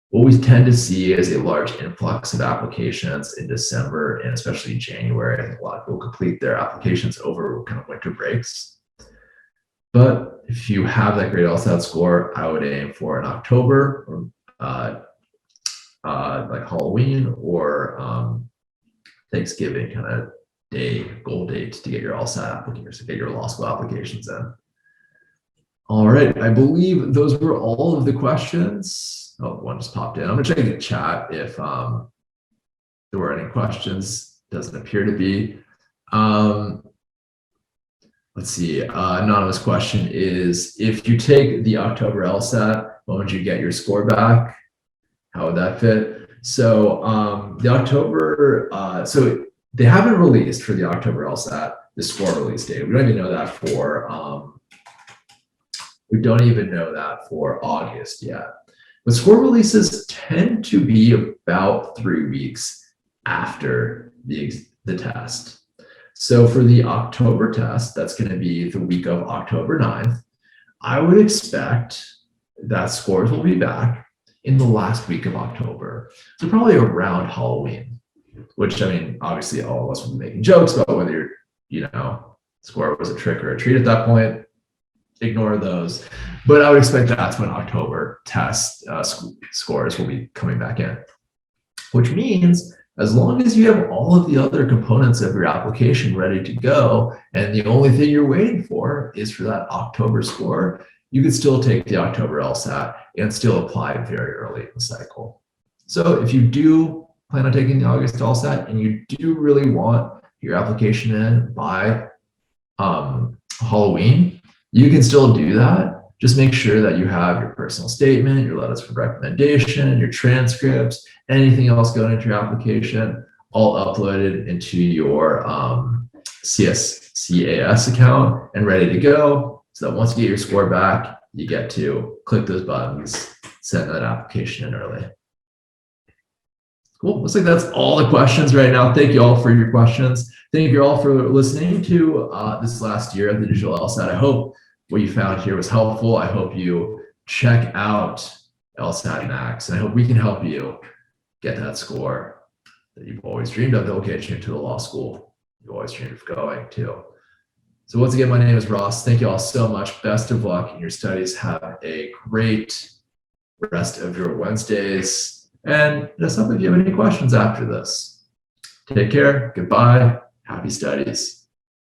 What we tend to see is a large influx of applications in December and especially January. I think a lot of people complete their applications over kind of winter breaks. But if you have that great LSAT score, I would aim for an October or like Halloween or Thanksgiving kind of goal date to get your LSAT applications, to get your law school applications in. All right, I believe those were all of the questions. Oh, one just popped in. I'm gonna check the chat if there were any questions. Doesn't appear to be. Let's see, anonymous question is, if you take the October LSAT, when would you get your score back? How would that fit? So the October, so they haven't released for the October LSAT the score release date. We don't even know that for August yet. But score releases tend to be about 3 weeks after the test. So for the October test, that's going to be the week of October 9th. I would expect that scores will be back in the last week of October. So probably around Halloween, which, I mean, obviously all of us will be making jokes about whether score was a trick or a treat at that point. Ignore those. But I would expect that's when October test scores will be coming back in, which means as long as you have all of the other components of your application ready to go, and the only thing you're waiting for is for that October score, you can still take the October LSAT and still apply very early in the cycle. So if you do plan on taking the August LSAT and you do really want your application in by Halloween, you can still do that. Just make sure that you have your personal statement, your letters of recommendation, your transcripts, anything else going into your application, all uploaded into your CAS account and ready to go. So that once you get your score back, you get to click those buttons, send that application in early. Cool. Looks like that's all the questions right now. Thank you all for your questions. Thank you all for listening to this last year of the Digital LSAT. I hope what you found here was helpful. I hope you check out LSATMax, and I hope we can help you get that score that you've always dreamed of that will get you into the law school you've always dreamed of going to. So once again, my name is Ross. Thank you all so much. Best of luck in your studies. Have a great rest of your Wednesdays. And hit us up if you have any questions after this. Take care. Goodbye. Happy studies.